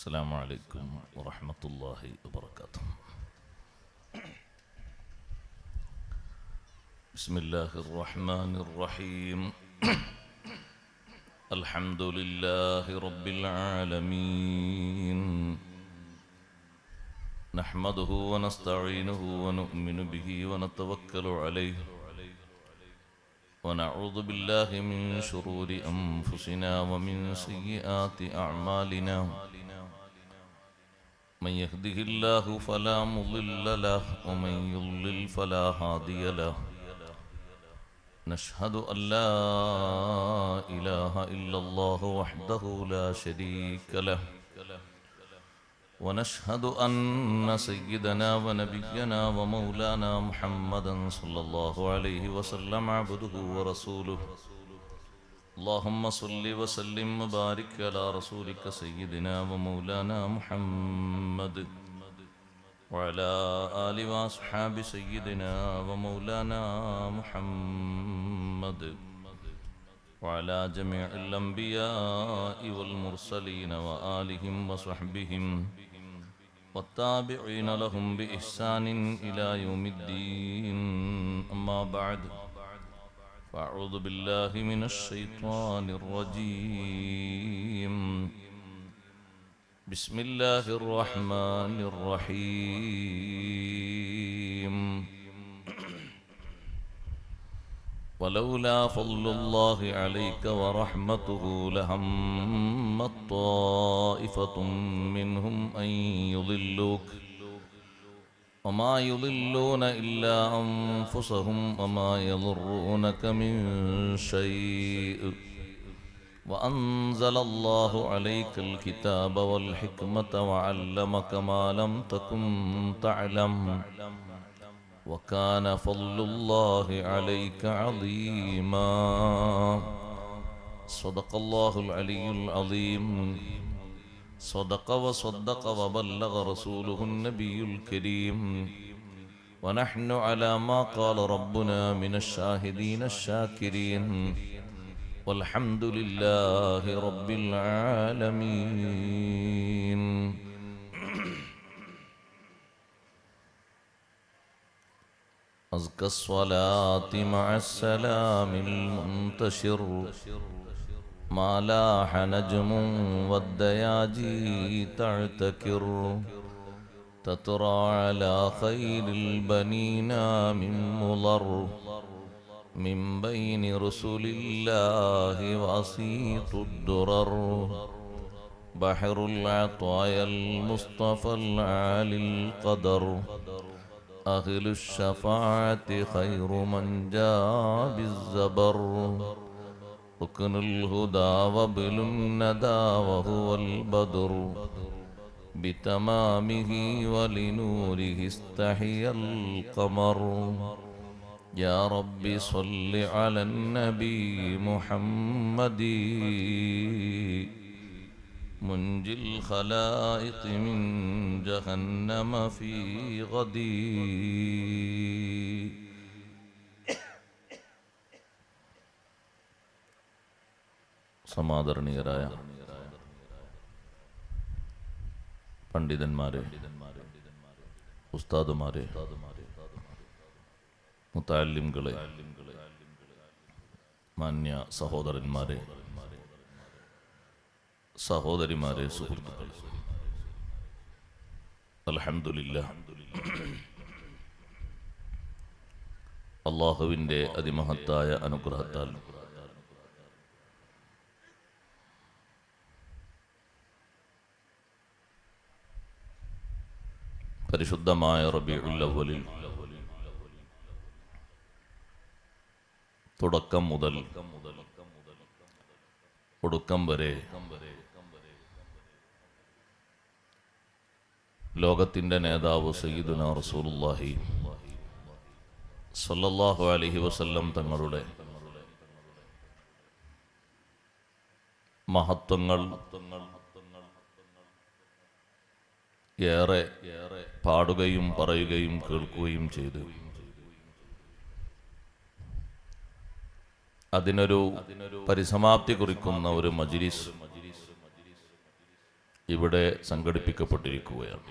السلام عليكم ورحمة الله وبركاته. بسم الله الرحمن الرحيم. الحمد لله رب العالمين، نحمده ونستعينه ونؤمن به ونتوكل عليه، ونعوذ بالله من شرور أنفسنا ومن سيئات أعمالنا. من يهده الله فلا مضل له ومن يضلل فلا هادي له. نشهد أن لا إله إلا الله وحده لا شريك له، ونشهد أن سيدنا ونبينا ومولانا محمدا صلى الله عليه وسلم عبده ورسوله. اللهم صل وسلم وبارك على رسولك سيدنا ومولانا محمد وعلى آل وأصحاب سيدنا ومولانا محمد وعلى جميع الأنبياء والمرسلين وآلهم وصحبهم والتابعين لهم بإحسان إلى يوم الدين. أما بعد، فأعوذ بالله من الشيطان الرجيم. بسم الله الرحمن الرحيم. ولولا فضل الله عليك ورحمته لهمت طائفة منهم أن يضلوك وما يضلون إلا أنفسهم وما يضرونك من شيء. وأنزل الله عليك الكتاب والحكمة وعلمك ما لم تكن تعلم وكان فضل الله عليك عظيما. صدق الله العلي العظيم. صدق وصدق وبلغ رسوله النبي الكريم، ونحن على ما قال ربنا من الشاهدين الشاكرين، والحمد لله رب العالمين. أزكى الصلاة مع السلام المنتشر، ما لاح نجم والدياجي تعتكر، تترى على خيل البنين من مضر، من بين رسل الله وسيط الدرر، بحر العطايا المصطفى العالي القدر، أهل الشفاعة خير من جاء بالزبر، ركن الهدى وابل الندى وهو البدر، بتمامه ولنوره استحيا القمر. يا رب صل على النبي محمد منجي الخلائق من جهنم في غدي. സമാദരണീയരായ പണ്ഡിതന്മാരെ, ഉസ്താദുമാരെ, മുതഅല്ലിംകളെ, മാന്യ സഹോദരന്മാരെ, സഹോദരിമാരെ, സുഹൃത്തുക്കളെ, അൽഹംദുലില്ലാഹ്, അല്ലാഹുവിൻ്റെ അതിമഹത്തായ അനുഗ്രഹത്താൽ പരിശുദ്ധമായ റബീഉൽ അവ്വലിൽ തുടക്കം മുതൽ ഒടുക്കം വരെ ലോകത്തിൻ്റെ നേതാവ് സയ്യിദുനാ റസൂലുള്ളാഹി സ്വല്ലല്ലാഹു അലൈഹി വസല്ലം തങ്ങളുടെ മഹത്വങ്ങൾ ഏറെ പാടുകയും പറയുകയും കേൾക്കുകയും ചെയ്തു. അതിനൊരു പരിസമാപ്തി കുറിക്കുന്ന ഒരു മജ്ലിസ് ഇവിടെ സംഘടിപ്പിക്കപ്പെട്ടിരിക്കുകയാണ്.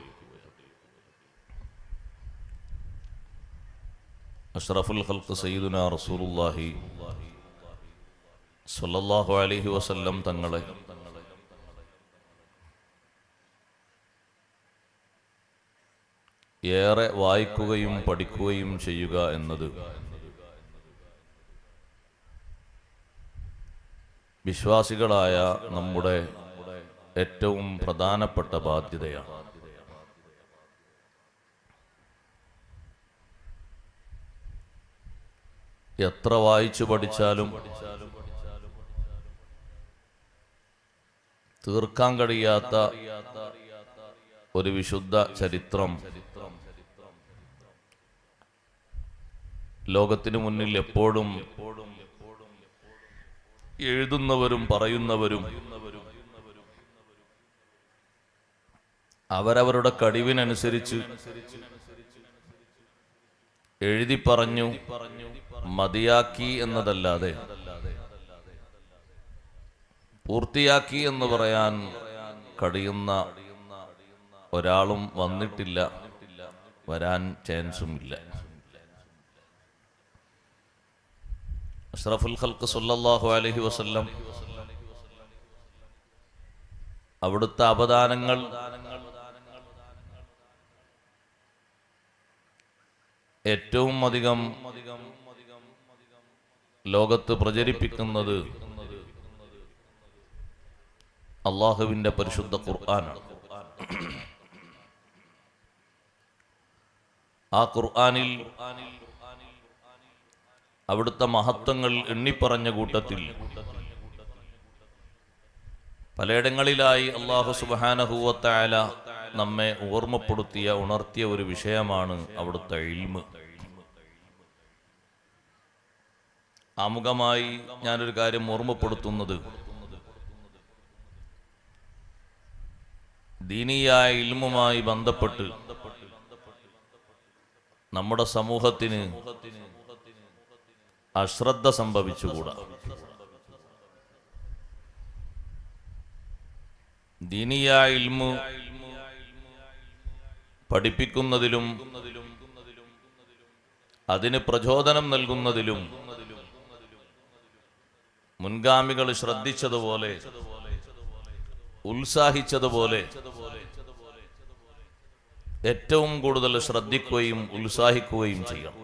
അഷ്റഫുൽ ഖൽഖ് സയ്യിദുനാ റസൂലുള്ളാഹി സ്വല്ലല്ലാഹു അലൈഹി വസല്ലം തങ്ങളെ ഏറെ വായിക്കുകയും പഠിക്കുകയും ചെയ്യുക എന്നത് വിശ്വാസികളായ നമ്മുടെ ഏറ്റവും പ്രധാനപ്പെട്ട ബാധ്യതയാണ്. എത്ര വായിച്ചു പഠിച്ചാലും തീർക്കാൻ കഴിയാത്ത ഒരു വിശുദ്ധ ചരിത്രം ലോകത്തിനു മുന്നിൽ എപ്പോഴും എഴുതുന്നവരും പറയുന്നവരും അവരവരുടെ കഴിവിനനുസരിച്ച് എഴുതി പറഞ്ഞു മതിയാക്കി എന്നതല്ലാതെ പൂർത്തിയാക്കി എന്ന് പറയാൻ കഴിയുന്ന ഒരാളും വന്നിട്ടില്ല, വരാൻ ചാൻസും ഇല്ല. അഷ്റഫുൽ ഖൽഖ് സല്ലല്ലാഹു അലൈഹി വസല്ലം അവിടുത്തെ അവദാനങ്ങൾ ഏറ്റവും അധികം ലോകത്ത് പ്രചരിപ്പിക്കുന്നത് അള്ളാഹുവിന്റെ പരിശുദ്ധ ഖുർആനാണ്. ആ ഖുർആനിൽ അവിടുത്തെ മഹത്വങ്ങൾ എണ്ണിപ്പറഞ്ഞ കൂട്ടത്തിൽ പലയിടങ്ങളിലായി അല്ലാഹു സുബ്ഹാനഹു വ തആല നമ്മെ ഓർമ്മപ്പെടുത്തിയ ഉണർത്തിയ ഒരു വിഷയമാണ് അവിടുത്തെ ഇൽമ്. ആമുഖമായി ഞാനൊരു കാര്യം ഓർമ്മപ്പെടുത്തുന്നത്, ദീനിയായ ഇൽമുമായി ബന്ധപ്പെട്ട് നമ്മുടെ സമൂഹത്തിന് അശ്രദ്ധ സംഭവിച്ചുകൂടാ. ദീനിയായ ഇൽമു പഠിപ്പിക്കുന്നതിലും അതിന് പ്രചോദനം നൽകുന്നതിലും മുൻഗാമികൾ ശ്രദ്ധിച്ചതുപോലെ ഉത്സാഹിച്ചതുപോലെ ഏറ്റവും കൂടുതൽ ശ്രദ്ധിക്കുകയും ഉത്സാഹിക്കുകയും ചെയ്യണം.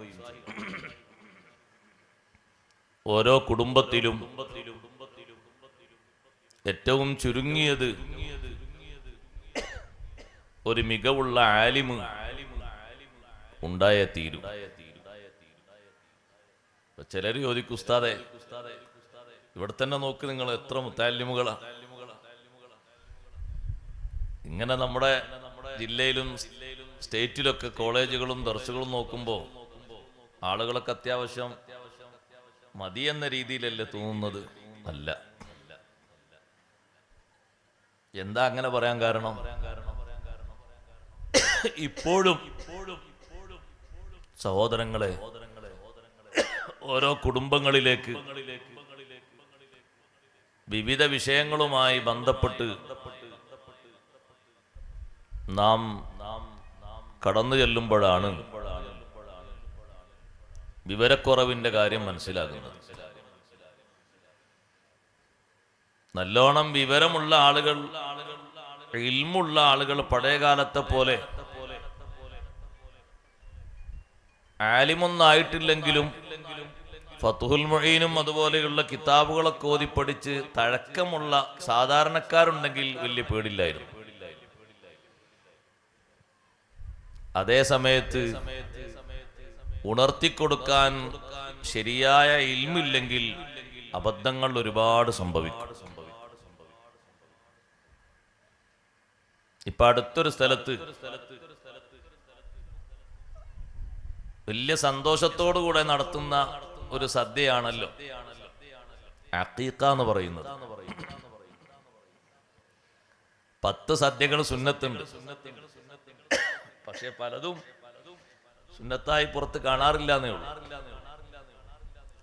ഓരോ കുടുംബത്തിലും ഏറ്റവും ചുരുങ്ങിയത് ഒരു മികവുള്ള ആലിമ് ഉണ്ടായേ തീരും. ചിലര് ചോദിക്കും, ഉസ്താദേ ഇവിടെ തന്നെ നോക്ക്, നിങ്ങൾ എത്ര മുത്താലിമുകളാ. ഇങ്ങനെ നമ്മുടെ ജില്ലയിലും സ്റ്റേറ്റിലൊക്കെ കോളേജുകളും ദർസുകളും നോക്കുമ്പോൾ ആളുകളൊക്കെ അത്യാവശ്യം മതി എന്ന രീതിയിലല്ലേ തോന്നുന്നത്? അല്ല. എന്താ അങ്ങനെ പറയാൻ കാരണം? ഇപ്പോഴും സഹോദരങ്ങളെ, ഓരോ കുടുംബങ്ങളിലേക്ക് വിവിധ വിഷയങ്ങളുമായി ബന്ധപ്പെട്ട് നാം കടന്നു ചെല്ലുമ്പോഴാണ് വിവരക്കുറവിന്റെ കാര്യം മനസ്സിലാകുന്നത്. നല്ലോണം വിവരമുള്ള ആളുകൾ, ഇൽമുള്ള ആളുകൾ പഴയകാലത്തെ പോലെ ആലിമൊന്നായിട്ടില്ലെങ്കിലും ഫത്ഹുൽ മുഈനും അതുപോലെയുള്ള കിതാബുകളൊക്കെ ഓതി പഠിച്ച് തഴക്കമുള്ള സാധാരണക്കാരുണ്ടെങ്കിൽ വലിയ പേടില്ലായിരുന്നു. അതേ സമയത്ത് ഉണർത്തിക്കൊടുക്കാൻ ശരിയായ ഇൽമില്ലെങ്കിൽ അബദ്ധങ്ങൾ ഒരുപാട് സംഭവിക്കും. ഇപ്പൊ അടുത്തൊരു സ്ഥലത്ത് വലിയ സന്തോഷത്തോടു കൂടെ നടത്തുന്ന ഒരു സദ്യയാണല്ലോ അഖീഖ എന്ന് പറയുന്നത്. 10 സദ്യകൾ സുന്നത്തുണ്ട്. പക്ഷെ പലതും സുന്നത്തായി പുറത്ത് കാണാറില്ല എന്നേ ഉള്ളൂ,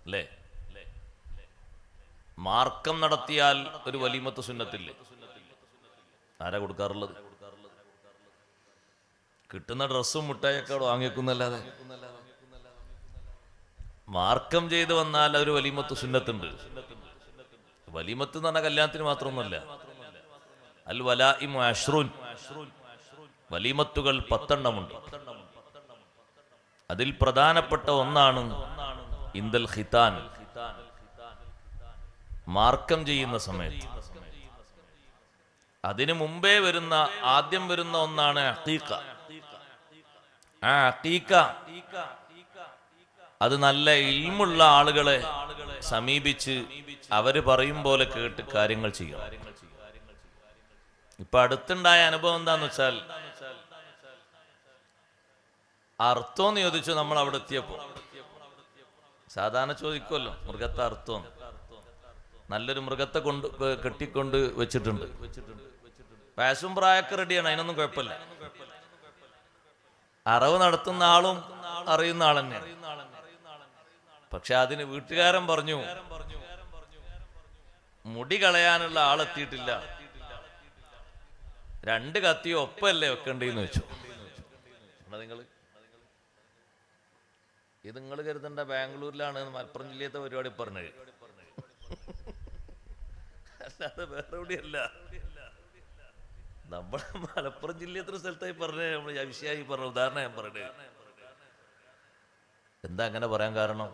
അല്ലേ? മാർക്കം നടത്തിയാൽ ഒരു വലീമത്ത് സുന്നത്തില്ലേ? ആരാ കൊടുക്കാറുള്ളത്? കിട്ടുന്ന ഡ്രസ്സും മുട്ടായൊക്കെ വാങ്ങിക്കുന്നല്ലാതെ. മാർക്കം ചെയ്ത് വന്നാൽ ഒരു വലീമത്ത് സുന്നത്തുണ്ട്. വലീമത്ത് എന്ന് പറഞ്ഞാൽ കല്യാണത്തിന് മാത്രമൊന്നുമല്ല. അൽ വലാഇമു അശ്റുൻ, വലീമത്തുകൾ 10 ഉണ്ട്. അതിൽ പ്രധാനപ്പെട്ട ഒന്നാണ് ഇന്ദൽ ഖിതാൻ, മാർക്കം ചെയ്യുന്ന സമയത്ത്. അതിനു മുമ്പേ ആദ്യം വരുന്ന ഒന്നാണ് അഖീഖ. ആ അഖീഖ അത് നല്ല ഇൽമുള്ള ആളുകളെ സമീപിച്ച് അവര് പറയും പോലെ കേട്ട് കാര്യങ്ങൾ ചെയ്യണം. ഇപ്പൊ അടുത്തുണ്ടായ അനുഭവം എന്താന്ന് വെച്ചാൽ, അർത്ഥം ചോദിച്ചു. നമ്മൾ അവിടെ എത്തിയപ്പോ സാധാരണ ചോദിക്കുമല്ലോ മൃഗത്തെ അർത്ഥം. നല്ലൊരു മൃഗത്തെ കെട്ടിക്കൊണ്ട് വെച്ചിട്ടുണ്ട്. വയസ്സും പ്രായമൊക്കെ റെഡിയാണ്, അതിനൊന്നും കുഴപ്പമില്ല. അറവ് നടത്തുന്ന ആളും അറിയുന്ന ആൾ തന്നെയാണ്. പക്ഷെ അതിന് വീട്ടുകാരൻ പറഞ്ഞു, മുടി കളയാനുള്ള ആളെത്തിയിട്ടില്ല, 2 കത്തിയോ ഒപ്പല്ലേ വെക്കണ്ടെന്ന് വെച്ചു. ഇത് നിങ്ങൾ കരുതണ്ട ബാംഗ്ലൂരിലാണ് മലപ്പുറം ജില്ലത്തെ പരിപാടി പറഞ്ഞത്, അല്ലാതെ വേറെ എവിടെയല്ല. നമ്മുടെ മലപ്പുറം ജില്ലത്തെ സ്ഥലത്തായി പറഞ്ഞേ, നമ്മൾ വിഷയമായി പറഞ്ഞ ഉദാഹരണം ഞാൻ പറഞ്ഞത്. എന്താ അങ്ങനെ പറയാൻ കാരണം?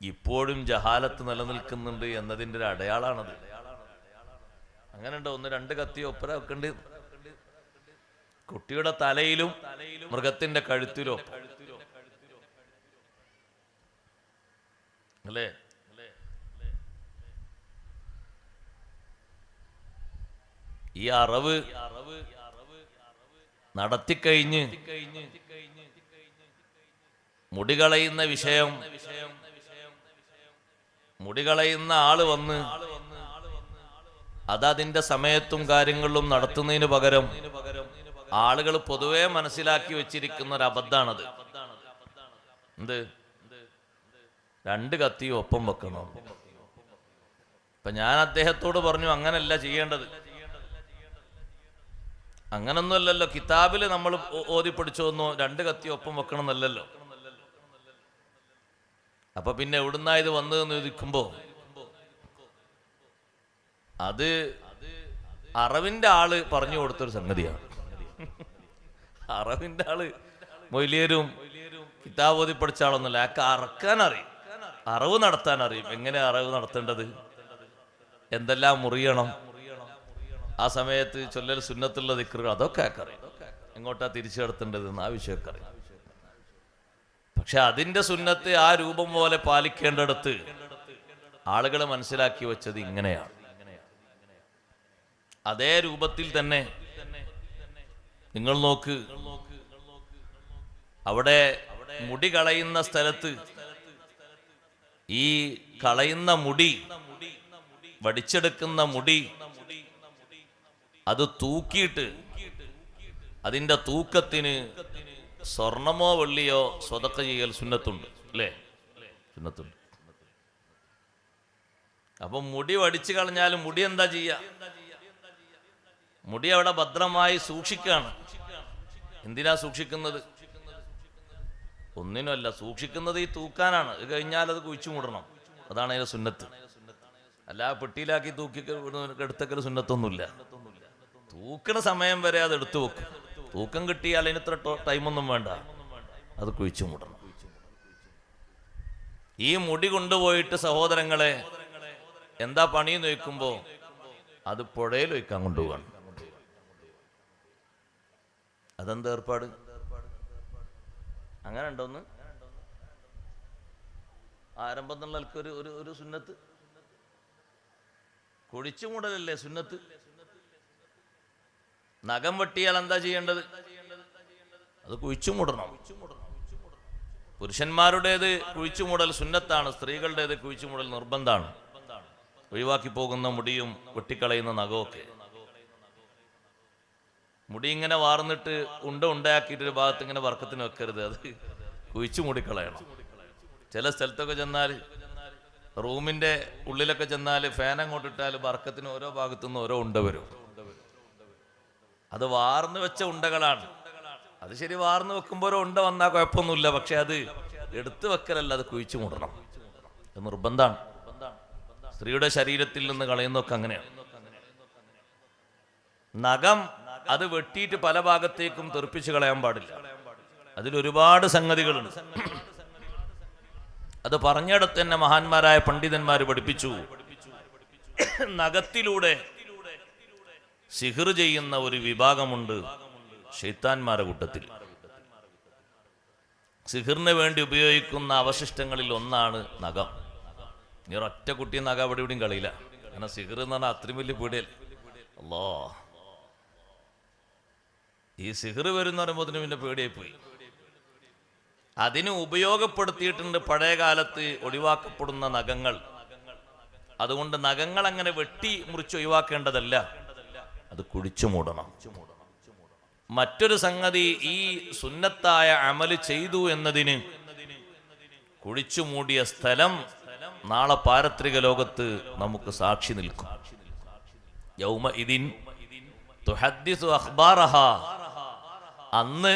ഇപ്പോഴും ജഹാലത്ത് നിലനിൽക്കുന്നുണ്ട് എന്നതിൻ്റെ ഒരു അടയാളാണത്. അങ്ങനെ ഉണ്ടോ? 1-2 കത്തി ഒപ്പര വെക്കണ്ട്. കുട്ടിയുടെ തലയിലും മൃഗത്തിന്റെ കഴുത്തിലും അല്ലേ? ഈ അറവ് നടത്തിക്കഴിഞ്ഞ് മുടി കളയുന്ന വിഷയം, മുടി കളയുന്ന ആള് വന്ന് അതതിന്റെ സമയത്തും കാര്യങ്ങളിലും നടത്തുന്നതിന് പകരം ആളുകൾ പൊതുവെ മനസ്സിലാക്കി വെച്ചിരിക്കുന്ന ഒരു അബദ്ധാണത്. എന്ത്? 2 കത്തിയും ഒപ്പം വെക്കണം. ഇപ്പൊ ഞാൻ അദ്ദേഹത്തോട് പറഞ്ഞു, അങ്ങനല്ല ചെയ്യേണ്ടത്. അങ്ങനൊന്നുമല്ലല്ലോ കിതാബില് നമ്മൾ ഓതി പഠിച്ചോന്നോ 2 കത്തി ഒപ്പം വെക്കണം എന്നല്ലല്ലോ. അപ്പൊ പിന്നെ എവിടുന്നാ ഇത് വന്നതെന്ന് ചോദിക്കുമ്പോ, അത് അറവിന്റെ ആള് പറഞ്ഞു കൊടുത്തൊരു സംഗതിയാണ്. അറവിന്റെ ആള് മൊയ്ലിയരും കിതാബ് ഓതി പഠിച്ച ആളൊന്നുമല്ല. ആക്കെ അറക്കാൻ അറിയും, അറവ് നടത്താൻ അറിയും. എങ്ങനെ അറവ് നടത്തേണ്ടത്, എന്തെല്ലാം മുറിയണം, ആ സമയത്ത് ചൊല്ലൽ സുന്നത്തുള്ള ദിക്റുകൾ, അതൊക്കെ അറിയാം. എങ്ങോട്ടാ തിരിച്ചു നടത്തേണ്ടതെന്ന് ആ വിഷയമൊക്കെ അറിയാം. പക്ഷെ അതിന്റെ സുന്നത്ത് ആ രൂപം പോലെ പാലിക്കേണ്ടടുത്ത് ആളുകൾ മനസ്സിലാക്കി വെച്ചത് ഇങ്ങനെയാണ്. അതേ രൂപത്തിൽ തന്നെ നിങ്ങൾ നോക്ക്, അവിടെ മുടി കളയുന്ന സ്ഥലത്ത് ഈ കളയുന്ന മുടി, വടിച്ചെടുക്കുന്ന മുടി, അത് തൂക്കിയിട്ട് അതിന്റെ തൂക്കത്തിന് സ്വർണമോ വെള്ളിയോ സ്വതക്ക ചെയ്യൽ സുന്നത്തുണ്ട്, അല്ലേ? സുന്നത്തുണ്ട്. അപ്പൊ മുടി വടിച്ചു കളഞ്ഞാലും മുടി എന്താ ചെയ്യ? മുടി അവിടെ ഭദ്രമായി സൂക്ഷിക്കുകയാണ്. എന്തിനാ സൂക്ഷിക്കുന്നത്? ഒന്നിനുമല്ല, സൂക്ഷിക്കുന്നത് ഈ തൂക്കാനാണ്. ഇത് കഴിഞ്ഞാൽ അത് കുഴിച്ചു മൂടണം, അതാണ് അതിന്റെ സുന്നത്ത്. അല്ല പെട്ടിയിലാക്കി തൂക്കി എടുത്തക്കൽ സുന്നത്തൊന്നുമില്ല. തൂക്കണ സമയം വരെ അത് എടുത്തു വെക്കും. തൂക്കം കിട്ടിയാൽ അതിന് ഇത്ര ടൈമൊന്നും വേണ്ട, അത് കുഴിച്ചു മൂടണം. ഈ മുടി കൊണ്ടുപോയിട്ട് സഹോദരങ്ങളെ എന്താ പണി നോക്കുമ്പോ അത് പുഴയിൽ വയ്ക്കാൻ കൊണ്ടുപോവാണ്. അതെന്താ ഏർപ്പാട്? അങ്ങനെ ഉണ്ടോന്ന് ആരംഭം എന്നുള്ള ഒരു സുന്നത്ത്. കുഴിച്ചു മൂടലല്ലേ സുന്നത്ത്? നഖം വെട്ടിയാൽ എന്താ ചെയ്യേണ്ടത്? അത് കുഴിച്ചു മൂടണം. പുരുഷന്മാരുടേത് കുഴിച്ചു മൂടൽ സുന്നത്താണ്, സ്ത്രീകളുടേത് കുഴിച്ചു മൂടൽ നിർബന്ധമാണ്. ഒഴിവാക്കി പോകുന്ന മുടിയും വെട്ടിക്കളയുന്ന നഖമൊക്കെ. മുടി ഇങ്ങനെ വാർന്നിട്ട് ഉണ്ടാക്കിയിട്ടൊരു ഭാഗത്ത് ഇങ്ങനെ വർക്കത്തിന് വെക്കരുത്, അത് കുഴിച്ചു മൂടിക്കളയണം. ചില സ്ഥലത്തൊക്കെ ചെന്നാൽ റൂമിന്റെ ഉള്ളിലൊക്കെ ചെന്നാൽ ഫാൻ അങ്ങോട്ട് ഇട്ടാൽ ബർക്കത്തിന് ഓരോ ഭാഗത്തുനിന്ന് ഓരോ ഉണ്ട വരും. അത് വാർന്നു വെച്ച ഉണ്ടകളാണ്. അത് ശരി, വാർന്നു വെക്കുമ്പോൾ ഓരോ ഉണ്ട വന്നാൽ കുഴപ്പമൊന്നുമില്ല. പക്ഷെ അത് എടുത്തു വെക്കലല്ല, അത് കുഴിച്ചു മൂടണം. അത് നിർബന്ധമാണ്. സ്ത്രീയുടെ ശരീരത്തിൽ നിന്ന് കളയുന്നതൊക്കെ അങ്ങനെയാണ്. നഖം അത് വെട്ടിയിട്ട് പല ഭാഗത്തേക്കും തെറിപ്പിച്ച് കളയാൻ പാടില്ല. അതിലൊരുപാട് സംഗതികളുണ്ട്. അത് പറഞ്ഞിടത്ത് തന്നെ മഹാന്മാരായ പണ്ഡിതന്മാർ പഠിപ്പിച്ചു. നഖത്തിലൂടെ സിഹ്ർ ചെയ്യുന്ന ഒരു വിഭാഗമുണ്ട് ശൈത്താന്മാരുടെ കൂട്ടത്തിൽ. സിഹ്റിന് വേണ്ടി ഉപയോഗിക്കുന്ന അവശിഷ്ടങ്ങളിൽ ഒന്നാണ് നഖം. നീ ഒറ്റ കുട്ടി നഖം അവിടെ ഇവിടെയും കളിയില്ല. കാരണം സിഹ്ർ എന്ന് പറഞ്ഞാൽ അത്രയും വലിയ പീടിയല്ലേ. അല്ലോ, ഈ സിഹ്ർ വരുന്ന പറയുമ്പോൾ പിന്നെ പേടിയായി പോയി. അതിന് ഉപയോഗപ്പെടുത്തിയിട്ടുണ്ട് പഴയ കാലത്ത് ഒഴിവാക്കപ്പെടുന്ന നഖങ്ങൾ. അതുകൊണ്ട് നഖങ്ങൾ അങ്ങനെ വെട്ടി മുറിച്ച് ഒഴിവാക്കേണ്ടതല്ല, അത് കുഴിച്ചു മൂടണം. മറ്റൊരു സംഗതി, ഈ സുന്നത്തായ അമല് ചെയ്തു എന്നതിന് കുഴിച്ചു മൂടിയ സ്ഥലം നാളെ പാരത്രിക ലോകത്ത് നമുക്ക് സാക്ഷി നിൽക്കും. യൗമ ഇദിൻ തുഹദ്ദിസു അഖ്ബാറഹാ. അന്ന്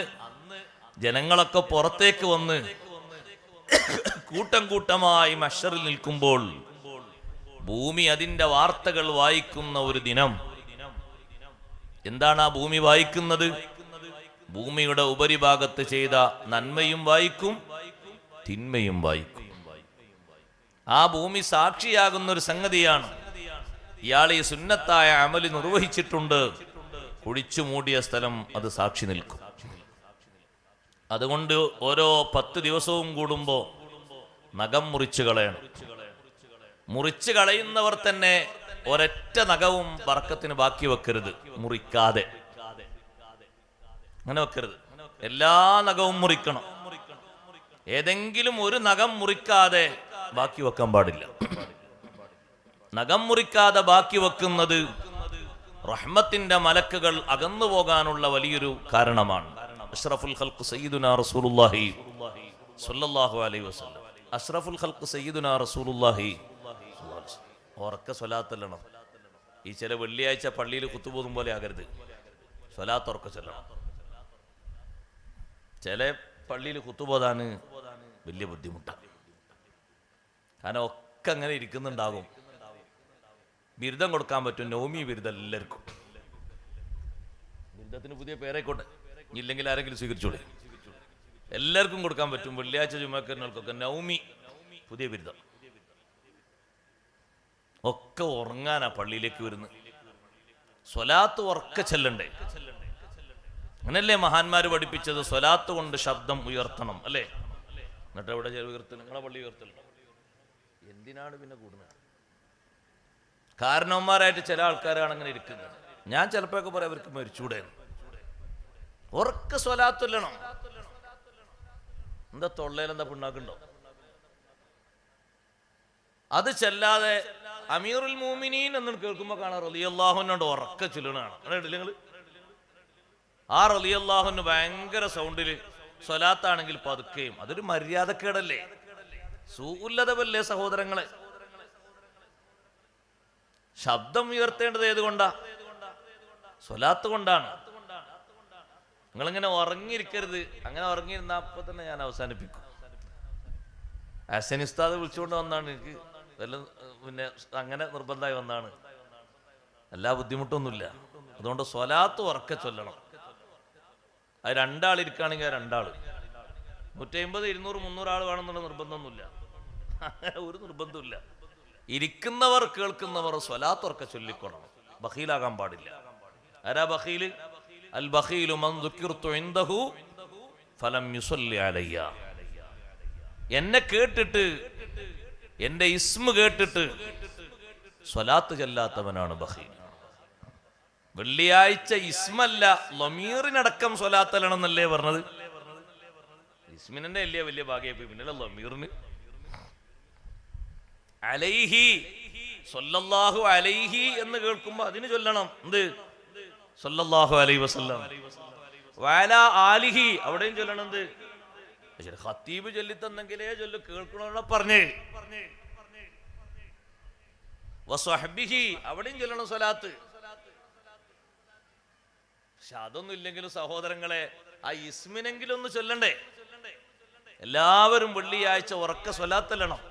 ജനങ്ങളൊക്കെ പുറത്തേക്ക് വന്ന് കൂട്ടം കൂട്ടമായി മഹ്ശറിൽ നിൽക്കുമ്പോൾ ഭൂമി അതിന്റെ വാർത്തകൾ വായിക്കുന്ന ഒരു ദിനം. എന്താണ് ആ ഭൂമി വായിക്കുന്നത്? ഭൂമിയുടെ ഉപരിഭാഗത്ത് ചെയ്ത നന്മയും വായിക്കും, തിന്മയും വായിക്കും. ആ ഭൂമി സാക്ഷിയാകുന്ന ഒരു സംഗതിയാണ്. ഇയാൾ ഈ സുന്നത്തായ അമല് നിർവഹിച്ചിട്ടുണ്ട്, കുഴിച്ചു മൂടിയ സ്ഥലം അത് സാക്ഷി നിൽക്കും. അതുകൊണ്ട് ഓരോ 10 ദിവസവും കൂടുമ്പോ നഖം മുറിച്ചു കളയണം. മുറിച്ചു കളയുന്നവർ തന്നെ ഒരൊറ്റ നഖവും ബർക്കത്തിന് ബാക്കി വെക്കരുത്, മുറിക്കാതെ. അങ്ങനെ വെക്കരുത്. എല്ലാ നഖവും മുറിക്കണം. ഏതെങ്കിലും ഒരു നഖം മുറിക്കാതെ ബാക്കി വെക്കാൻ പാടില്ല. നഖം മുറിക്കാതെ ബാക്കി വെക്കുന്നത് റഹ്മത്തിന്റെ മലക്കുകൾ അകന്നു പോകാനുള്ള വലിയൊരു കാരണമാണ്. അഷ്റഫുൽ ഖൽഖ് സയ്യിദുനാ റസൂലുള്ളാഹി സ്വല്ലല്ലാഹു അലൈഹി വസല്ലം. അഷ്റഫുൽ ഖൽഖ് സയ്യിദുനാ റസൂലുള്ളാഹി ഉറക്ക സ്വലാത്തല്ലണം. ഈ ചില വെള്ളിയാഴ്ച പള്ളിയിൽ കുത്തുപോകും പോലെ ആകരുത്. സ്വലാത്ത് ഉറക്ക ചൊല്ലണം. ചില പള്ളിയിൽ കുത്തുപോതാന് വലിയ ബുദ്ധിമുട്ടാണ്. കാരണം ഒക്കെ അങ്ങനെ ഇരിക്കുന്നുണ്ടാകും. ബിരുദം കൊടുക്കാൻ പറ്റും, നൗമി ബിരുദം എല്ലാവർക്കും. ബിരുദത്തിന് പുതിയ പേരായിക്കോട്ടെ, ഇല്ലെങ്കിൽ ആരെങ്കിലും സ്വീകരിച്ചോളെ. എല്ലാവർക്കും കൊടുക്കാൻ പറ്റും. വെള്ളിയാഴ്ച ജുമാക്കറിനൊക്കെ നൗമി പുതിയ ബിരുദം. ഒക്കെ ഉറങ്ങാനാ പള്ളിയിലേക്ക് വരുന്നത്. സ്വലാത്ത് ഉറക്ക ചെല്ലണ്ടേ? അങ്ങനല്ലേ മഹാന്മാര് പഠിപ്പിച്ചത്? സ്വലാത്ത് കൊണ്ട് ശബ്ദം ഉയർത്തണം, അല്ലേ? എന്നിട്ട് എവിടെ ഉയർത്തൽ? നിങ്ങളെ പള്ളി ഉയർത്തലുണ്ടോ? എന്തിനാണ് പിന്നെ കൂടുന്നത്? കാരണവന്മാരായിട്ട് ചില ആൾക്കാരാണ് അങ്ങനെ ഇരിക്കുന്നത്. ഞാൻ ചിലപ്പോഴൊക്കെ പറയാം അവർക്ക് മരിച്ചൂടെ. ഉറക്ക സ്വലാത്തല്ലണം. എന്താ തൊള്ളയിലെന്താ പിണ്ണാക്കുണ്ടോ? അത് ചെല്ലാതെ അമീറുൽ മുഅ്മിനീൻ എന്ന് കേൾക്കുമ്പോൾ കാണാം റളിയല്ലാഹുവിനോട് ഉറക്ക ചൊല്ലണാണ്. നിങ്ങൾ ആ റളിയല്ലാഹുവിന് ഭയങ്കര സൗണ്ടില് സ്വലാത്താണെങ്കിൽ പതുക്കെയും. അതൊരു മര്യാദക്കേടല്ലേ, സൂല്ലതല്ലേ സഹോദരങ്ങളെ? ശബ്ദം ഉയർത്തേണ്ടത് ഏതുകൊണ്ടാ? സ്വലാത്ത് കൊണ്ടാണ്. നിങ്ങളിങ്ങനെ ഉറങ്ങിയിരിക്കരുത്. അങ്ങനെ ഉറങ്ങിയിരുന്ന അപ്പൊ തന്നെ ഞാൻ അവസാനിപ്പിക്കും. ഹസൻ ഉസ്താദ് വിളിച്ചുകൊണ്ട് വന്നാണ്. എനിക്ക് പിന്നെ അങ്ങനെ നിർബന്ധമായി വന്നാണ്. എല്ലാ ബുദ്ധിമുട്ടൊന്നുമില്ല. അതുകൊണ്ട് സ്വലാത്ത് ഉറക്ക ചൊല്ലണം. അത് 2 ആൾ ഇരിക്കുകയാണെങ്കിൽ 2 ആള്, 150, 200, 300 ആൾ വേണമെന്നുള്ള നിർബന്ധമൊന്നുമില്ല. ഒരു നിർബന്ധമില്ല. ഇരിക്കുന്നവർ കേൾക്കുന്നവർ സ്വലാത്ത് ഉറക്ക ചൊല്ലിക്കൊള്ളണം. ബഖീലാകാൻ പാടില്ല. ആരാ ബഖീല്? അൽ ബഖീലു മൻ ദുക്കിർതു ഇൻദഹു ഫലം യുസല്ലി അലയ്യ. എന്നെ കേട്ടിട്ട്, എന്റെ ഇസ്മ കേട്ടിട്ട് സ്വലാത്ത് ചെല്ലാത്തവനാണ് ബഖീൽ. വെള്ളിയാഴ്ച ഇസ്മല്ല, ലമീറിനടക്കം സ്വലാത്തല്ലണം എന്നല്ലേ പറഞ്ഞത്? ഇസ്മിനെ അല്ലേ വലിയ ഭാഗ്യമായി പോയി, പിന്നെ ലമീറിന്. അലൈഹി, സ്വല്ലല്ലാഹു അലൈഹി എന്ന് കേൾക്കുമ്പോ അതിന് ചൊല്ലണം. എന്ത്? സ്വല്ലല്ലാഹു അലൈഹി വസല്ലം. വഅലാ ആലിഹി, അവിടെയും ചൊല്ലണം. എന്ത്? ഖത്തീബ് ചൊല്ലിത്തന്നെങ്കിലേ ചൊല്ലു, കേൾക്കണോടെ പറഞ്ഞേ. വസ്വഹ്ബിഹി, അവിടെയും ചൊല്ലണം സ്വലാത്ത്. പക്ഷെ അതൊന്നും ഇല്ലെങ്കിലും സഹോദരങ്ങളെ, ആ ഇസ്മിനെങ്കിലും ഒന്ന് ചൊല്ലണ്ടേ? എല്ലാവരും വെള്ളിയാഴ്ച ഉറക്ക സ്വലാത്തല്ലണം.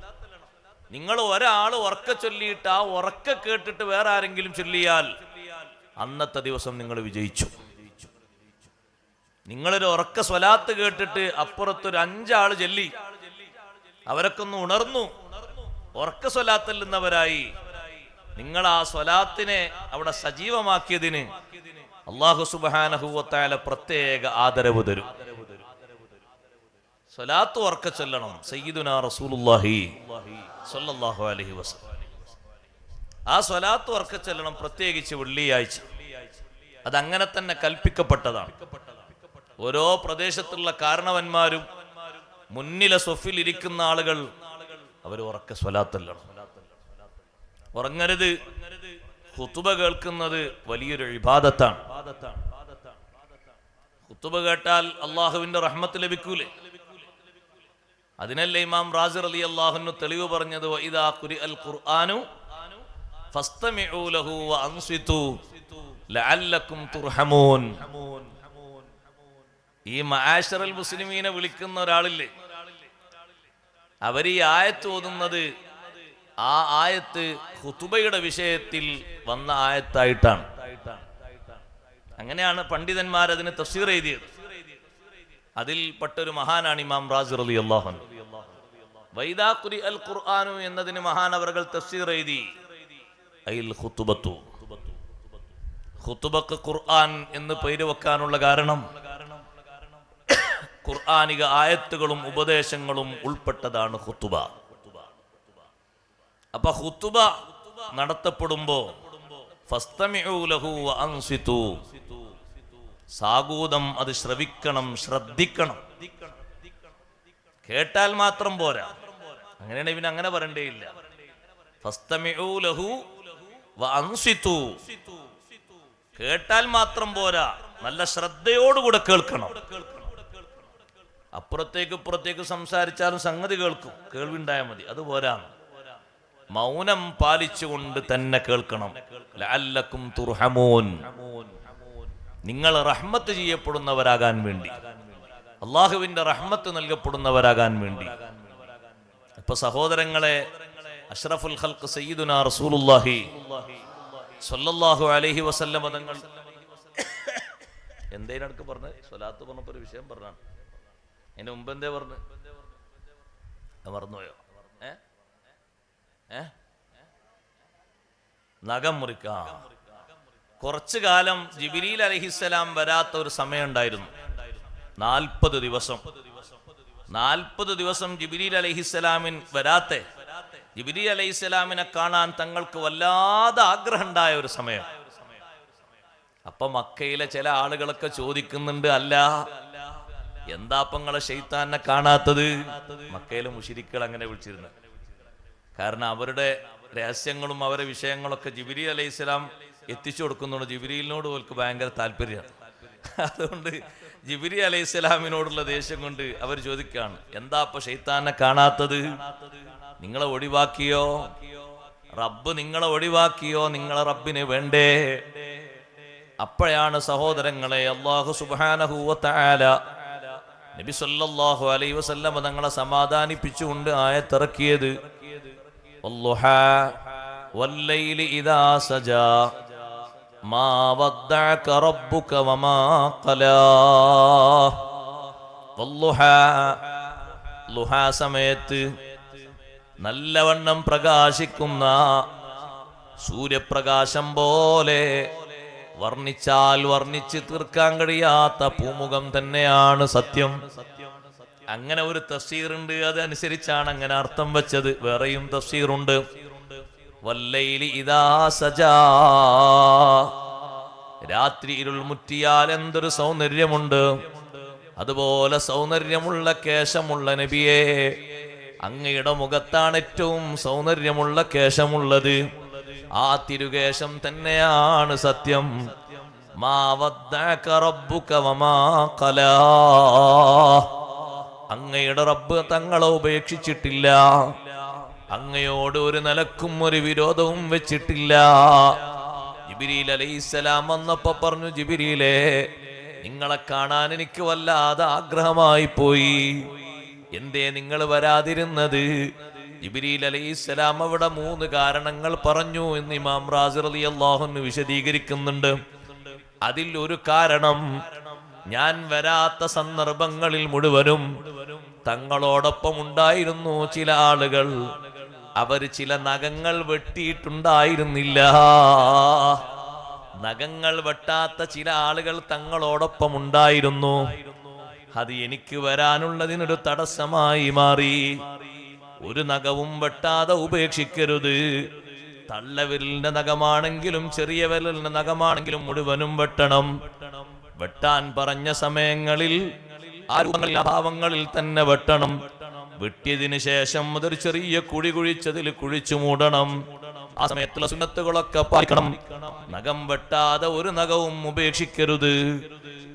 നിങ്ങൾ ഒരാൾ ഉറക്ക ചൊല്ലിയിട്ട് ആ ഉറക്ക കേട്ടിട്ട് വേറെ ആരെങ്കിലും ചൊല്ലിയാൽ അന്നത്തെ ദിവസം നിങ്ങൾ വിജയിച്ചു. നിങ്ങളൊരു ഉറക്ക സ്വലാത്ത് കേട്ടിട്ട് അപ്പുറത്തൊരു 5 ആള് ചൊല്ലി, അവരൊക്കെ ഒന്ന് ഉണർന്നു, ഉറക്ക സ്വലാത്തല്ലുന്നവരായി. നിങ്ങൾ ആ സ്വലാത്തിനെ അവിടെ സജീവമാക്കിയതിന് അല്ലാഹു സുബ്ഹാനഹു വ തആല പ്രത്യേക ആദരവ് തരും. സ്വലാത്ത് ഉറക്ക ചൊല്ലണം. സയ്യിദുനാ റസൂലുള്ളാഹി സ്വല്ലല്ലാഹു അലൈഹി വസല്ലം ആ സ്വലാത്ത് ഉറക്ക ചൊല്ലണം, പ്രത്യേകിച്ച് വെള്ളിയാഴ്ച. അതങ്ങനെ തന്നെ കൽപ്പിക്കപ്പെട്ടതാണ്. ഓരോ പ്രദേശത്തുള്ള കാരണവന്മാരും മുന്നിലെ സൊഫിൽ ഇരിക്കുന്ന ആളുകൾ അവർ ഉറക്ക സ്വലാത്തല്ലണം. ഉറങ്ങരുത്. ഖുതുബ കേൾക്കുന്നത് വലിയൊരു ഇബാദത്താണ്. ഖുതുബ കേട്ടാൽ അള്ളാഹുവിന്റെ റഹ്മത്ത് ലഭിക്കൂലേ? അതിനല്ലേ ഇമാം റാസി റളിയല്ലാഹു അൻഹു തെളിവ് പറഞ്ഞത്, വഇദാ ഖുരിഅൽ ഖുർആനു ഫസ്തമിഉ ലഹു വഅൻസിതു ലഅല്ലകും തുർഹമൂൻ. ഈ മആശറൽ മുസ്ലിമീനെ വിളിക്കുന്ന ഒരാളില്ലേ, അവർ ഈ ആയത്ത് ഓതുന്നത് ആ ആയത്ത് ഖുതുബയുടെ വിഷയത്തിൽ വന്ന ആയത്തായിട്ടാണ്. അങ്ങനെയാണ് പണ്ഡിതന്മാർ അതിന് തഫ്സീർ എഴുതിയത്. അതിൽ പെട്ടൊരു മഹാനാണ് ഇമാം റാസി റളിയല്ലാഹു അൻഹു. വൈദാ ഖുരിഅൽ ഖുർആനു എന്നതിന് മഹാൻ അവർകൾ തഫ്സീർ എഴുതി, അയിൽ ഖുതുബത്തു. ഖുതുബക്ക് ഖുർആൻ എന്ന് പേര് വെക്കാനുള്ള കാരണം ഖുർആനിക ആയത്തുകളും ഉപദേശങ്ങളും ഉൾപ്പെട്ടതാണ് ഖുതുബ. അപ്പൊ ഖുതുബ നടത്തപ്പെടുമ്പോ ഫസ്തമിഉ ലഹു വഅൻസിതു, സാഗൂതം അത് ശ്രവിക്കണം, ശ്രദ്ധിക്കണം. കേട്ടാൽ മാത്രം പോരാ. അങ്ങനെയാണ് ഇവന് അങ്ങനെ പറയേണ്ടേയില്ല. ഫസ്തമിഉ ലഹു വഅൻസിതു, കേട്ടാൽ മാത്രം പോരാ, നല്ല ശ്രദ്ധയോടുകൂടെ കേൾക്കണം. അപ്പുറത്തേക്ക് ഇപ്പുറത്തേക്ക് സംസാരിച്ചാലും സംഗതി കേൾക്കും, കേൾവി ഉണ്ടായാൽ മതി, അത് പോരാ. മൗനം പാലിച്ചുകൊണ്ട് തന്നെ കേൾക്കണം. ലഅല്ലകും തുർഹമൂൻ, നിങ്ങൾ റഹ്മത്ത് ചെയ്യപ്പെടുന്നവരാകാൻ വേണ്ടി, അള്ളാഹുവിന്റെ റഹ്മത്ത് നൽകപ്പെടുന്നവരാകാൻ വേണ്ടി. ഇപ്പൊ സഹോദരങ്ങളെ, അഷ്റഫുൽ ഖൽഖ് സയ്യിദുനാ റസൂലുള്ളാഹി സ്വല്ലല്ലാഹു അലൈഹി വസല്ലം തങ്ങൾ എന്തേനടുക്ക് പറഞ്ഞത്? സ്വലാത്ത് പറഞ്ഞപ്പോ ഒരു വിഷയം പറഞ്ഞാണ്. അതിന് മുമ്പ് എന്തേ പറഞ്ഞു? മറന്നുപോയോ? നഖം മുറിക്കാം. കുറച്ചു കാലം ജിബ്രീൽ അലൈഹിസ്സലാം വരാത്ത ഒരു സമയം ഉണ്ടായിരുന്നു. 40 ദിവസം 40 ദിവസം ജിബ്രീൽ അലൈഹിസ്സലാമിൻ വരാത്തെ. ജിബ്രീൽ അലൈഹിസ്സലാമിനെ കാണാൻ തങ്ങൾക്ക് വല്ലാതെ ആഗ്രഹം ഉണ്ടായ ഒരു സമയം. അപ്പൊ മക്കയിലെ ചില ആളുകളൊക്കെ ചോദിക്കുന്നുണ്ട്, അല്ല എന്താപ്പങ്ങളെ ശൈത്താനെ കാണാത്തത്? മക്കയിലെ മുശ്രിക്കുകൾ അങ്ങനെ വിളിച്ചിരുന്നു. കാരണം അവരുടെ രഹസ്യങ്ങളും അവരുടെ വിഷയങ്ങളൊക്കെ ജിബ്രീൽ അലൈഹിസ്സലാം എത്തിച്ചു കൊടുക്കുന്നുണ്ട്. ജിബ്രീലിനോട് അവർക്ക് ഭയങ്കര താല്പര്യമാണ്. അതുകൊണ്ട് ജിബ്രീൽ അലൈഹിസ്സലാമിനോടുള്ള ദേഷ്യം കൊണ്ട് അവർ ചോദിക്കുകയാണ്, എന്താ ഇപ്പൊ ശൈത്താനെ കാണാത്തത്? നിങ്ങളെ ഒഴിവാക്കിയോ? റബ്ബ് നിങ്ങളെ ഒഴിവാക്കിയോ? നിങ്ങളെ റബ്ബിന് വേണ്ടേ? അപ്പോഴാണ് സഹോദരങ്ങളെ അല്ലാഹു സുബ്ഹാനഹു വ തആല നബി സല്ലല്ലാഹു അലൈഹി വസല്ലം തങ്ങളെ സമാധാനിപ്പിച്ചുകൊണ്ട് ആയത്തിറക്കിയത്, വല്ലുഹാ വല്ലൈലി ഇദാ സജാ മാ വദ്ദഅക റബ്ബുക വമാ ഖലാ. വല്ലുഹാ, ലുഹാ സമയത്ത് നല്ലവണ്ണം പ്രകാശിക്കുന്ന സൂര്യപ്രകാശം പോലെ വർണ്ണിച്ചാൽ വർണ്ണിച്ച് തീർക്കാൻ കഴിയാത്ത പൂമുഖം തന്നെയാണ് സത്യം. അങ്ങനെ ഒരു തഫ്സീറുണ്ട്, അതനുസരിച്ചാണ് അങ്ങനെ അർത്ഥം വെച്ചത്. വേറെയും തഫ്സീറുണ്ട്. വല്ലൈലി ഇദാ സജാ, രാത്രി ഇരുൾ മുറ്റിയാൽ എന്തൊരു സൗന്ദര്യമുണ്ട്. അതുപോലെ സൗന്ദര്യമുള്ള കേശമുള്ള നബിയെ, അങ്ങയുടെ മുഖത്താണ് ഏറ്റവും സൗന്ദര്യമുള്ള കേശമുള്ളത്. ആ തിരുകേശം തന്നെയാണ് സത്യം. മാ വദ്ദഅക റബ്ബുക വമാ ഖലാ, അങ്ങയുടെ റബ്ബ് തങ്ങളെ ഉപേക്ഷിച്ചിട്ടില്ല. അങ്ങയോട് ഒരു നിലക്കും ഒരു വിരോധവും വെച്ചിട്ടില്ല. ജിബ്രീൽ അലൈഹിസ്സലാം വന്നപ്പോ പറഞ്ഞു, ജിബ്രീലേ, നിങ്ങളെ കാണാൻ എനിക്ക് വല്ലാതെ ആഗ്രഹമായി പോയി, എന്തേ നിങ്ങൾ വരാതിരുന്നത്? ജിബ്രീൽ അലൈഹിസ്സലാം അവിടെ 3 കാരണങ്ങൾ പറഞ്ഞു എന്ന് ഇമാം റാസി റളിയല്ലാഹു അൻഹു വിശദീകരിക്കുന്നുണ്ട്. അതിൽ ഒരു കാരണം, ഞാൻ വരാത്ത സന്ദർഭങ്ങളിൽ മുഴുവനും തങ്ങളോടൊപ്പം ഉണ്ടായിരുന്നു ചില ആളുകൾ. അവർ ചില നഖങ്ങൾ വെട്ടിയിട്ടുണ്ടായിരുന്നില്ല. നഖങ്ങൾ വെട്ടാത്ത ചില ആളുകൾ തങ്ങളോടൊപ്പം ഉണ്ടായിരുന്നു. അത് എനിക്ക് വരാനുള്ളതിനൊരു തടസ്സമായി മാറി. ഒരു നഖവും വെട്ടാതെ ഉപേക്ഷിക്കരുത്. തള്ളവിരലിന്റെ നഖമാണെങ്കിലും ചെറിയ വിരലിന്റെ നഖമാണെങ്കിലും മുഴുവനും വെട്ടണം. വെട്ടാൻ പറഞ്ഞ സമയങ്ങളിൽ ആ രൂപങ്ങളിൽ അഭാവങ്ങളിൽ തന്നെ വെട്ടണം. വെട്ടിയതിനു ശേഷം അതൊരു ചെറിയ കുഴി കുഴിച്ചതിൽ കുഴിച്ചു മൂടണം. ആ സമയത്തുള്ള സുന്നത്തുകളൊക്കെ പാലിക്കണം. നഖം വെട്ടാതെ ഒരു നഖവും ഉപേക്ഷിക്കരുത്.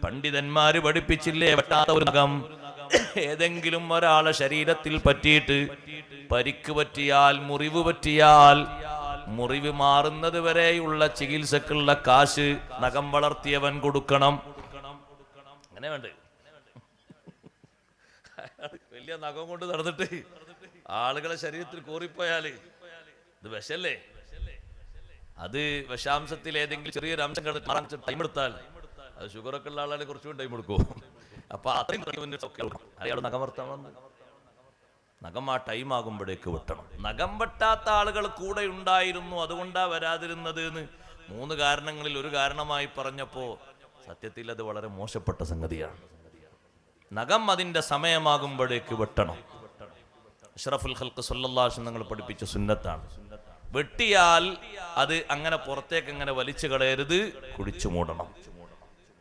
പണ്ഡിതന്മാര് പഠിപ്പിച്ചില്ലേ, വെട്ടാത്ത ഒരു നഖം ഏതെങ്കിലും ഒരാളെ ശരീരത്തിൽ പറ്റിയിട്ട് പരിക്ക് പറ്റിയാൽ, മുറിവ് പറ്റിയാൽ, മുറിവ് മാറുന്നത് വരെയുള്ള ചികിത്സക്കുള്ള കാശ് നഖം വളർത്തിയവൻ കൊടുക്കണം. അങ്ങനെ വേണ്ട, വലിയ നഖം കൊണ്ട് നടന്നിട്ട് ആളുകളെ ശരീരത്തിൽ കോറിപ്പോയാല് ഇത് വിഷല്ലേ? അത് വിഷാംശത്തിൽ ഏതെങ്കിലും ചെറിയൊരു അംശം മാറാൻ ടൈം എടുത്താൽ അത് ഷുഗറൊക്കെ ഉള്ള ആളെ കുറച്ചുകൂടി ടൈം എടുക്കും. അപ്പൊ അത്രയും അയാൾ നഖം വർത്താൻ നഖം ആ ടൈം ആകുമ്പോഴേക്ക് വെട്ടണം. നഖം വെട്ടാത്ത ആളുകൾ കൂടെ ഉണ്ടായിരുന്നു, അതുകൊണ്ടാ വരാതിരുന്നത് എന്ന് 3 കാരണങ്ങളിൽ ഒരു കാരണമായി പറഞ്ഞപ്പോ സത്യത്തിൽ അത് വളരെ മോശപ്പെട്ട സംഗതിയാണ്. നഖം അതിന്റെ സമയമാകുമ്പോഴേക്ക് വെട്ടണം. അഷ്റഫുൽ ഖൽഖ് സല്ലല്ലാഹു അലൈഹി വസല്ലം നിങ്ങൾ പഠിപ്പിച്ച സുന്നത്താണ്. വെട്ടിയാൽ അത് അങ്ങനെ പുറത്തേക്ക് അങ്ങനെ വലിച്ചു കളയരുത്, കുടിച്ചു മൂടണം.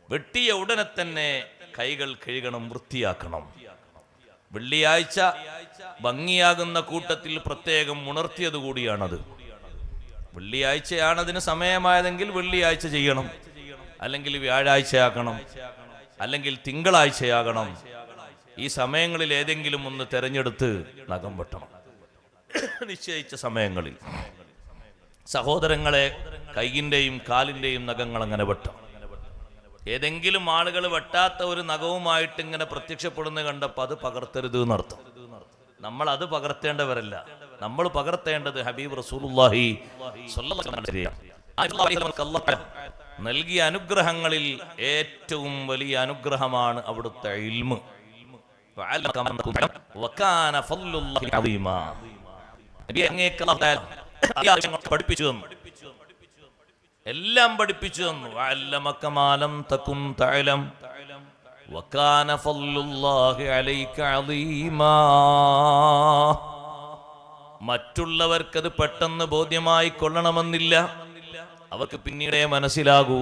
വെട്ടിയ ഉടനെ തന്നെ കൈകൾ കഴുകണം, വൃത്തിയാക്കണം. വെള്ളിയാഴ്ച ഭംഗിയാകുന്ന കൂട്ടത്തിൽ പ്രത്യേകം ഉണർത്തിയത് കൂടിയാണത്. വെള്ളിയാഴ്ചയാണതിന് സമയമായതെങ്കിൽ വെള്ളിയാഴ്ച ചെയ്യണം, അല്ലെങ്കിൽ വ്യാഴാഴ്ചയാക്കണം, അല്ലെങ്കിൽ തിങ്കളാഴ്ചയാകണം. ഈ സമയങ്ങളിൽ ഏതെങ്കിലും ഒന്ന് തെരഞ്ഞെടുത്ത് നഖം വെട്ടണം. നിശ്ചയിച്ച സമയങ്ങളിൽ സഹോദരങ്ങളെ, കൈയിന്റെയും കാലിന്റെയും നഖങ്ങൾ അങ്ങനെ വെട്ടണം. ഏതെങ്കിലും ആളുകൾ വെട്ടാത്ത ഒരു നഖവുമായിട്ട് ഇങ്ങനെ പ്രത്യക്ഷപ്പെടുന്ന കണ്ടപ്പോൾ അത് പകർത്തരുത് എന്നർത്ഥം. നമ്മൾ അത് പകർത്തേണ്ടവരല്ല. നമ്മൾ പകർത്തേണ്ടത് ഹബീബ് റസൂലുള്ളാഹി സ്വല്ലല്ലാഹു അലൈഹി വസല്ലം നൽകിയ അനുഗ്രഹങ്ങളിൽ ഏറ്റവും വലിയ അനുഗ്രഹമാണ് അവിടുത്തെ ഇൽമ്. പഠിപ്പിച്ചു തന്നു, എല്ലാം പഠിപ്പിച്ചു തന്നു. മറ്റുള്ളവർക്കത് പെട്ടെന്ന് ബോധ്യമായി കൊള്ളണമെന്നില്ല, അവർക്ക് പിന്നീടേ മനസ്സിലാകൂ.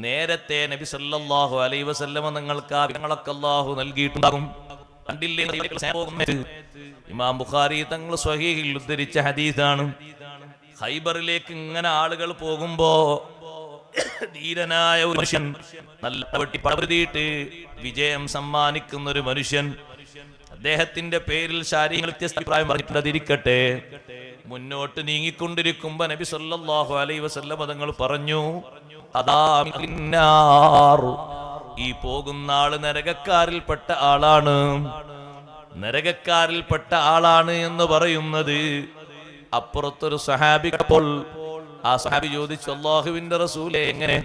നേരത്തെ നബി സല്ലല്ലാഹു അലൈഹി വസല്ലം നിങ്ങൾക്ക് ആ വിവരങ്ങളൊക്കെ അല്ലാഹു നൽകിയിട്ടുണ്ടാകും. കണ്ടില്ലേ? ഇമാം ബുഖാരി തങ്ങൾ സ്വഹീഹിൽ ഉദ്ധരിച്ച ഹദീസാണ്. ഖൈബറിലേക്ക് ഇങ്ങനെ ആളുകൾ പോകുമ്പോ ധീരനായ ഒരു മനുഷ്യൻ, നല്ല വെട്ടി പടവരുതിയിട്ട് വിജയം സമ്മാനിക്കുന്ന ഒരു മനുഷ്യൻ, അദ്ദേഹത്തിന്റെ പേരിൽ ശാരീരിക വ്യത്യസ്ത അഭിപ്രായം പറഞ്ഞിട്ടിരിക്കട്ടെ, മുന്നോട്ട് നീങ്ങിക്കൊണ്ടിരിക്കുമ്പോ നബി സല്ലല്ലാഹു അലൈഹി വസല്ലം തങ്ങൾ പറഞ്ഞു, അതാ ഈ പോകുന്ന ആള് നരകക്കാരിൽപ്പെട്ട ആളാണ്. നരകക്കാരിൽപ്പെട്ട ആളാണ് എന്ന് പറയുന്നത് അപ്പുറത്തൊരു സഹാബി. അപ്പോൾ ആ സഹാബി ചോദിച്ചു, അല്ലാഹുവിന്റെ റസൂലേ, എങ്ങനെ?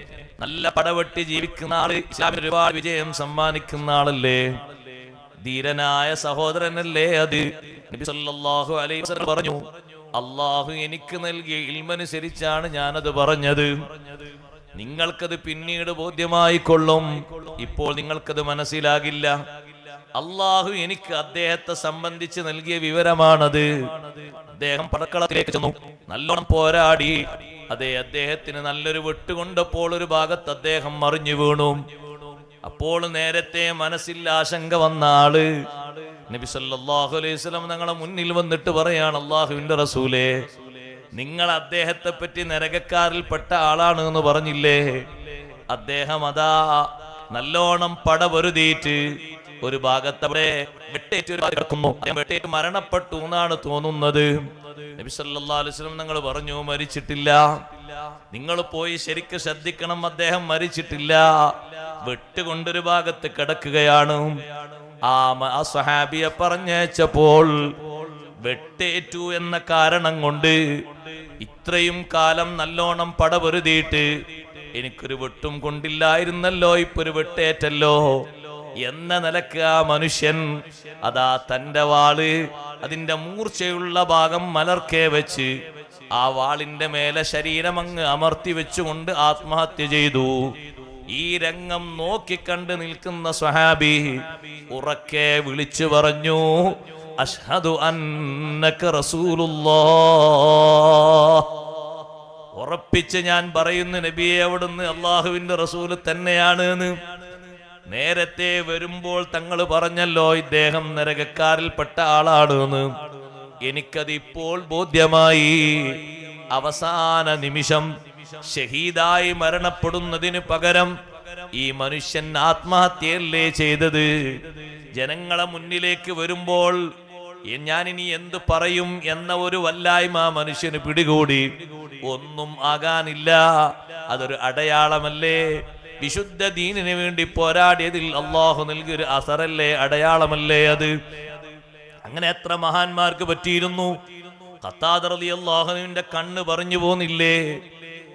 നല്ല പടവെട്ടി ജീവിക്കുന്ന ആള്, ഇസ്ലാമിന് ഒരുപാട് വിജയം സമ്മാനിക്കുന്ന ആളല്ലേ, ധീരനായ സഹോദരനല്ലേ അത്? നബി സല്ലല്ലാഹു അലൈഹി വസല്ലം പറഞ്ഞു, അല്ലാഹു എനിക്ക് നൽകിയ ഇൽമനുസരിച്ചാണ് ഞാനത് പറഞ്ഞത്. നിങ്ങൾക്കത് പിന്നീട് ബോധ്യമായി കൊള്ളും, ഇപ്പോൾ നിങ്ങൾക്കത് മനസ്സിലാകില്ല. അല്ലാഹു എനിക്ക് അദ്ദേഹത്തെ സംബന്ധിച്ച് നൽകിയ വിവരമാണത്. അദ്ദേഹം പടക്കളത്തിലേക്ക് ചെന്നു, നല്ലോണം പോരാടി. അതെ, അദ്ദേഹത്തിന് നല്ലൊരു വെട്ടുകൊണ്ടപ്പോൾ ഒരു ഭാഗത്ത് അദ്ദേഹം മറിഞ്ഞു വീണു. അപ്പോൾ നേരത്തെ മനസ്സിൽ ആശങ്ക വന്ന ആള് നബി സല്ലല്ലാഹു അലൈഹി വസല്ലം ഞങ്ങളെ മുന്നിൽ വന്നിട്ട് പറയാണ്, അല്ലാഹുവിന്റെ റസൂലേ, നിങ്ങൾ അദ്ദേഹത്തെ പറ്റി നരകക്കാരിൽപ്പെട്ട ആളാണ് എന്ന് പറഞ്ഞില്ലേ? അദ്ദേഹം അതാ നല്ലോണം പടപൊരുതിയിട്ട് ഒരു ഭാഗത്തവിടെ വെട്ടേറ്റ് കിടക്കുന്നു. വെട്ടേറ്റ് മരണപ്പെട്ടു എന്നാണ് തോന്നുന്നത്. നബി സല്ലല്ലാഹു അലൈഹി വസല്ലം തങ്ങൾ പറഞ്ഞു, മരിച്ചിട്ടില്ല. നിങ്ങൾ പോയി ശരിക്കും ശ്രദ്ധിക്കണം, അദ്ദേഹം മരിച്ചിട്ടില്ല. വെട്ടുകൊണ്ടൊരു ഭാഗത്ത് കിടക്കുകയാണ്. ആ സ്വഹാബിയെ പറഞ്ഞയച്ചപ്പോൾ വെട്ടേറ്റു എന്ന കാരണം കൊണ്ട് ഇത്രയും കാലം നല്ലോണം പടപൊരുതിയിട്ട് എനിക്കൊരു വെട്ടും കൊണ്ടില്ലായിരുന്നല്ലോ, ഇപ്പൊ ഒരു വെട്ടേറ്റല്ലോ എന്ന നിലക്ക് ആ മനുഷ്യൻ അതാ തന്റെ വാള് അതിന്റെ മൂർച്ചയുള്ള ഭാഗം മലർക്കെ വെച്ച് ആ വാളിന്റെ മേലെ ശരീരം അങ്ങ് അമർത്തി വെച്ചുകൊണ്ട് ആത്മഹത്യ ചെയ്തു. ഈ രംഗം നോക്കിക്കണ്ട് നിൽക്കുന്ന സ്വഹാബി ഉറക്കെ വിളിച്ചു പറഞ്ഞു, അഷ്ഹദു അന്നക റസൂലുള്ളാഹ്. ഉറപ്പിച്ച് ഞാൻ പറയുന്നു നബിയെ, അവിടുന്ന് അള്ളാഹുവിന്റെ റസൂല് തന്നെയാണ് എന്ന്. നേരത്തെ വരുമ്പോൾ തങ്ങൾ പറഞ്ഞല്ലോ ഇദ്ദേഹം നരകക്കാരിൽപ്പെട്ട ആളാണ് എന്ന്. എനിക്കതിപ്പോൾ ബോധ്യമായി. അവസാന നിമിഷം ഷഹീദായി മരണപ്പെടുന്നതിന് പകരം ഈ മനുഷ്യൻ ആത്മഹത്യയല്ലേ ചെയ്തത്? ജനങ്ങളെ മുന്നിലേക്ക് വരുമ്പോൾ ഞാനിനി എന്ത് പറയും എന്ന ഒരു വല്ലായ്മ മനുഷ്യന് പിടികൂടി. ഒന്നും ആകാനില്ല, അതൊരു അടയാളമല്ലേ? വിശുദ്ധ ദീനിന് വേണ്ടി പോരാടിയതിൽ അള്ളാഹു നൽകിയൊരു അസറല്ലേ, അടയാളമല്ലേ അത്? അങ്ങനെ എത്ര മഹാന്മാർക്ക് പറ്റിയിരുന്നു. ഖത്താദ റളിയല്ലാഹുവിന്റെ കണ്ണ് പറഞ്ഞു പോന്നില്ലേ?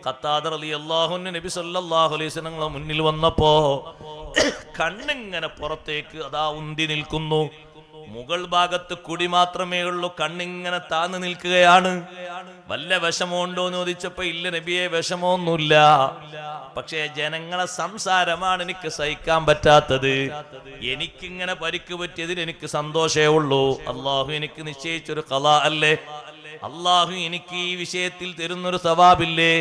ഖത്താദ റളിയല്ലാഹുവിന് നബി സല്ലല്ലാഹു അലൈഹി വസല്ലം മുന്നിൽ വന്നപ്പോ കണ്ണിങ്ങനെ പുറത്തേക്ക് അതാ ഉന്തി നിൽക്കുന്നു. മുകൾ ഭാഗത്ത് കുടി മാത്രമേ ഉള്ളൂ, കണ്ണിങ്ങനെ താന്ന് നിൽക്കുകയാണ്. വല്ല വിഷമമുണ്ടോ എന്ന് ചോദിച്ചപ്പോ ഇല്ല നബിയെ, വിഷമമൊന്നുമില്ല. പക്ഷേ ജനങ്ങളെ സംസാരമാണ് എനിക്ക് സഹിക്കാൻ പറ്റാത്തത്. എനിക്കിങ്ങനെ പരിക്ക് പറ്റിയതിൽ എനിക്ക് സന്തോഷമേ ഉള്ളൂ. അള്ളാഹു എനിക്ക് നിശ്ചയിച്ചൊരു ഖളാ അല്ലേ, അള്ളാഹു എനിക്ക് ഈ വിഷയത്തിൽ തരുന്നൊരു സവാബില്ലേ?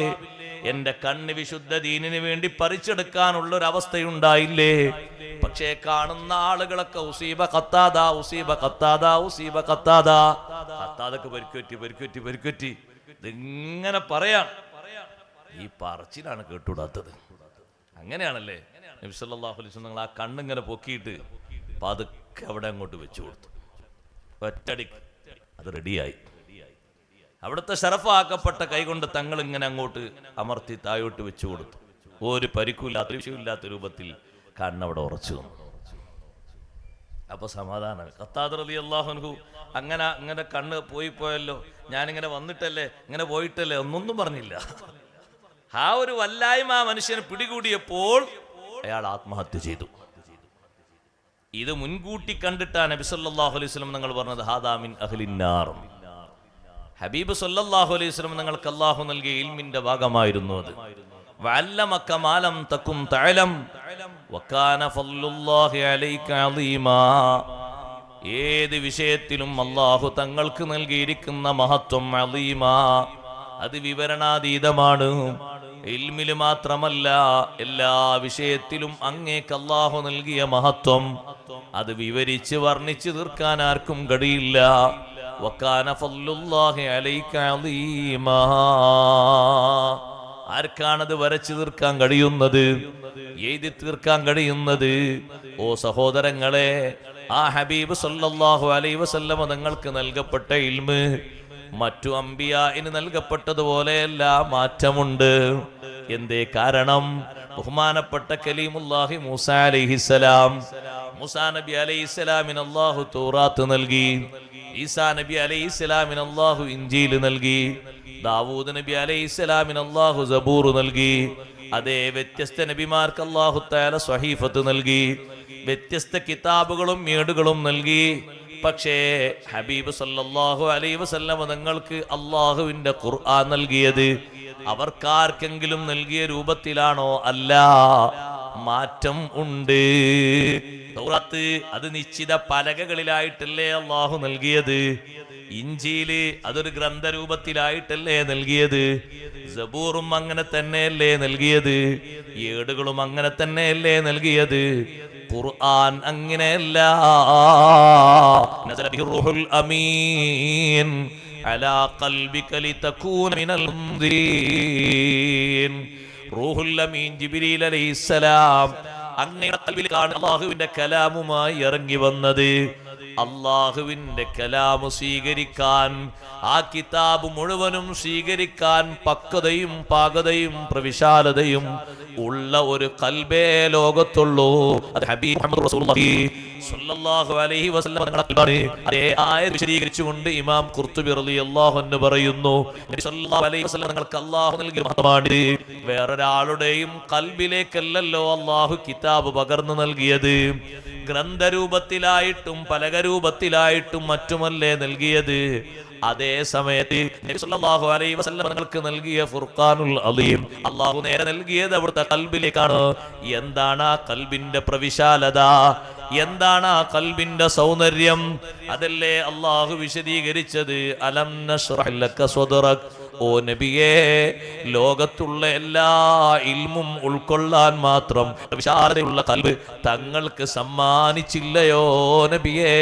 എന്റെ കണ്ണ് വിശുദ്ധ ദീനിന് വേണ്ടി പറിച്ചെടുക്കാനുള്ളൊരവസ്ഥയുണ്ടായില്ലേ? പക്ഷേ കാണുന്ന ആളുകളൊക്കെ ഉസീബ ഖത്താദ, ഉസീബ ഖത്താദ, ഉസീബ ഖത്താദ, ഖത്താദക്ക് പരിക്കുപറ്റി ഇതിങ്ങനെ പറയാം. ഈ പറച്ചിലാണ് കേട്ടുകൂടാത്തത്. അങ്ങനെയാണല്ലേ നബി സല്ലല്ലാഹു അലൈഹി വസല്ലം ആ കണ്ണിങ്ങനെ പൊക്കിയിട്ട് പതുക്കെ അവിടെ അങ്ങോട്ട് വെച്ചു കൊടുത്തു. ഒറ്റടിക്ക് അത് റെഡിയായി. അവിടുത്തെ ശറഫാക്കപ്പെട്ട കൈകൊണ്ട് തങ്ങൾ ഇങ്ങനെ അങ്ങോട്ട് അമർത്തി താഴോട്ട് വെച്ചു കൊടുത്തു. ഒരു പരിക്കുമില്ലാത്ത വിഷയമില്ലാത്ത രൂപത്തിൽ കണ്ണവിടെ ഉറച്ചു വന്നു. അപ്പൊ സമാധാനം. ഖത്താദ റളിയല്ലാഹു അൻഹു അങ്ങനെ കണ്ണ് പോയല്ലോ, ഞാനിങ്ങനെ വന്നിട്ടല്ലേ, ഇങ്ങനെ പോയിട്ടല്ലേ, ഒന്നൊന്നും പറഞ്ഞില്ല. ആ ഒരു വല്ലായ്മ ആ മനുഷ്യനെ പിടികൂടിയപ്പോൾ അയാൾ ആത്മഹത്യ ചെയ്തു. ഇത് മുൻകൂട്ടി കണ്ടിട്ടാണ് നബി സല്ലല്ലാഹു അലൈഹി വസല്ലം തങ്ങൾ പറഞ്ഞത് ഹാദാ മിൻ അഹ്ലിന്നാർ. ഹബീബ് സല്ലല്ലാഹു അലൈഹി വസല്ലം നിങ്ങൾക്ക് അല്ലാഹു നൽകിയ ഇൽമിന്റെ ഭാഗമായിരുന്നു അത്. വഅല്ലമക മാ ലം തകുൻ തഅലം വകാന ഫളലുല്ലാഹി അലൈക അളീമാ. ഏത് വിഷയത്തിലും അല്ലാഹു തങ്ങൾക്ക് നൽകിയിരിക്കുന്ന മഹത്വം അളീമാ, അത് വിവരണാതീതമാണ്. ഇൽമില് മാത്രമല്ല, എല്ലാ വിഷയത്തിലും അങ്ങേക്ക് അല്ലാഹു നൽകിയ മഹത്വം അത് വിവരിച്ച് വർണ്ണിച്ചു തീർക്കാൻ ആർക്കും കഴിയില്ല. വകാന ഫളലുല്ലാഹി അലൈക അളീമാ. ആർക്കാണത് വരച്ചു തീർക്കാൻ കഴിയുന്നത്, എഴുതി തീർക്കാൻ കഴിയുന്നത്? ഓ സഹോദരങ്ങളെ, ആ ഹബീബ് സല്ലല്ലാഹു അലൈഹി വസല്ലം തങ്ങൾക്ക് നൽകപ്പെട്ട ഇൽമ് മറ്റു അംബിയാഇന് നൽകപ്പെട്ടതുപോലെയല്ല, മാറ്റമുണ്ട്. എന്തേ കാരണം? ബഹുമാനപ്പെട്ട കലീമുല്ലാഹി മൂസാ അലൈഹിസ്സലാം, മൂസാ നബി അലൈഹിസ്സലാമിന് അല്ലാഹു തൗറാത്ത് നൽകി. ഈസാ നബി അലൈഹിസ്സലാമിന് അല്ലാഹു ഇൻജീൽ നൽകി. ദാവൂദ് നബി അലൈഹിസ്സലാമിന് അല്ലാഹു സബൂർ നൽകി. അതേ വ്യത്യസ്ത നബിമാർക്ക് അല്ലാഹു തആല സ്വഹീഫത്ത് നൽകി. വ്യത്യസ്ത കിതാബുകളും ഏടുകളും നൽകി. പക്ഷേ ഹബീബ് സല്ലല്ലാഹു അലൈഹി വസല്ലം തങ്ങൾക്ക് അല്ലാഹുവിന്റെ ഖുർആൻ നൽകിയത് അവർക്കാർക്കെങ്കിലും നൽകിയ രൂപത്തിലാണോ? അല്ല, മാറ്റം ഉണ്ട്. തൗറാത്ത് അത് നിശ്ചിത പലകകളിലായിട്ടല്ലേ അല്ലാഹു നൽകിയത്. ഇഞ്ചീല് അതൊരു ഗ്രന്ഥരൂപത്തിലായിട്ടല്ലേ നൽകിയത്. സബൂറും അങ്ങനെ തന്നെയല്ലേ നൽകിയത്. ഏടുകളും അങ്ങനെ തന്നെയല്ലേ നൽകിയത്. ഖുർആൻ അങ്ങനെയല്ല. നസല ബിഹിർ റൂഹുൽ അമീൻ അലാ ഖൽബിക ലിതകൂന മിനൽ മുൻദിരീൻ. റൂഹുൽ അമീൻ ജിബ്രീൽ അലൈഹിസ്സലാം അങ്ങയുടെ ഖൽബിലാണ് അല്ലാഹുവിന്റെ കലാമുമായി ഇറങ്ങി വന്നത്. അല്ലാഹുവിന്റെ കലാമു സ്വീകരിക്കാൻ, ആ കിതാബ് മുഴുവനും സ്വീകരിക്കാൻ പക്വതയും പാകതയും പ്രവിശാലതയും ഉള്ള ഒരു ഖൽബേ ലോകത്തുള്ളൂ. അത് ഹബീബ് മുഹമ്മദ് റസൂലുള്ളാഹി സ്വല്ലല്ലാഹു അലൈഹി വസല്ലം തങ്ങളുടെ ഖൽബാണ്. അതേ ആയത്ത് വിശദീകരിച്ചുകൊണ്ട് ഇമാം ഖുർത്തുബി റളിയല്ലാഹു അൻഹു പറയുന്നു, നബി സല്ലല്ലാഹു അലൈഹി വസല്ലം തങ്ങൾക്ക് അല്ലാഹു നൽകിയ മഹത്വമാണ്. വേറൊരാളുടെയും ഖൽബിലേക്കല്ലല്ലോ അല്ലാഹു കിതാബ് പകർന്നു നൽകിയത്. ഗ്രന്ഥരൂപത്തിലായിട്ടും പലകരൂപത്തിലായിട്ടും മറ്റുമല്ലേ നൽകിയത്. അതേ സമയത്ത് നബി സല്ലല്ലാഹു അലൈഹി വസല്ലം തങ്ങൾക്ക് നൽകിയ ഫുർഖാനുൽ അലീം അല്ലാഹു നേരെ നൽകിയത് അവിടുത്തെ ഖൽബിലേക്കാണ്. എന്താണ് ആ ഖൽബിന്റെ പ്രവിശാലത, എന്താണ് ആ ഖൽബിന്റെ സൗന്ദര്യം? അതല്ലേ അല്ലാഹു വിശദീകരിച്ചത്, അലം നശ്റഹ് ലക സ്വദ്റക്. ഓ നബിയേ, ലോകത്തുള്ള എല്ലാ ഇൽമും ഉൾക്കൊള്ളാൻ മാത്രം വിശാലതയുള്ള ഖൽബ് തങ്ങൾക്ക് സമ്മാനിച്ചില്ലയോ നബിയേ?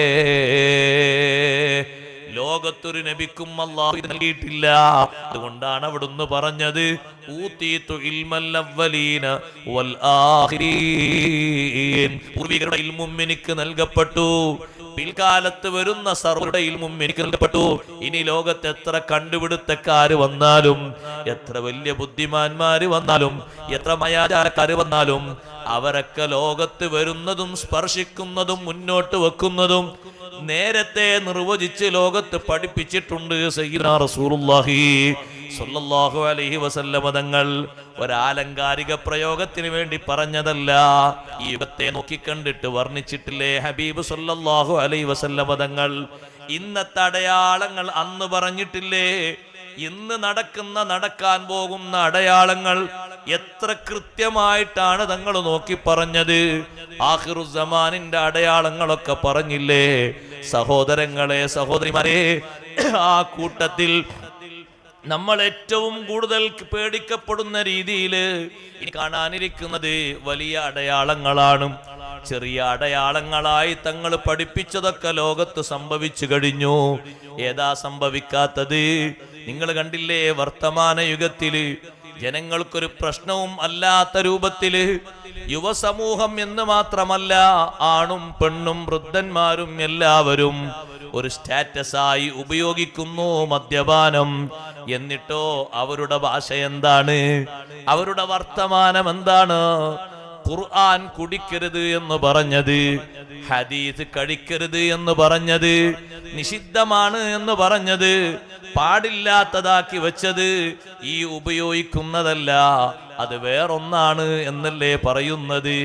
ലോകത്തൊരു നബിക്കും അല്ലാഹു ഇത് നൽകിയിട്ടില്ല. അതുകൊണ്ടാണ് അവിടുന്ന് പറഞ്ഞത്, ഊതീതു ഇൽമൽ അവ്വലീന വൽ ആഖിരീൻ. പൂർവികരുടെ ഇൽമും എനിക്ക് നൽകപ്പെട്ടു, പിൽക്കാലത്ത് വരുന്ന സർവ്വരുടെ ഇൽമും എനിക്ക് നൽകപ്പെട്ടു. ഇനി ലോകത്ത് എത്ര കണ്ടുപിടുത്തക്കാര് വന്നാലും, എത്ര വലിയ ബുദ്ധിമാന്മാര് വന്നാലും, എത്ര മയാചാരക്കാര് വന്നാലും, അവരൊക്കെ ലോകത്ത് വരുന്നതും സ്പർശിക്കുന്നതും മുന്നോട്ട് വെക്കുന്നതും നേരത്തെ നിർവചിച്ച് ലോകത്ത് പഠിപ്പിച്ചിട്ടുണ്ട് സയ്യിദുനാ റസൂലുള്ളാഹി സ്വല്ലല്ലാഹു അലൈഹി വസല്ലം തങ്ങൾ. ഒരാലങ്കാരിക പ്രയോഗത്തിന് വേണ്ടി പറഞ്ഞതല്ല. ഈ യുഗത്തെ നോക്കിക്കണ്ടിട്ട് വർണ്ണിച്ചിട്ടില്ലേ ഹബീബ് സ്വല്ലല്ലാഹു അലൈഹി വസല്ലം തങ്ങൾ? ഇന്നത്തെ അടയാളങ്ങൾ അന്ന് പറഞ്ഞിട്ടില്ലേ? ഇന്ന് നടക്കാൻ പോകുന്ന അടയാളങ്ങൾ എത്ര കൃത്യമായിട്ടാണ് തങ്ങൾ നോക്കി പറഞ്ഞത്. ആഖിറുസ്സമാനിന്റെ അടയാളങ്ങളൊക്കെ പറഞ്ഞില്ലേ? സഹോദരങ്ങളെ, സഹോദരിമാരെ, ആ കൂട്ടത്തിൽ നമ്മൾ ഏറ്റവും കൂടുതൽ പേടിക്കപ്പെടുന്ന രീതിയിൽ ഇനി കാണാനിരിക്കുന്നത് വലിയ അടയാളങ്ങളാണ്. ചെറിയ അടയാളങ്ങളായി തങ്ങൾ പഠിപ്പിച്ചതൊക്കെ ലോകത്ത് സംഭവിച്ചു കഴിഞ്ഞു. ഏതാ സംഭവിക്കാത്തത്? നിങ്ങൾ കണ്ടില്ലേ, വർത്തമാന യുഗത്തില് ജനങ്ങൾക്കൊരു പ്രശ്നവും അല്ലാത്ത രൂപത്തില് യുവസമൂഹം എന്ന് മാത്രമല്ല, ആണും പെണ്ണും വൃദ്ധന്മാരും എല്ലാവരും ഒരു സ്റ്റാറ്റസായി ഉപയോഗിക്കുന്നു മദ്യപാനം. എന്നിട്ടോ അവരുടെ ഭാഷ എന്താണ്? അവരുടെ വർത്തമാനം എന്താണ്? ഖുർആൻ കുടിക്കരുത് എന്ന് പറഞ്ഞത്, ഹദീസ് കഴിക്കരുത് എന്ന് പറഞ്ഞത്, നിഷിദ്ധമാണ് എന്ന് പറഞ്ഞത്, പാടില്ലാത്തതാക്കി വെച്ചത് ഈ ഉപയോഗിക്കുന്നതല്ല, അത് വേറൊന്നാണ് എന്നല്ലേ പറയുന്നത്.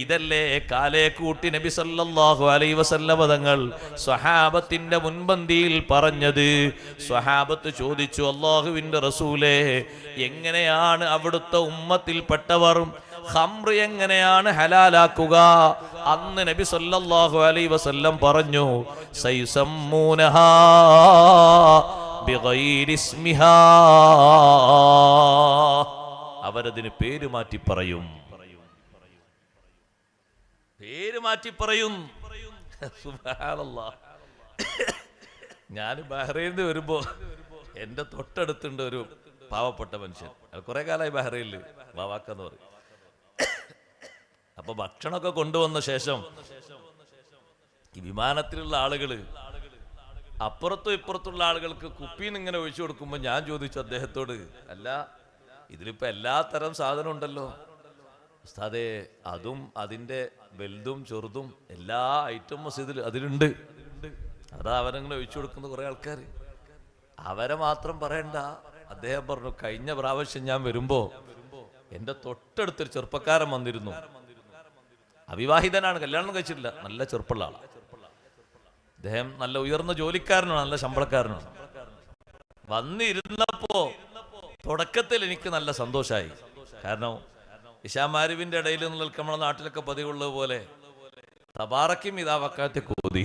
ഇതല്ലേ കാലേ കൂട്ടി നബി സല്ലല്ലാഹു അലൈഹി വസല്ലം തങ്ങൾ സ്വഹാബത്തിന്റെ മുൻപന്തിയിൽ പറഞ്ഞത്. സ്വഹാബത്ത് ചോദിച്ചു, അല്ലാഹുവിന്റെ റസൂലേ, എങ്ങനെയാണ് അവിടുത്തെ ഉമ്മത്തിൽപ്പെട്ടവർ ഖംർ എങ്ങനെയാണ് ഹലാലാക്കുക? അന്ന് നബി സല്ലല്ലാഹു അലൈഹി വസല്ലം പറഞ്ഞു, സൈസമ്മൂനഹാ ബിഗൈരി ഇസ്മിഹാ. അവരതിന് പേര് മാറ്റി പറയും, പേര് മാറ്റി പറയും. സുബ്ഹാനല്ലാഹ്. ഞാൻ ബഹ്റൈനിൽ വരുമ്പോ എന്റെ തൊട്ടടുത്തുണ്ട് ഒരു പാവപ്പെട്ട മനുഷ്യൻ. കുറെ കാലമായി ബഹ്റൈനിൽ, ബാവാക്കെന്ന് പറയും. അപ്പൊ ഭക്ഷണമൊക്കെ കൊണ്ടുവന്ന ശേഷം ഈ വിമാനത്തിലുള്ള ആളുകള് അപ്പുറത്തും ഇപ്പുറത്തുള്ള ആളുകൾക്ക് കുപ്പിന്ന് ഇങ്ങനെ ഒഴിച്ചു കൊടുക്കുമ്പോ ഞാൻ ചോദിച്ചു അദ്ദേഹത്തോട്, അല്ല ഇതിലിപ്പോ എല്ലാ തരം സാധനം ഉണ്ടല്ലോ ഉസ്താദേ, അതും അതിന്റെ വലുതും ചെറുതും എല്ലാ ഐറ്റംസ് അതിലുണ്ട്. അതാ അവരങ്ങനെ ഒഴിച്ചു കൊടുക്കുന്ന കുറെ ആൾക്കാർ. അവരെ മാത്രം പറയണ്ട. അദ്ദേഹം പറഞ്ഞു, കഴിഞ്ഞ പ്രാവശ്യം ഞാൻ വരുമ്പോ എന്റെ തൊട്ടടുത്തൊരു ചെറുപ്പക്കാരൻ വന്നിരുന്നു. അവിവാഹിതനാണ്, കല്യാണം കഴിച്ചിട്ടില്ല, നല്ല ചെറുപ്പമുള്ള ആളാണ്. അദ്ദേഹം നല്ല ഉയർന്ന ജോലിക്കാരനാണ്, നല്ല ശമ്പളക്കാരനാണ്. വന്നിരുന്നപ്പോ തുടക്കത്തിൽ എനിക്ക് നല്ല സന്തോഷമായി. കാരണം ഇശാമാരുവിന്റെ ഇടയിൽ നിൽക്കുന്ന നമ്മുടെ നാട്ടിലൊക്കെ പതിവുള്ളത് പോലെ തബാറക്കും ഇതാ വക്കാത്തെ കോതി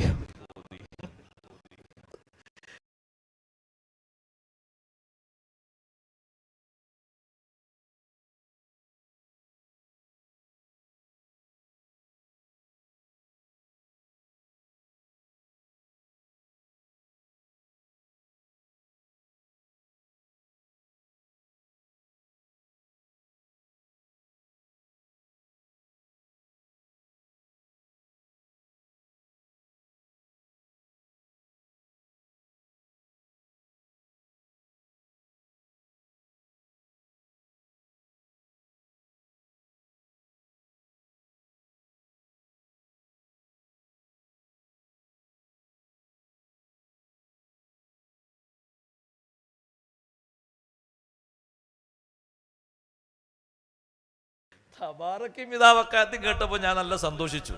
തബാറക്കും ഇതാവക്കാത്തും കേട്ടപ്പോ ഞാൻ നല്ല സന്തോഷിച്ചു.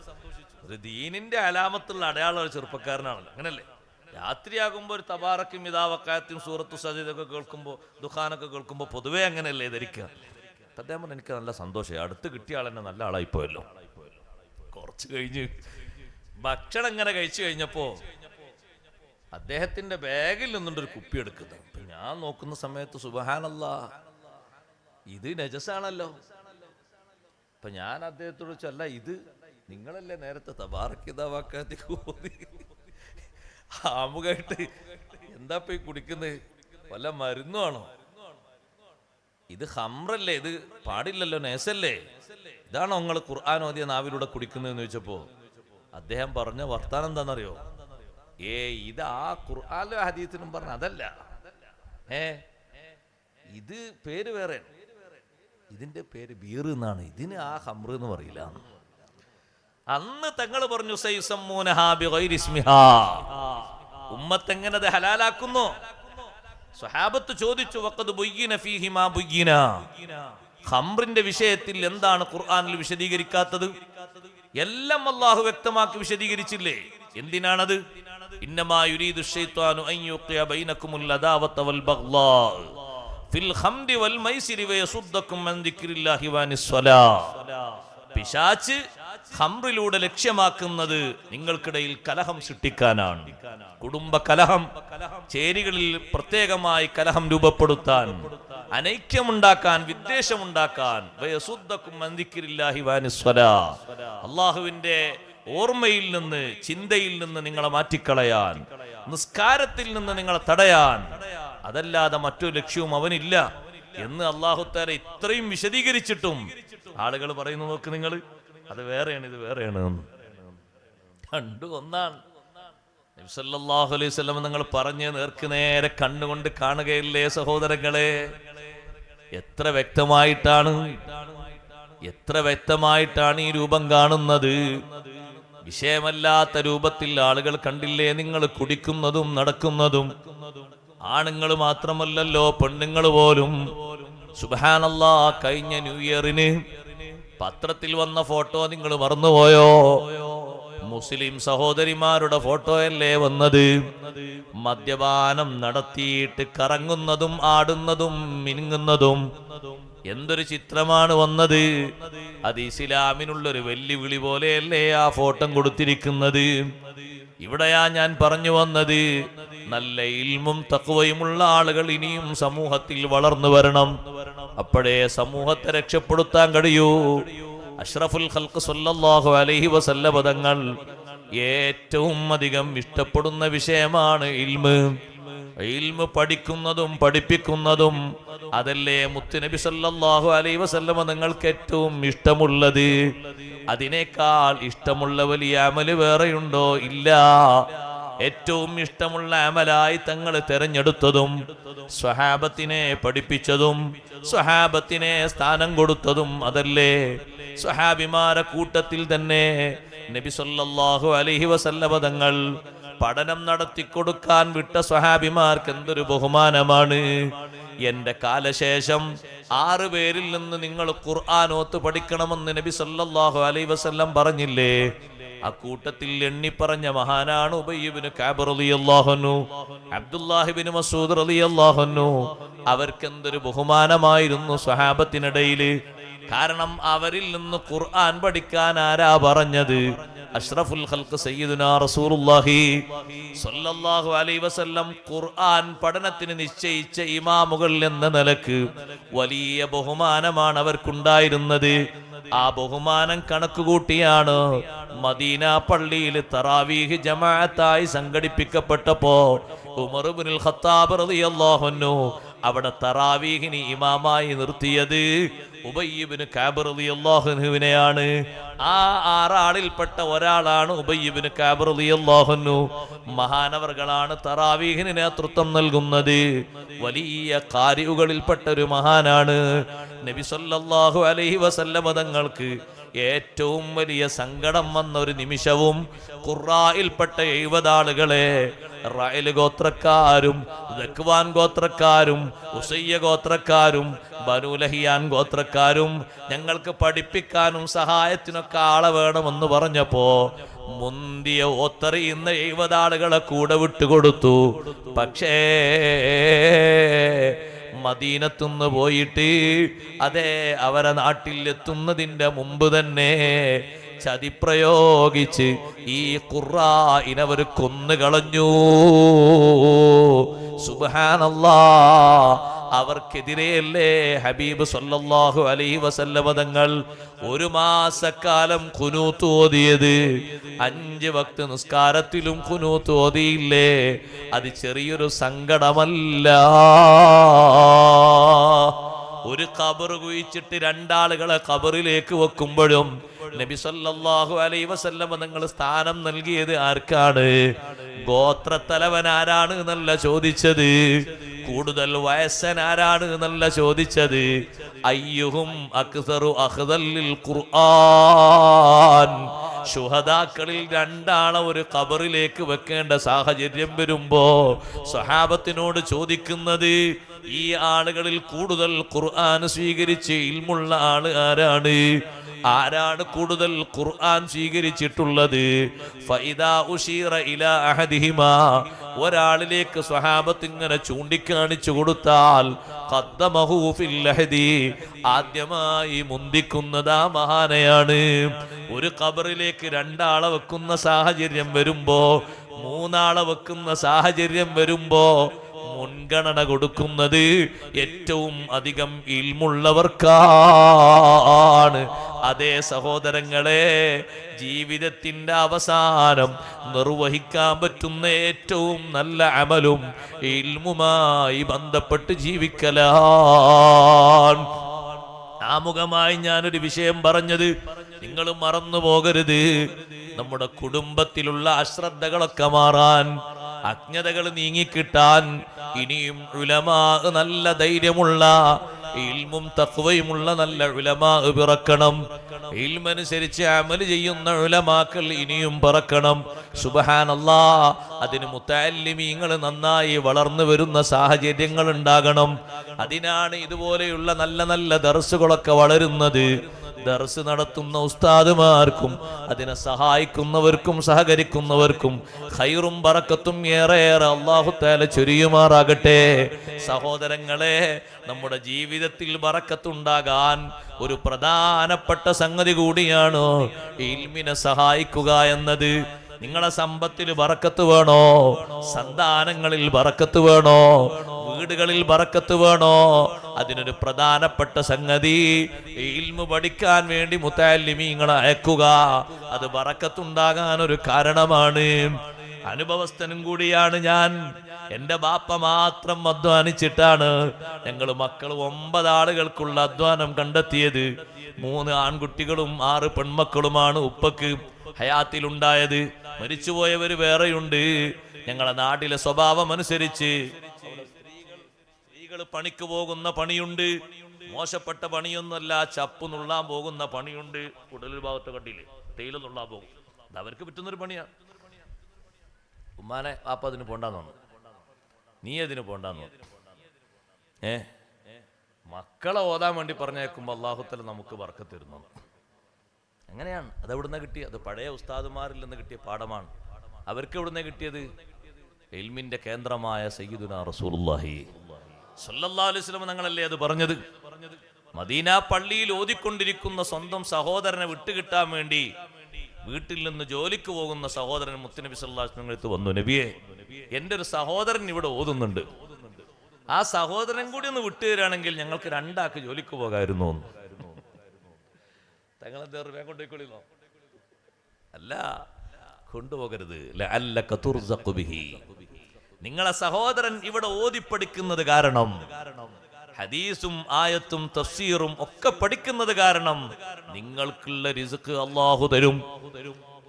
ഒരു ദീനിന്റെ അലാമത്തുള്ള അടയാള ചെറുപ്പക്കാരനാണല്ലോ, അങ്ങനല്ലേ? രാത്രിയാകുമ്പോൾ ഒരു തബാറക്കും ഇതാവക്കാത്തും സൂറത്തു സജീദൊക്കെ കേൾക്കുമ്പോൾ, ദുഃഖാനൊക്കെ കേൾക്കുമ്പോൾ പൊതുവേ അങ്ങനെയല്ലേ ധരിക്കുക. അദ്ദേഹം പറഞ്ഞു എനിക്ക് നല്ല സന്തോഷമായി, അടുത്ത് കിട്ടിയ ആളെന്നെ നല്ല ആളായിപ്പോയല്ലോ. കുറച്ച് കഴിഞ്ഞ് ഭക്ഷണം ഇങ്ങനെ കഴിച്ചു കഴിഞ്ഞപ്പോ അദ്ദേഹത്തിന്റെ ബാഗിൽ നിന്നുണ്ടൊരു കുപ്പി എടുക്കുന്നത്. അപ്പൊ ഞാൻ നോക്കുന്ന സമയത്ത് സുബ്ഹാനല്ലാഹ്, ഇത് നജസാണല്ലോ. അപ്പൊ ഞാൻ അദ്ദേഹത്തോട് ചോദിച്ചല്ല, ഇത് നിങ്ങളല്ലേ നേരത്തെ തബാറക്കിതാവാക്കാത്തേക്ക് ഓതി ആമുഖായിട്ട് എന്താ പോയി കുടിക്കുന്നത്, വല്ല മരുന്നാണോ? ഇത് ഹംറല്ലേ, ഇത് പാടില്ലല്ലോ, നേസല്ലേ, ഇതാണോ നിങ്ങൾ ഖുർആൻ ഓതിയ നാവിലൂടെ കുടിക്കുന്നതെന്ന് ചോദിച്ചപ്പോ അദ്ദേഹം പറഞ്ഞ വർത്താനം എന്താണെന്നറിയോ? ഇത് ആ ഖുർആനിലും ഹദീസിലും പറഞ്ഞ അതല്ല, ഇത് പേര് വേറെ, ഇതിന്റെ പേര് ബീർ എന്നാണ്, ഇതിന് ആ ഹംർ എന്ന് പറയില്ല. അന്ന് തങ്ങൾ പറഞ്ഞു ഉമ്മത്തെങ്ങനെ അത് ഹലാലാക്കുന്നു? സ്വഹാബത്ത് ചോദിച്ചു, വഖദ് ബുയ്യിന ഫീഹി മാ ബുയ്യിന, ഖംറിന്റെ വിഷയത്തിൽ എന്താണ് ഖുർആനിൽ വിശദീകരിക്കാത്തത്? എല്ലാം അല്ലാഹു വ്യക്തമാക്കി വിശദീകരിച്ചില്ലേ? എന്തിനാണത്? ഇന്നമാ യുരീദു ശൈത്വാനു അൻ യുഖിയ ബൈനകുമുൽ അദാവത വൽ ബഗ്ളാ ഫിൽ ഖംരി വൽ മൈസിരി വയസുദ്ദകും അൻ ദിക്രില്ലാഹി വഅനിസ് സ്വലാ. പിശാച് ഖംറിലൂടെ ലക്ഷ്യമാക്കുന്നത് നിങ്ങൾക്കിടയിൽ കലഹം സൃഷ്ടിക്കാനാണ്, കുടുംബ കലഹം, ചേരികളിൽ പ്രത്യേകമായി കലഹം രൂപപ്പെടുത്താൻ, അനൈക്യമുണ്ടാക്കാൻ, വിദ്വേഷമുണ്ടാക്കാൻ, അള്ളാഹുവിന്റെ ഓർമ്മയിൽ നിന്ന്, ചിന്തയിൽ നിന്ന് നിങ്ങളെ മാറ്റിക്കളയാൻ, നിസ്കാരത്തിൽ നിന്ന് നിങ്ങളെ തടയാൻ, അതല്ലാതെ മറ്റൊരു ലക്ഷ്യവും അവനില്ല എന്ന് അല്ലാഹു തആല ഇത്രയും വിശദീകരിച്ചിട്ടും ആളുകൾ പറയുന്നു, നോക്ക് നിങ്ങൾ, അത് വേറെയാണ് ഇത് വേറെയാണ്. രണ്ടും ഒന്നാണ്. നബി സല്ലല്ലാഹു അലൈഹി വസല്ലം നിങ്ങൾ പറഞ്ഞ് നേർക്ക് നേരെ കണ്ണുകൊണ്ട് കാണുകയില്ലേ സഹോദരങ്ങളെ? എത്ര വ്യക്തമായിട്ടാണ് ഈ രൂപം കാണുന്നത്. വിഷയമല്ലാത്ത രൂപത്തിൽ ആളുകൾ കണ്ടില്ലേ നിങ്ങൾ കുടിക്കുന്നതും നടക്കുന്നതും? ആണുങ്ങൾ മാത്രമല്ലല്ലോ, പെണ്ണുങ്ങൾ പോലും. സുബ്ഹാനല്ലാഹ്, കഴിഞ്ഞ ന്യൂ ഇയറിന് പത്രത്തിൽ വന്ന ഫോട്ടോ നിങ്ങൾ മറന്നുപോയോ? മുസ്ലിം സഹോദരിമാരുടെ ഫോട്ടോയല്ലേ വന്നത്? മദ്യപാനം നടത്തിയിട്ട് കറങ്ങുന്നതും ആടുന്നതും മിനുങ്ങുന്നതും. എന്തൊരു ചിത്രമാണ് വന്നത്! അത് ഇസ്ലാമിനുള്ളൊരു വെല്ലുവിളി പോലെയല്ലേ ആ ഫോട്ടോ കൊടുത്തിരിക്കുന്നത്? ഇവിടെയാ ഞാൻ പറഞ്ഞു വന്നത്, നല്ല ഇൽമും തഖ്വയുമുള്ള ആളുകൾ ഇനിയും സമൂഹത്തിൽ വളർന്നു വരണം. അപ്പോഴേ സമൂഹത്തെ രക്ഷപ്പെടുത്താൻ കഴിയൂ. അഷ്റഫുൽ ഖൽഖ് സല്ലല്ലാഹു അലൈഹി വസല്ലം തങ്ങൾ ഏറ്റവും അധികം ഇഷ്ടപ്പെടുന്ന വിഷയമാണ് ഇൽമ്. ഇൽമ് പഠിക്കുന്നതും പഠിപ്പിക്കുന്നതും. അതല്ലേ മുത്തുനബി സല്ലല്ലാഹു അലൈഹി വസല്ലം നിങ്ങൾക്ക് ഏറ്റവും ഇഷ്ടമുള്ളത്? അതിനേക്കാൾ ഇഷ്ടമുള്ള വലിയ അമല് വേറെയുണ്ടോ? ഇല്ല. ഏറ്റവും ഇഷ്ടമുള്ള അമലായി തങ്ങൾ തെരഞ്ഞെടുത്തതും സ്വഹാബത്തിനെ പഠിപ്പിച്ചതും സ്വഹാബത്തിനെ സ്ഥാനം കൊടുത്തതും അതല്ലേ? സ്വഹാബിമാരെ കൂട്ടത്തിൽ തന്നെ നബി സല്ലല്ലാഹു അലൈഹി വസല്ലം തങ്ങൾ പഠനം നടത്തിക്കൊടുക്കാൻ വിട്ട സ്വഹാബിമാർക്ക് എന്തൊരു ബഹുമാനമാണ്. എന്റെ കാലശേഷം 6 പേരിൽ നിന്ന് നിങ്ങൾ ഖുർആൻ ഓത്ത് പഠിക്കണമെന്ന് നബി സല്ലല്ലാഹു അലൈഹി വസല്ലം പറഞ്ഞില്ലേ? ആ കൂട്ടത്തിൽ എണ്ണിപ്പറഞ്ഞ മഹാനാണ് ഉബയ്യ് ഇബ്നു കഅബ് റളിയല്ലാഹു അൻഹു, അബ്ദുല്ലാഹ് ഇബ്നു മസ്ഊദ് റളിയല്ലാഹു അൻഹു. അവർക്ക് എന്തൊരു ബഹുമാനമായിരുന്നു സ്വഹാബത്തിനിടയിൽ. കാരണം അവരിൽ നിന്ന് ഖുർആൻ പഠിക്കാൻ ആരാ പറഞ്ഞത്? അഷ്റഫുൽ ഖൽഖ് സയ്യിദുനാ റസൂലുള്ളാഹി സ്വല്ലല്ലാഹു അലൈഹി വസല്ലം ഖുർആൻ പഠനത്തിന് നിശ്ചയിച്ച ഇമാമുകൾ എന്ന നിലക്ക് വലിയ ബഹുമാനമാണ് അവർക്കുണ്ടായിരുന്നത്. ആ ബഹുമാനം കണക്കുകൂട്ടിയാണ് മദീന പള്ളിയിൽ തറാവീഹ് ജമാഅത്തായി സംഘടിപ്പിക്കപ്പെട്ടപ്പോ ഉമർ ഇബ്നുൽ ഖത്താബ് റളിയല്ലാഹു അൻഹു അവിടെ തറാവീഹിന് ഇമാമായി നിർത്തിയത് ഉബയ്യ് ഇബ്നു കഅബ് റളിയല്ലാഹു അൻഹുവിനെയാണ്. ആ 6 ആളിൽപ്പെട്ട ഒരാളാണ് ഉബയ്യ് ഇബ്നു കഅബ് റളിയല്ലാഹു അൻഹു. മഹാനവർകളാണ് തറാവീഹിന് നേതൃത്വം നൽകുന്നത്. വലിയ ഖാരിഉകളിൽപ്പെട്ട ഒരു മഹാനാണ്. നബി സല്ലല്ലാഹു അലൈഹി വസല്ലം തങ്ങൾക്ക് ഏറ്റവും വലിയ സങ്കടം വന്ന ഒരു നിമിഷവും ഖുർആയിൽപ്പെട്ട 70 ആളുകളെ റഅൽ ഗോത്രക്കാരും ദക്വാൻ ഗോത്രക്കാരും ഉസയ്യ ഗോത്രക്കാരും ബനൂ ലഹിയാൻ ഗോത്രക്കാരും ഞങ്ങൾക്ക് പഠിപ്പിക്കാനും സഹായത്തിനൊക്കെ ആളെ വേണമെന്ന് പറഞ്ഞപ്പോ മുന്തിയ ഓത്തറിയുന്ന 70 ആളുകളെ കൂടെ വിട്ടുകൊടുത്തു. പക്ഷേ മദീനത്തുനിന്ന് പോയിട്ട് അതേ അവരെ നാട്ടിൽ എത്തുന്നതിന്റെ മുമ്പ് തന്നെ ചതി പ്രയോഗിച്ച് ഈ ഖുർആനിനവർ കൊന്നുകളഞ്ഞു. സുബ്ഹാനല്ലാഹ്. അവർക്കെതിരെയല്ലേ ഹബീബ് സല്ലല്ലാഹു അലൈഹി വസല്ലമ തങ്ങൾ 1 മാസക്കാലം ഖുനൂത്ത് ഓതിയത്. 5 വക്ത് നിസ്കാരത്തിലും ഖുനൂത്ത് ഓതിയില്ലേ? അത് ചെറിയൊരു സങ്കടമല്ല. ഒരു ഖബർ കുഴിച്ചിട്ട് 2 ആളുകളെ ഖബറിലേക്ക് വെക്കുമ്പോഴും നബി സല്ലല്ലാഹു അലൈഹി വസല്ലമ തങ്ങൾ സ്ഥാനം നൽകിയത് ആർക്കാണ്? ഗോത്രത്തലവൻ ആരാണ് എന്നല്ല ചോദിച്ചത്, കൂടുതൽ വയസ്സനാരാണ് എന്നല്ല ചോദിച്ചത്. അയ്യുഹും അക്സറു അഖ്ദൽ ലിൽ ഖുർആൻ. ശുഹദാക്കളിൽ 2 ആളെ ഒരു ഖബറിലേക്ക് വെക്കേണ്ട സാഹചര്യം വരുമ്പോ സ്വഹാബത്തിനോട് ചോദിക്കുന്നത്, ഈ ആളുകളിൽ കൂടുതൽ ഖുർആൻ സ്വീകരിച്ച് ഇൽമുള്ള ആള് ആരാണ്? ആരാണ് കൂടുതൽ ഖുർആൻ സ്വീകരിച്ചിട്ടുള്ളത്? ഫഇദാ ഉശീറ ഇലാ അഹദിഹിമാ, ഒരാളിലേക്ക് സ്വഹാബത്ത് ഇങ്ങനെ ചൂണ്ടിക്കാണിച്ചു കൊടുത്താൽ ഖദ്ദമഹു ഫിൽ ലഹദി, ആദ്യമായി മുന്തിക്കുന്നത് ആ മഹാനയാണ്. ഒരു ഖബറിലേക്ക് 2 ആളെ വെക്കുന്ന സാഹചര്യം വരുമ്പോ, 3 ആളെ വെക്കുന്ന സാഹചര്യം വരുമ്പോ മുൻഗണന കൊടുക്കുന്നത് ഏറ്റവും അധികം ഇൽമുള്ളവർക്കാണ്. അതേ സഹോദരങ്ങളെ, ജീവിതത്തിന്റെ അവസാനം നിർവഹിക്കാൻ പറ്റുന്ന ഏറ്റവും നല്ല അമലും ഇൽമുമായി ബന്ധപ്പെട്ട് ജീവിക്കലാണ്. ആമുഖമായി ഞാനൊരു വിഷയം പറഞ്ഞത് നിങ്ങൾ മറന്നു പോകരുത്. നമ്മുടെ കുടുംബത്തിലുള്ള അശ്രദ്ധകളൊക്കെ മാറാൻ, അജ്ഞതകൾ നീങ്ങിക്കിട്ടാൻ ഇനിയും ഉലമാ, നല്ല ധൈര്യമുള്ള ഇൽമും തഖ്വയുമുള്ള നല്ല ഉലമാ പിറക്കണം. ഇൽമനുസരിച്ച് അമൽ ചെയ്യുന്ന ഉലമാക്കൾ ഇനിയും പിറക്കണം. സുബ്ഹാനല്ലാഹ്. അതിന് മുതഅല്ലിമീങ്ങൾ നന്നായി വളർന്നു വരുന്ന സാഹചര്യങ്ങൾ ഉണ്ടാകണം. അതിനാണ് ഇതുപോലെയുള്ള നല്ല നല്ല ദർസുകളൊക്കെ വളരുന്നത്. ദർസ് നടത്തുന്ന ഉസ്താദുമാർക്കും അതിനെ സഹായിക്കുന്നവർക്കും സഹകരിക്കുന്നവർക്കും ഖൈറും ബറക്കത്തും ഏറെ അല്ലാഹു തആല ചൊരിയുമാറാകട്ടെ. സഹോദരങ്ങളെ, നമ്മുടെ ജീവിതത്തിൽ ബറക്കത്തുണ്ടാകാൻ ഒരു പ്രധാനപ്പെട്ട സംഗതി കൂടിയാണ് ഇൽമിനെ സഹായിക്കുക എന്നത്. നിങ്ങളെ സമ്പത്തിൽ ബറക്കത്ത് വേണോ? സന്താനങ്ങളിൽ ബറക്കത്ത് വേണോ? വീടുകളിൽ ബറക്കത്ത് വേണോ? അതിനൊരു പ്രധാനപ്പെട്ട സംഗതി ഇൽമു പഠിക്കാൻ വേണ്ടി മുതഅല്ലിമീങ്ങളെ അയക്കുക. അത് ബറക്കത്തുണ്ടാകാൻ ഒരു കാരണമാണ്. അനുഭവസ്ഥനും കൂടിയാണ് ഞാൻ. എൻ്റെ ബാപ്പ മാത്രം അധ്വാനിച്ചിട്ടാണ് ഞങ്ങൾ മക്കൾ 9 ആളുകൾക്കുള്ള അധ്വാനം കണ്ടെത്തിയത്. 3 ആൺകുട്ടികളും 6 പെൺമക്കളുമാണ് ഉപ്പക്ക് ഹയാത്തിലുണ്ടായത്. മരിച്ചുപോയവർ വേറെയുണ്ട്. ഞങ്ങളെ നാട്ടിലെ സ്വഭാവം അനുസരിച്ച് സ്ത്രീകൾ പണിക്ക് പോകുന്ന പണിയുണ്ട്. മോശപ്പെട്ട പണിയൊന്നുമല്ല, ചപ്പ് നുള്ളാൻ പോകുന്ന പണിയുണ്ട്. കൂടുതലൊരു ഭാഗത്ത് കണ്ടില്ലേ, തേയില നുള്ളാൻ പോകും. അത് അവർക്ക് പറ്റുന്നൊരു പണിയാണ്. ഉമ്മാനെ വാപ്പ അതിന് പോണ്ടാന്ന് തോന്നുന്നു, നീ അതിന് പോണ്ടാന്ന് തോന്നുന്നു. മക്കളെ ഓതാൻ വേണ്ടി പറഞ്ഞേക്കുമ്പോൾ അല്ലാഹു തആല നമുക്ക് ബർക്കത്ത് തരുന്നു. അങ്ങനെയാണ്. അത് എവിടുന്ന കിട്ടിയ? അത് പഴയ ഉസ്താദുമാരിൽ നിന്ന് കിട്ടിയ പാഠമാണ്. അവർക്ക് എവിടുന്ന കിട്ടിയത്? ഇൽമിന്റെ കേന്ദ്രമായ സയ്യിദുനാ റസൂലുള്ളാഹി സ്വല്ലല്ലാഹു അലൈഹി വസല്ലം ഞങ്ങളല്ലേ അത് പറഞ്ഞത്. മദീന പള്ളിയിൽ ഓതിക്കൊണ്ടിരിക്കുന്ന സ്വന്തം സഹോദരനെ വിട്ടുകിട്ടാൻ വേണ്ടി വീട്ടിൽ നിന്ന് ജോലിക്ക് പോകുന്ന സഹോദരൻ മുത്തുനബി സല്ലല്ലാഹു അലൈഹി വസല്ലം അടുത്ത് വന്നു. നബിയെ, എൻ്റെ ഒരു സഹോദരൻ ഇവിടെ ഓതുന്നുണ്ട്, ആ സഹോദരൻ കൂടി ഒന്ന് വിട്ടുതരാണെങ്കിൽ ഞങ്ങൾക്ക് 2 ആൾക്ക് ജോലിക്ക് പോകാമായിരുന്നു. തങ്ങളെന്താ വേഗം കൊണ്ടുപോയിക്കൊള്ളില്ലോ? അല്ല, കൊണ്ടുപോകരുത്. ലഅല്ലക തുർസഖു ബിഹി. നിങ്ങളെ സഹോദരൻ ഇവിടെ ഓതിപ്പടിക്കുന്നത് കാരണം, ഹദീസും ആയത്തും തഫ്സീറും ഒക്കെ പഠിക്കുന്നത് കാരണം നിങ്ങൾക്കുള്ള റിസ്ക് അല്ലാഹു തരും.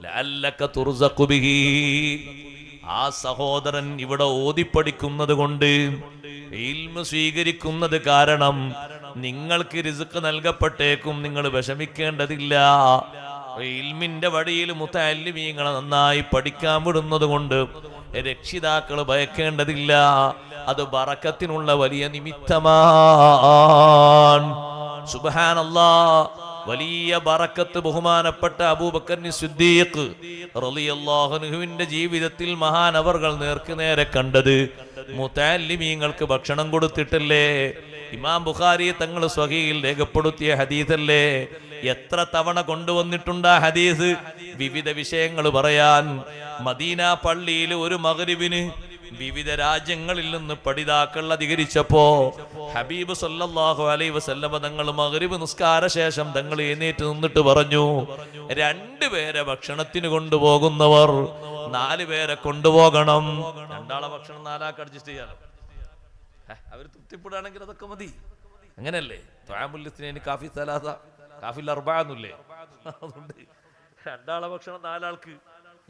ലഅല്ലക തുർസഖു ബിഹി. ആ സഹോദരൻ ഇവിടെ ഓതിപ്പടിക്കുന്നത് കൊണ്ട്, ഇൽമു സ്വീകരിക്കുന്നത് കാരണം നിങ്ങൾക്ക് റിസ്ക് നൽകപ്പെട്ടേക്കും, നിങ്ങൾ വിഷമിക്കേണ്ടതില്ല. ഇൽമിന്റെ വഴിയിൽ മുതഅല്ലിമീങ്ങളെ നന്നായി പഠിക്കാൻ വിടുന്നത് കൊണ്ട് രക്ഷിതാക്കൾ ഭയക്കേണ്ടതില്ല. അത് ബറക്കത്തിനുള്ള വലിയ നിമിത്തമാണ്. സുബ്ഹാനല്ലാഹ്. വലിയ ബറക്കത്ത് ബഹുമാനപ്പെട്ട അബൂബക്കർ സിദ്ദീഖ് റളിയല്ലാഹു അൻഹുവിന്റെ ജീവിതത്തിൽ മഹാനവർകൾ നേർക്കുനേരെ കണ്ടത് മുതഅല്ലിമീങ്ങൾക്ക് ഭക്ഷണം കൊടുത്തിട്ടല്ലേ. ഇമാം ബുഖാരി തങ്ങൾ സ്വഹീഹിൽ രേഖപ്പെടുത്തിയ ഹദീസല്ലേ. എത്ര തവണ കൊണ്ടുവന്നിട്ടുണ്ട് ആ ഹദീസ് വിവിധ വിഷയങ്ങൾ പറയാൻ. മദീന പള്ളിയിൽ ഒരു മഗ്രിബിന് വിവിധ രാജ്യങ്ങളിൽ നിന്ന് പഠിതാക്കൾ അധികരിച്ചപ്പോ ഹബീബ് സല്ലല്ലാഹു അലൈഹി വസല്ലമ തങ്ങൾ മഗ്രിബ് നിസ്കാര ശേഷം തങ്ങൾ എഴുന്നേറ്റ് നിന്നിട്ട് പറഞ്ഞു, 2 പേരെ ഭക്ഷണത്തിന് കൊണ്ടുപോകുന്നവർ 4 പേരെ കൊണ്ടുപോകണം. 2 ആളെ ഭക്ഷണം 4 ആൾക്ക് അഡ്ജസ്റ്റ് ചെയ്യാലോ. അവർ തൃപ്തിപ്പെടുകയാണെങ്കിൽ അതൊക്കെ മതി. അങ്ങനെയല്ലേ? കാഫി സലാസ കാഫിൽ അർബഅന്നില്ലേ? അതുകൊണ്ട് 2 ആളെ ഭക്ഷണം 4 ആൾക്ക്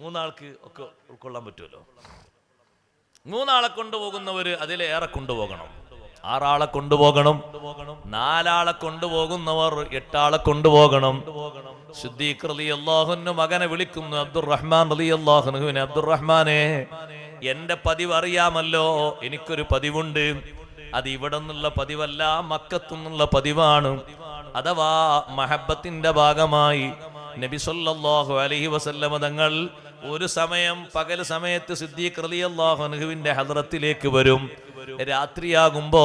3 ആൾക്ക് ഒക്കെ ഉൾക്കൊള്ളാൻ പറ്റുമല്ലോ. 3 ആളെ കൊണ്ടുപോകുന്നവര് അതിലേറെ കൊണ്ടുപോകണം. 6 ആളെ കൊണ്ടുപോകണം. 4 ആളെ കൊണ്ടുപോകുന്നവർ 8 ആളെ കൊണ്ടുപോകണം. സിദ്ദീഖ് റളിയല്ലാഹു അൻഹു മകനെ വിളിക്കുന്നു, അബ്ദുറഹ്മാൻ റളിയല്ലാഹു അൻഹുവിനെ, അബ്ദുറഹ്മാനെ, എന്റെ പതിവ് അറിയാമല്ലോ, എനിക്കൊരു പതിവുണ്ട്. അത് ഇവിടെ നിന്നുള്ള പതിവല്ല, മക്കത്തു നിന്നുള്ള പതിവാണ്. അഥവാ മഹബത്തിന്റെ ഭാഗമായി നബി സല്ലല്ലാഹു അലൈഹി വസല്ലമ തങ്ങൾ ഒരു സമയം പകൽ സമയത്ത് സിദ്ദീഖ് റളിയല്ലാഹു അൻഹുവിന്റെ ഹദ്റത്തിലേക്ക് വരും. രാത്രിയാകുമ്പോ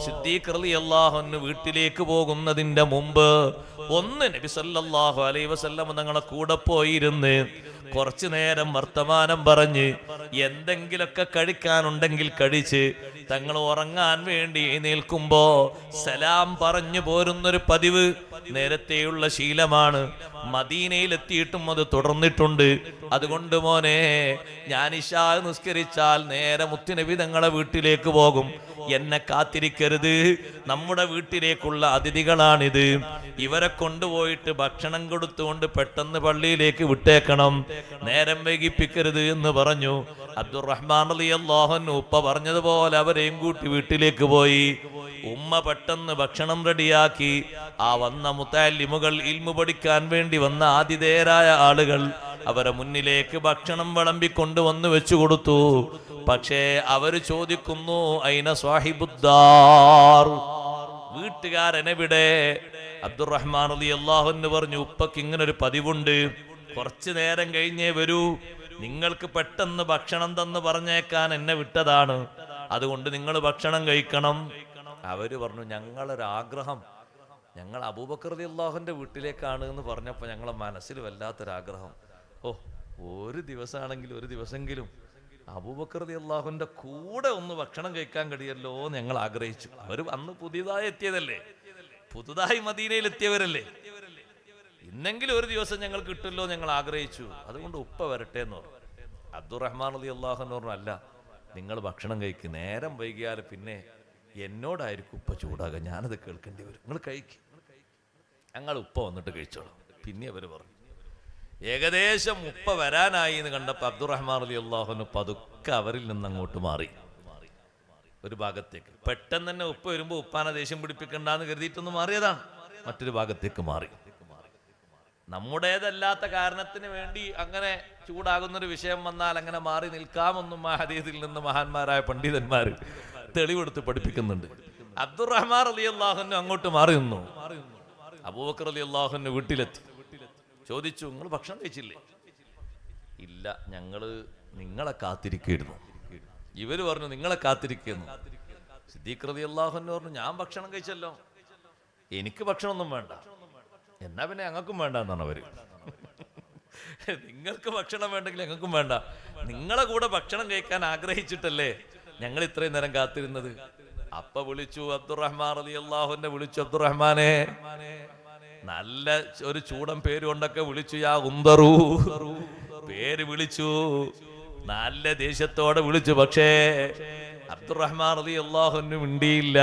സിദ്ദീഖ് റളിയല്ലാഹു അൻഹു വീട്ടിലേക്ക് പോകുന്നതിന്റെ മുമ്പ് ഒന്ന് നബി സല്ലല്ലാഹു അലൈഹി വസല്ലമ തങ്ങളെ കൂടെ പോയിരുന്ന് കുറച്ചു നേരം വർത്തമാനം പറഞ്ഞ് എന്തെങ്കിലൊക്കെ കഴിക്കാനുണ്ടെങ്കിൽ കഴിച്ച് തങ്ങൾ ഉറങ്ങാൻ വേണ്ടി എഴുന്നേൽക്കുമ്പോ സലാം പറഞ്ഞു പോരുന്നൊരു പതിവ് നേരത്തെയുള്ള ശീലമാണ്. മദീനയിലെത്തിയിട്ടും അത് തുടർന്നിട്ടുണ്ട്. അതുകൊണ്ട് മോനെ, ഞാൻ ഇശാ നിസ്കരിച്ചാൽ നേരെ മുത്തുനബി തങ്ങളെ വീട്ടിലേക്ക് പോകും. എന്നെ കാത്തിരിക്കരുത്, നമ്മുടെ വീട്ടിലേക്കുള്ള അതിഥികളാണിത്, ഇവരെ കൊണ്ടുപോയിട്ട് ഭക്ഷണം കൊടുത്തുകൊണ്ട് പെട്ടെന്ന് പള്ളിയിലേക്ക് വിട്ടേക്കണം, നേരം വൈകിപ്പിക്കരുത് എന്ന് പറഞ്ഞു. അബ്ദുറഹ്മാൻ റളിയല്ലാഹു അൻഹു ഉപ്പ പറഞ്ഞതുപോലെ അവരെയും കൂട്ടി വീട്ടിലേക്ക് പോയി. ഉമ്മ പെട്ടെന്ന് ഭക്ഷണം റെഡിയാക്കി. ആ വന്ന മുതഅല്ലിമുകൾ, ഇൽമു പഠിക്കാൻ വേണ്ടി വന്ന ആതിഥേയരായ ആളുകൾ, അവരെ മുന്നിലേക്ക് ഭക്ഷണം വിളമ്പിക്കൊണ്ടുവന്ന് വെച്ചു കൊടുത്തു. പക്ഷേ അവര് ചോദിക്കുന്നു, ഐന സ്വാഹിബുദ്ദാർ, വീട്ടുകാരനെവിടെ? അബ്ദുറഹ്മാൻ റളിയല്ലാഹു അൻഹു പറഞ്ഞു, ഉപ്പക്ക് ഇങ്ങനൊരു പതിവുണ്ട്, കുറച്ചു നേരം കഴിഞ്ഞേ വരൂ, നിങ്ങൾക്ക് പെട്ടെന്ന് ഭക്ഷണം തന്ന് പറഞ്ഞേക്കാൻ എന്നെ വിട്ടതാണ്, അതുകൊണ്ട് നിങ്ങൾ ഭക്ഷണം കഴിക്കണം. അവര് പറഞ്ഞു, ഞങ്ങളൊരാഗ്രഹം, ഞങ്ങൾ അബൂബക്കർ റളിയല്ലാഹുവിന്റെ വീട്ടിലേക്കാണ് എന്ന് പറഞ്ഞപ്പോൾ ഞങ്ങളെ മനസ്സിൽ വല്ലാത്തൊരാഗ്രഹം, ഒരു ദിവസമാണെങ്കിൽ ഒരു ദിവസമെങ്കിലും അബൂബക്കർ റളിയല്ലാഹുവിന്റെ കൂടെ ഒന്ന് ഭക്ഷണം കഴിക്കാൻ കഴിയല്ലോ എന്ന് ഞങ്ങൾ ആഗ്രഹിച്ചു. അവർ അന്ന് പുതിയതായി എത്തിയതല്ലേ, പുതുതായി മദീനയിൽ എത്തിയവരല്ലേ, ഇന്നെങ്കിലും ഒരു ദിവസം ഞങ്ങൾ കിട്ടുമല്ലോ ഞങ്ങൾ ആഗ്രഹിച്ചു, അതുകൊണ്ട് ഉപ്പ വരട്ടെ എന്ന് പറഞ്ഞു. അബ്ദുറഹ്മാൻ റളിയല്ലാഹു അൻഹു പറഞ്ഞു, അല്ല, നിങ്ങൾ ഭക്ഷണം കഴിക്കും, നേരം വൈകിയാൽ പിന്നെ എന്നോടായിരിക്കും ഉപ്പ ചൂടാകുക, ഞാനത് കേൾക്കേണ്ടി വരും, നിങ്ങൾ കഴിക്കും, ഞങ്ങൾ ഉപ്പ വന്നിട്ട് കഴിച്ചോളാം. പിന്നെ അവർ പറഞ്ഞു. ഏകദേശം ഉപ്പ വരാനായി എന്ന് കണ്ടപ്പോൾ അബ്ദുറഹ്മാൻ റളിയല്ലാഹു അൻഹു പതുക്കെ അവരിൽ നിന്ന് അങ്ങോട്ട് മാറി ഒരു ഭാഗത്തേക്ക്. പെട്ടെന്ന് തന്നെ ഉപ്പ വരുമ്പോൾ ഉപ്പാനെ ദേഷ്യം പിടിപ്പിക്കണ്ടെന്ന് കരുതിയിട്ടൊന്ന് മാറിയതാണ്, മറ്റൊരു ഭാഗത്തേക്ക് മാറി. നമ്മുടേതല്ലാത്ത കാരണത്തിന് വേണ്ടി അങ്ങനെ ചൂടാകുന്നൊരു വിഷയം വന്നാൽ അങ്ങനെ മാറി നിൽക്കാമെന്നും ആ ഹദീസിൽ നിന്ന് മഹാന്മാരായ പണ്ഡിതന്മാർ തെളിവെടുത്ത് പഠിപ്പിക്കുന്നുണ്ട്. അബ്ദുറഹ്മാൻ റളിയല്ലാഹു അൻഹു അങ്ങോട്ട് മാറി നിന്നു. അബൂബക്കർ റളിയല്ലാഹു അൻഹു വീട്ടിലെത്തി. ചോദിച്ചു, നിങ്ങൾ ഭക്ഷണം കഴിച്ചില്ലേ? ഇല്ല, ഞങ്ങള് നിങ്ങളെ കാത്തിരിക്കുന്നു. ഇവര് പറഞ്ഞു, നിങ്ങളെ കാത്തിരിക്കുന്നു. സിദ്ദീഖ് റളിയല്ലാഹു അൻഹു പറഞ്ഞു, ഞാൻ ഭക്ഷണം കഴിച്ചല്ലോ, എനിക്ക് ഭക്ഷണമൊന്നും വേണ്ട. എന്നാ പിന്നെ ഞങ്ങൾക്കും വേണ്ട എന്നാണ് അവര്. നിങ്ങൾക്ക് ഭക്ഷണം വേണ്ടെങ്കിൽ ഞങ്ങൾക്കും വേണ്ട, നിങ്ങളെ കൂടെ ഭക്ഷണം കഴിക്കാൻ ആഗ്രഹിച്ചിട്ടല്ലേ ഞങ്ങൾ ഇത്രയും നേരം കാത്തിരുന്നത്. അപ്പ വിളിച്ചു, അബ്ദുറഹ്മാൻ റളിയല്ലാഹു അൻഹു വിളിച്ചു, അബ്ദുറഹ്മാനെ, നല്ല ഒരു ചൂടൻ പേര് കൊണ്ടൊക്കെ വിളിച്ചു, യാ ഉംദറു, പേര് വിളിച്ചു, നല്ല ദേഷ്യത്തോടെ വിളിച്ചു. പക്ഷേ അബ്ദുറഹ്മാൻ റളിയല്ലാഹു അൻഹു മിണ്ടിയില്ല.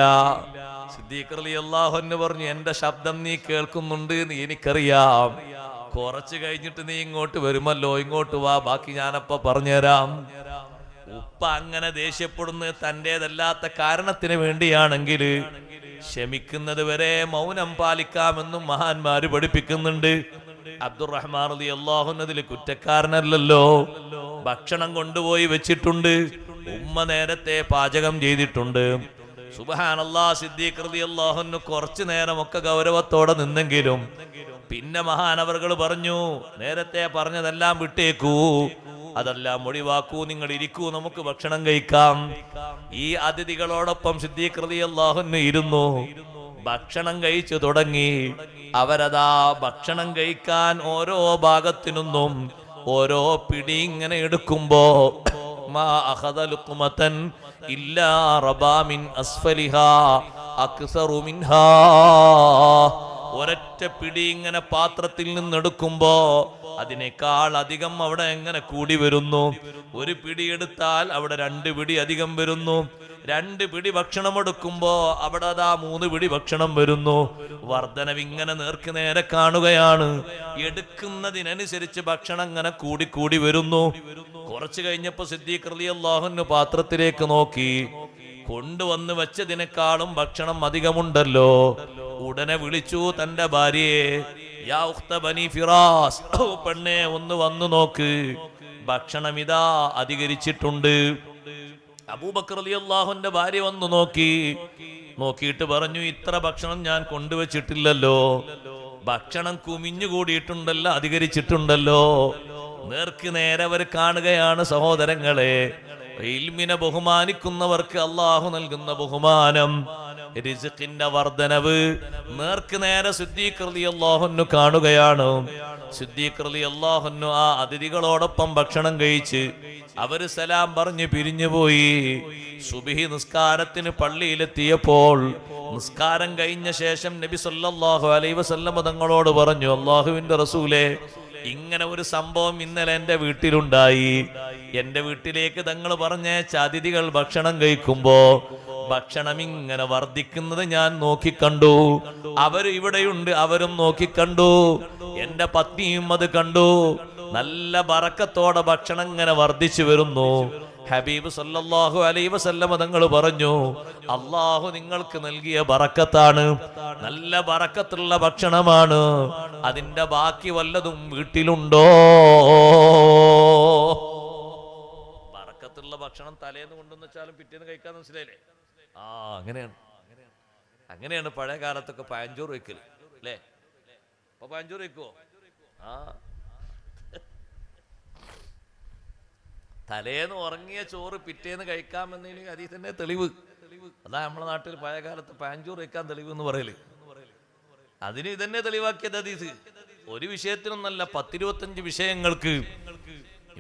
സിദ്ദീഖ് റളിയല്ലാഹു അൻഹു പറഞ്ഞു, എന്റെ ശബ്ദം നീ കേൾക്കുന്നുണ്ട് എന്ന് എനിക്കറിയാം, കുറച്ച് കഴിഞ്ഞിട്ട് നീ ഇങ്ങോട്ട് വരുമല്ലോ, ഇങ്ങോട്ട് വാ, ബാക്കി ഞാനപ്പ പറഞ്ഞുതരാം. ഉപ്പ അങ്ങനെ ദേഷ്യപ്പെടുന്നത് തൻ്റെതല്ലാത്ത കാരണത്തിന് വേണ്ടിയാണെങ്കിൽ ക്ഷമിക്കുന്നത് വരെ മൗനം പാലിക്കാമെന്നും മഹാന്മാര് പഠിപ്പിക്കുന്നുണ്ട്. അബ്ദുറഹ്മാൻ റളിയല്ലാഹു അൻഹു അതിൽ കുറ്റക്കാരനല്ലല്ലോ. ഭക്ഷണം കൊണ്ടുപോയി വെച്ചിട്ടുണ്ട്, ഉമ്മ നേരത്തെ പാചകം ചെയ്തിട്ടുണ്ട്. സുബ്ഹാനല്ലാഹ്, സിദ്ദീഖ് റളിയല്ലാഹു അൻഹു കുറച്ചു നേരമൊക്കെ ഗൗരവത്തോടെ നിന്നെങ്കിലും പിന്നെ മഹാനവറുകൾ പറഞ്ഞു, നേരത്തെ പറഞ്ഞതെല്ലാം വിട്ടേക്കൂ, അതെല്ലാം ഒഴിവാക്കൂ, നിങ്ങൾ ഇരിക്കൂ, നമുക്ക് ഭക്ഷണം കഴിക്കാം. ഈ അതിഥികളോടൊപ്പം സിദ്ദീഖ് റളിയല്ലാഹു അൻഹു ഇരുന്നു. ഭക്ഷണം കഴിച്ചു തുടങ്ങി. അവരതാ ഭക്ഷണം കഴിക്കാൻ ഓരോ ഭാഗത്തിനും ഓരോ പിടി ഇങ്ങനെ എടുക്കുമ്പോ മാ അഖദ ലുഖ്മതൻ ഇല്ലാ റബാ മിൻ അസ്ഫലിഹാ അക്സറു മിൻഹാ. ഒരൊറ്റ പിടി ഇങ്ങനെ പാത്രത്തിൽ നിന്നെടുക്കുമ്പോ അതിനേക്കാൾ അധികം അവിടെ എങ്ങനെ കൂടി വരുന്നു. ഒരു പിടി എടുത്താൽ അവിടെ 2 പിടി അധികം വരുന്നു. 2 പിടി ഭക്ഷണം എടുക്കുമ്പോ അവിടെ അതാ 3 പിടി ഭക്ഷണം വരുന്നു. വർധനവ് ഇങ്ങനെ നേർക്ക് നേരെ കാണുകയാണ്. എടുക്കുന്നതിനനുസരിച്ച് ഭക്ഷണം ഇങ്ങനെ കൂടി കൂടി വരുന്നു. കുറച്ചു കഴിഞ്ഞപ്പോ സിദ്ദീഖ് റളിയല്ലാഹു അൻഹു പാത്രത്തിലേക്ക് നോക്കി. കൊണ്ടുവന്ന് വെച്ചതിനേക്കാളും ഭക്ഷണം അധികമുണ്ടല്ലോ. ഉടനെ വിളിച്ചു തന്റെ ഭാര്യയെ, യാ ഉഖ്ത ബനി ഫിറാസ്, പെണ്ണെ ഒന്ന് വന്നു നോക്ക്, ഭക്ഷണം ഇതാ അധികരിച്ചിട്ടുണ്ട്. അബൂബക്കർ റളിയല്ലാഹുവിന്റെ ഭാര്യ വന്നു നോക്കിയിട്ട് പറഞ്ഞു, ഇത്ര ഭക്ഷണം ഞാൻ കൊണ്ടുവച്ചിട്ടില്ലല്ലോ, ഭക്ഷണം കുമിഞ്ഞുകൂടിയിട്ടുണ്ടല്ലോ, അധികരിച്ചിട്ടുണ്ടല്ലോ. നേർക്ക് നേരെ അവർ കാണുകയാണ്. സഹോദരങ്ങളെ, ഇൽമിനെ ബഹുമാനിക്കുന്നവർക്ക് അള്ളാഹു നൽകുന്ന ബഹുമാനം, റിസ്ഖിന്റെ വർധനവ് നേർക്ക് നേരെ സിദ്ദീഖ് റളിയല്ലാഹു അൻഹു കാണുകയാണ്. സിദ്ദീഖ് റളിയല്ലാഹു അൻഹു ആ അതിഥികളോടൊപ്പം ഭക്ഷണം കഴിച്ച് അവര് സലാം പറഞ്ഞ് പിരിഞ്ഞുപോയി. സുബ്ഹി നിസ്കാരത്തിന് പള്ളിയിലെത്തിയപ്പോൾ നിസ്കാരം കഴിഞ്ഞ ശേഷം നബി സല്ലല്ലാഹു അലൈഹി വസല്ലം തങ്ങളോട് പറഞ്ഞു, അല്ലാഹുവിന്റെ റസൂലേ, ഇങ്ങനെ ഒരു സംഭവം ഇന്നലെ എന്റെ വീട്ടിലുണ്ടായി. എന്റെ വീട്ടിലേക്ക് തങ്ങൾ പറഞ്ഞയച്ച അതിഥികൾ ഭക്ഷണം കഴിക്കുമ്പോ ഭക്ഷണം ഇങ്ങനെ വർദ്ധിക്കുന്നത് ഞാൻ നോക്കിക്കണ്ടു. അവര് ഇവിടെയുണ്ട്, അവരും നോക്കിക്കണ്ടു. എന്റെ പത്നിയും അത് കണ്ടു. നല്ല ബറക്കത്തോടെ ഭക്ഷണം ഇങ്ങനെ വർദ്ധിച്ചു വരുന്നു. ഹബീബ് സല്ലല്ലാഹു അലൈഹി വസല്ലം തങ്ങൾ പറഞ്ഞു, അള്ളാഹു നിങ്ങൾക്ക് നൽകിയ ബറക്കത്താണ്, നല്ല ബറക്കത്തുള്ള ഭക്ഷണമാണ്. അതിന്റെ ബാക്കി വല്ലതും വീട്ടിലുണ്ടോ? ബറക്കത്തുള്ള ഭക്ഷണം തലേന്ന് കൊണ്ടുവന്ന് വെച്ചാലും പിറ്റേന്ന് കഴിക്കാൻ മനസ്സിലായില്ലേ? അങ്ങനെയാണ് പഴയ കാലത്തൊക്കെ പഴഞ്ചോറ് വെക്കല്, അല്ലേ? അപ്പൊ പഴഞ്ചോറ് വെക്കുവോ? തലേന്ന് ഉറങ്ങിയ ചോറ് പിറ്റേന്ന് കഴിക്കാമെന്നതിന് ഹദീസിന്റെ തെളിവ് അതാ. നമ്മുടെ നാട്ടിൽ പഴയ കാലത്ത് പഴഞ്ചോറ് വെക്കാൻ തെളിവ് എന്ന് പറയല്. അതിന് ഇതന്നെ തെളിവാക്കിയത് ഹദീസ്. ഒരു വിഷയത്തിനൊന്നല്ല, 10-25 വിഷയങ്ങൾക്ക്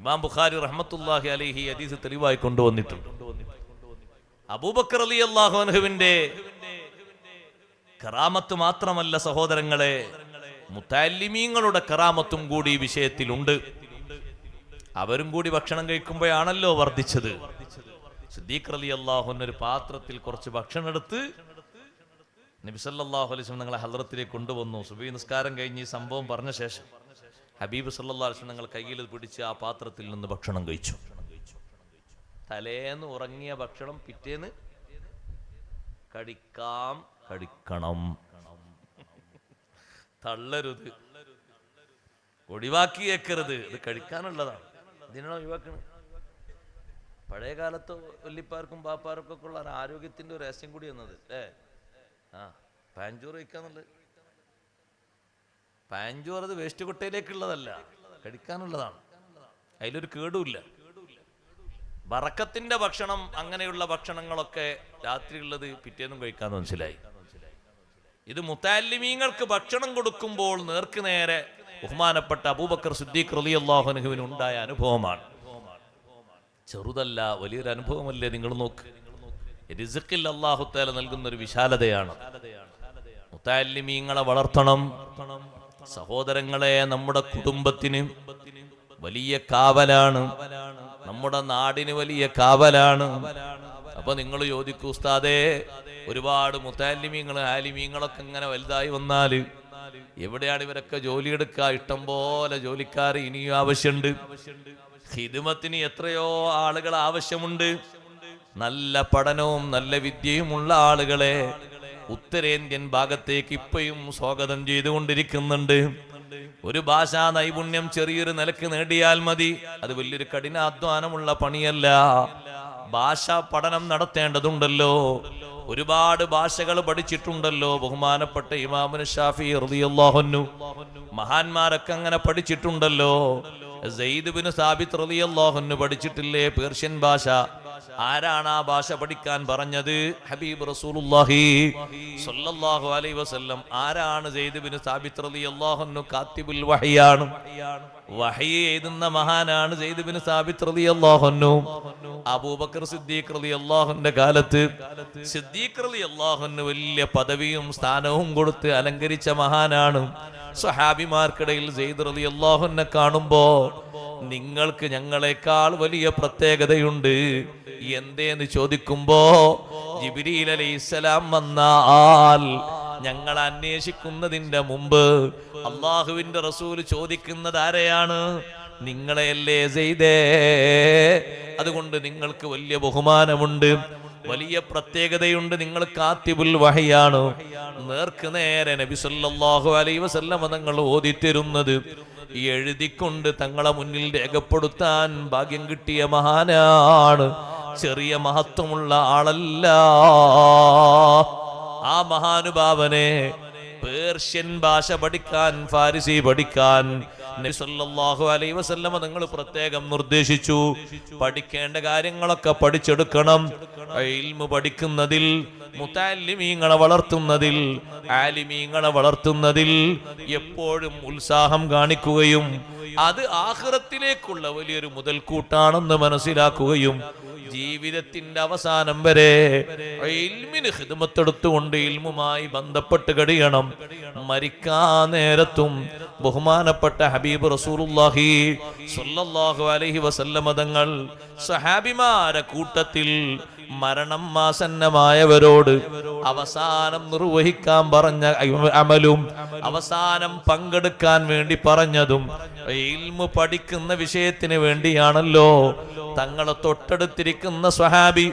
ഇമാം ബുഖാരി റഹ്മത്തുള്ളാഹി അലൈഹി ഹദീസ് തെളിവായി കൊണ്ടുവന്നിട്ടുണ്ട്. അബൂബക്കർ റളിയല്ലാഹു അൻഹുവിന്റെ കറാമത്ത് മാത്രമല്ല സഹോദരങ്ങളെ, മുതഅല്ലിമീങ്ങളുടെ കറാമത്തും കൂടി ഈ വിഷയത്തിലുണ്ട്. അവരും കൂടി ഭക്ഷണം കഴിക്കുമ്പോഴാണല്ലോ വർദ്ധിച്ചത്. സിദ്ദീഖ് റളിയല്ലാഹു അൻഹു ഒരു പാത്രത്തിൽ കുറച്ച് ഭക്ഷണം എടുത്ത് നബി സല്ലല്ലാഹു അലൈഹി വസല്ലം ഞങ്ങളെ ഹദ്റത്തിലേക്ക് കൊണ്ടുവന്നു. സുബഹി നിസ്കാരം കഴിഞ്ഞ് ഈ സംഭവം പറഞ്ഞ ശേഷം ഹബീബ് സല്ലല്ലാഹു അലൈഹി വസല്ലം ഞങ്ങൾ കയ്യിൽ പിടിച്ച് ആ പാത്രത്തിൽ നിന്ന് ഭക്ഷണം കഴിച്ചു. തലേന്ന് ഉറങ്ങിയ ഭക്ഷണം പിറ്റേന്ന് കഴിക്കണം, തള്ളരുത്, ഒഴിവാക്കിയേക്കരുത്. ഇത് കഴിക്കാനുള്ളതാണ്, ഇതിനാണ് ഒഴിവാക്കുന്നത്. പഴയ കാലത്ത് വല്ലിപ്പാർക്കും ബാപ്പാർക്കും ഒക്കെ ഉള്ള ആരോഗ്യത്തിന്റെ ഒരു രഹസ്യം കൂടി എന്നത് പാഞ്ചോറ് കഴിക്കാന്നുള്ളത്. പാഞ്ചോറ് അത് വേസ്റ്റ് കൊട്ടയിലേക്കുള്ളതല്ല, കഴിക്കാനുള്ളതാണ്. അതിലൊരു കേടുമില്ല. ബറക്കത്തിന്റെ ഭക്ഷണം, അങ്ങനെയുള്ള ഭക്ഷണങ്ങളൊക്കെ രാത്രിയുള്ളത് പിറ്റേന്നും കഴിക്കാന്ന് മനസ്സിലായി. ഇത് മുതഅല്ലിമീങ്ങൾക്ക് ഭക്ഷണം കൊടുക്കുമ്പോൾ നേർക്ക് നേരെ ബഹുമാനപ്പെട്ട അബൂബക്കർ സിദ്ദീഖ് റളിയല്ലാഹു അൻഹുവിന് ഉണ്ടായ അനുഭവമാണ്. ചെറുതല്ല, വലിയൊരു അനുഭവമല്ലേ? നിങ്ങൾ നോക്ക്, റിസ്ഖിൽ അല്ലാഹു തആല നൽകുന്ന ഒരു വിശാലതയാണ്. മുതഅല്ലിമീങ്ങളെ വളർത്തണം. സഹോദരങ്ങളെ, നമ്മുടെ കുടുംബത്തിന് വലിയ കാവലാണ്, നമ്മുടെ നാടിന് വലിയ കാവലാണ്. അപ്പൊ നിങ്ങൾ ചോദിക്കൂ, ഉസ്താദേ, ഒരുപാട് മുതഅല്ലിമീങ്ങൾ ആലിമീങ്ങളൊക്കെ ഇങ്ങനെ വലുതായി വന്നാല് എവിടെയാണ് ഇവരൊക്കെ ജോലിയെടുക്കുക? ഇഷ്ടം പോലെ ജോലിക്കാർ ഇനിയും ആവശ്യമുണ്ട്. ഖിദ്മത്തിന് എത്രയോ ആളുകൾ ആവശ്യമുണ്ട്. നല്ല പഠനവും നല്ല വിദ്യയുമുള്ള ആളുകളെ ഉത്തരേന്ത്യൻ ഭാഗത്തേക്ക് ഇപ്പോഴും സ്വാഗതം ചെയ്തുകൊണ്ടിരിക്കുന്നുണ്ട്. ഒരു ഭാഷാ നൈപുണ്യം ചെറിയൊരു നിലക്ക് നേടിയാൽ മതി. അത് വലിയൊരു കഠിനാധ്വാനമുള്ള പണിയല്ല. ഭാഷാ പഠനം നടത്തേണ്ടതുണ്ടല്ലോ. ഒരുപാട് ഭാഷകൾ പഠിച്ചിട്ടുണ്ടല്ലോ. ബഹുമാനപ്പെട്ട ഇമാമുന ശാഫിഈ റളിയല്ലാഹു അൻഹു മഹാന്മാരൊക്കെ അങ്ങനെ പഠിച്ചിട്ടുണ്ടല്ലോ. സയ്യിദ് ബിൻ സാബിത്ത് റളിയല്ലാഹു അൻഹു പഠിച്ചിട്ടില്ലേ പേർഷ്യൻ ഭാഷ? ആരാണ് ആ ഭാഷ പഠിക്കാൻ പറഞ്ഞത്? ഹബീബ് റസൂലുള്ളാഹി സ്വല്ലല്ലാഹു അലൈഹി വസല്ലം. ആരാണ് സയ്യിദ് ബിൻ സാബിത്ത് റളിയല്ലാഹു അൻഹു? കാത്തിബുൽ വഹ്യാണ്, വഹി എഴുതുന്ന മഹാനാണ് സയ്യിദ് ബിൻ സാബിത്ത് റളിയല്ലാഹു അൻഹു. അബൂബക്കർ സിദ്ദീഖ് റളിയല്ലാഹുവിന്റെ കാലത്ത് സിദ്ദീഖ് റളിയല്ലാഹു അൻഹു വലിയ പദവിയും സ്ഥാനവും കൊടുത്ത് അലങ്കരിച്ച മഹാനാണ്. സ്വഹാബിമാർക്കിടയിൽ സയ്യിദ് റളിയല്ലാഹു അൻഹു കാണുമ്പോ നിങ്ങൾക്ക് ഞങ്ങളെക്കാൾ വലിയ പ്രത്യേകതയുണ്ട്. എന്തേന്ന് ചോദിക്കുമ്പോ ജിബ്രീൽ അലൈഹിസ്സലാം വന്നാൽ ഞങ്ങൾ അന്വേഷിക്കുന്നതിന്റെ മുമ്പ് അള്ളാഹുവിന്റെ റസൂൽ ചോദിക്കുന്നത് ആരെയാണ്? നിങ്ങളെയല്ലേ സെയ്ദേ. അതുകൊണ്ട് നിങ്ങൾക്ക് വലിയ ബഹുമാനമുണ്ട്, വലിയ പ്രത്യേകതയുണ്ട്. നിങ്ങൾ കാത്തിബുൽ വഹയാണ്. നേർക്ക് നേരെ നബി സല്ലല്ലാഹു അലൈഹി വസല്ലം തങ്ങൾ ഓതിത്തരുന്നത് എഴുതിക്കൊണ്ട് തങ്ങളെ മുന്നിൽ രേഖപ്പെടുത്താൻ ഭാഗ്യം കിട്ടിയ മഹാനാണ്. ചെറിയ മഹത്വമുള്ള ആളല്ല. ആ മഹാനുഭാവനെ പേർഷ്യൻ ഭാഷ പഠിക്കാൻ, ഫാരിസി പഠിക്കാൻ നബി സല്ലല്ലാഹു അലൈഹി വസല്ലം തങ്ങൾ പ്രത്യേകം നിർദ്ദേശിച്ചു. പഠിക്കേണ്ട കാര്യങ്ങളൊക്കെ പഠിച്ചെടുക്കണം. ഇൽമു പഠിക്കുന്നതിൽ, മുതഅല്ലിമീങ്ങളെ വളർത്തുന്നതിൽ, ആലിമീങ്ങളെ വളർത്തുന്നതിൽ എപ്പോഴും ഉത്സാഹം കാണിക്കുകയും അത് ആഖിറത്തിലേക്കുള്ള വലിയൊരു മുതൽക്കൂട്ടാണെന്ന് മനസ്സിലാക്കുകയും ജീവിതത്തിന്റെ അവസാനം വരെ ഇൽമിന് ഖിദ്മത്തെടുത്തുകൊണ്ട് ഇൽമുമായി ബന്ധപ്പെട്ട് കഴിയണം. മരിക്കാൻ നേരത്തും ബഹുമാനപ്പെട്ട ഹബീബ് റസൂലുള്ളാഹി സ്വല്ലല്ലാഹു അലൈഹി വസല്ലം തങ്ങൾ സഹാബിമാരെ കൂട്ടത്തിൽ മരണം ആസന്നമായവരോട് അവസാനം നിർവഹിക്കാൻ പറഞ്ഞ അമലും അവസാനം പങ്കെടുക്കാൻ വേണ്ടി പറഞ്ഞതും ഇൽമു പഠിക്കുന്ന വിഷയത്തിന് വേണ്ടിയാണല്ലോ. തങ്ങളെ തൊട്ടടുത്തിരിക്കുന്ന സ്വഹാബി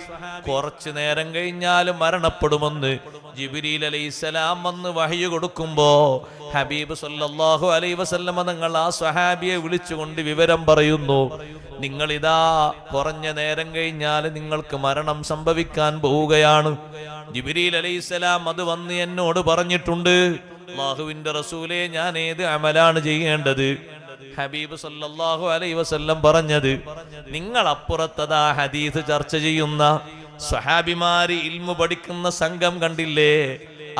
കുറച്ചു നേരം കഴിഞ്ഞാലും മരണപ്പെടുമെന്ന് ജിബ്രീൽ അലൈഹിസ്സലാം വന്ന് വഹ്യ് കൊടുക്കുമ്പോ ഹബീബ് സല്ലല്ലാഹു അലൈഹി വസല്ലം തങ്ങൾ ആ സ്വഹാബിയെ വിളിച്ചുകൊണ്ട് വിവരം പറയുന്നു. നിങ്ങളിതാ കുറഞ്ഞ നേരം കഴിഞ്ഞാൽ നിങ്ങൾക്ക് മരണം സംഭവിക്കാൻ പോവുകയാണ്. ജിബ്രീൽ അലൈഹിസ്സലാം അത് വന്ന് എന്നോട് പറഞ്ഞിട്ടുണ്ട്. അല്ലാഹുവിന്റെ റസൂലേ, ഞാൻ ഏത് അമലാണ് ചെയ്യേണ്ടത്? ഹബീബ് സല്ലല്ലാഹു അലൈഹി വസല്ലം പറഞ്ഞത്, നിങ്ങൾ അപ്പുറത്തതാ ഹദീസ് ചർച്ച ചെയ്യുന്ന സ്വഹാബിമാര് ഇൽമു പഠിക്കുന്ന സംഘം കണ്ടില്ലേ,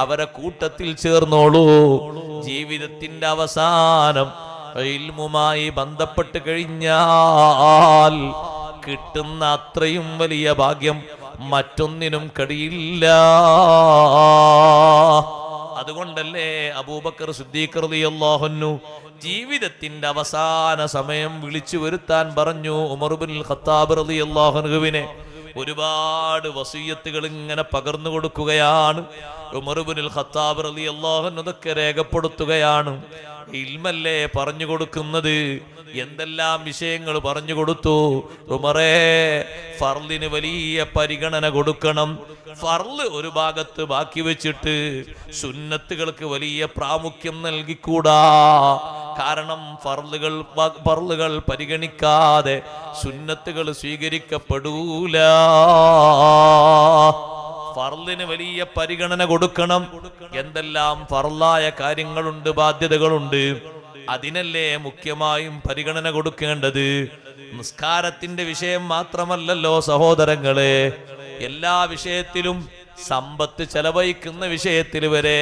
അവരെ കൂട്ടത്തിൽ ചേർന്നോളൂ. ജീവിതത്തിന്റെ അവസാനം ഇൽമുമായി ബന്ധപ്പെട്ട് കഴിഞ്ഞാൽ കിട്ടുന്ന അത്രയും വലിയ ഭാഗ്യം മറ്റൊന്നിനും കഴിയില്ല. അതുകൊണ്ടല്ലേ അബൂബക്കർ സിദ്ദീഖ് റളിയല്ലാഹു അൻഹു ജീവിതത്തിന്റെ അവസാന സമയം വിളിച്ചു വരുത്താൻ പറഞ്ഞു ഉമർ ഇബ്നുൽ ഖത്താബ് റളിയല്ലാഹു അൻഹുവിനെ. ഒരുപാട് വസിയ്യത്തുകൾ ഇങ്ങനെ പകർന്നു കൊടുക്കുകയാണ്. ഉമർ ഇബ്നുൽ ഖത്താബ് റളിയല്ലാഹു അൻഹു അതൊക്കെ രേഖപ്പെടുത്തുകയാണ്. ഇൽമല്ലേ പറഞ്ഞു കൊടുക്കുന്നത്, എന്തെല്ലാം വിഷയങ്ങൾ പറഞ്ഞു കൊടുത്തു. ഉമറേ, ഫർളിന് വലിയ പരിഗണന കൊടുക്കണം. ഫർള് ഒരു ഭാഗത്ത് ബാക്കി വെച്ചിട്ട് സുന്നത്തുകൾക്ക് വലിയ പ്രാമുഖ്യം നൽകിക്കൂടാ. കാരണം ഫർളുകൾ പരിഗണിക്കാതെ സുന്നത്തുകൾ സ്വീകരിക്കപ്പെടൂല. ഫർളിന് വലിയ പരിഗണന കൊടുക്കണം. എന്തെല്ലാം ഫർളായ കാര്യങ്ങളുണ്ട്, ബാധ്യതകളുണ്ട്, അതിനല്ലേ മുഖ്യമായും പരിഗണന കൊടുക്കേണ്ടത്. നിസ്കാരത്തിന്റെ വിഷയം മാത്രമല്ലല്ലോ സഹോദരങ്ങളെ, എല്ലാ വിഷയത്തിലും സമ്പത്ത് ചെലവഴിക്കുന്ന വിഷയത്തിൽ വരെ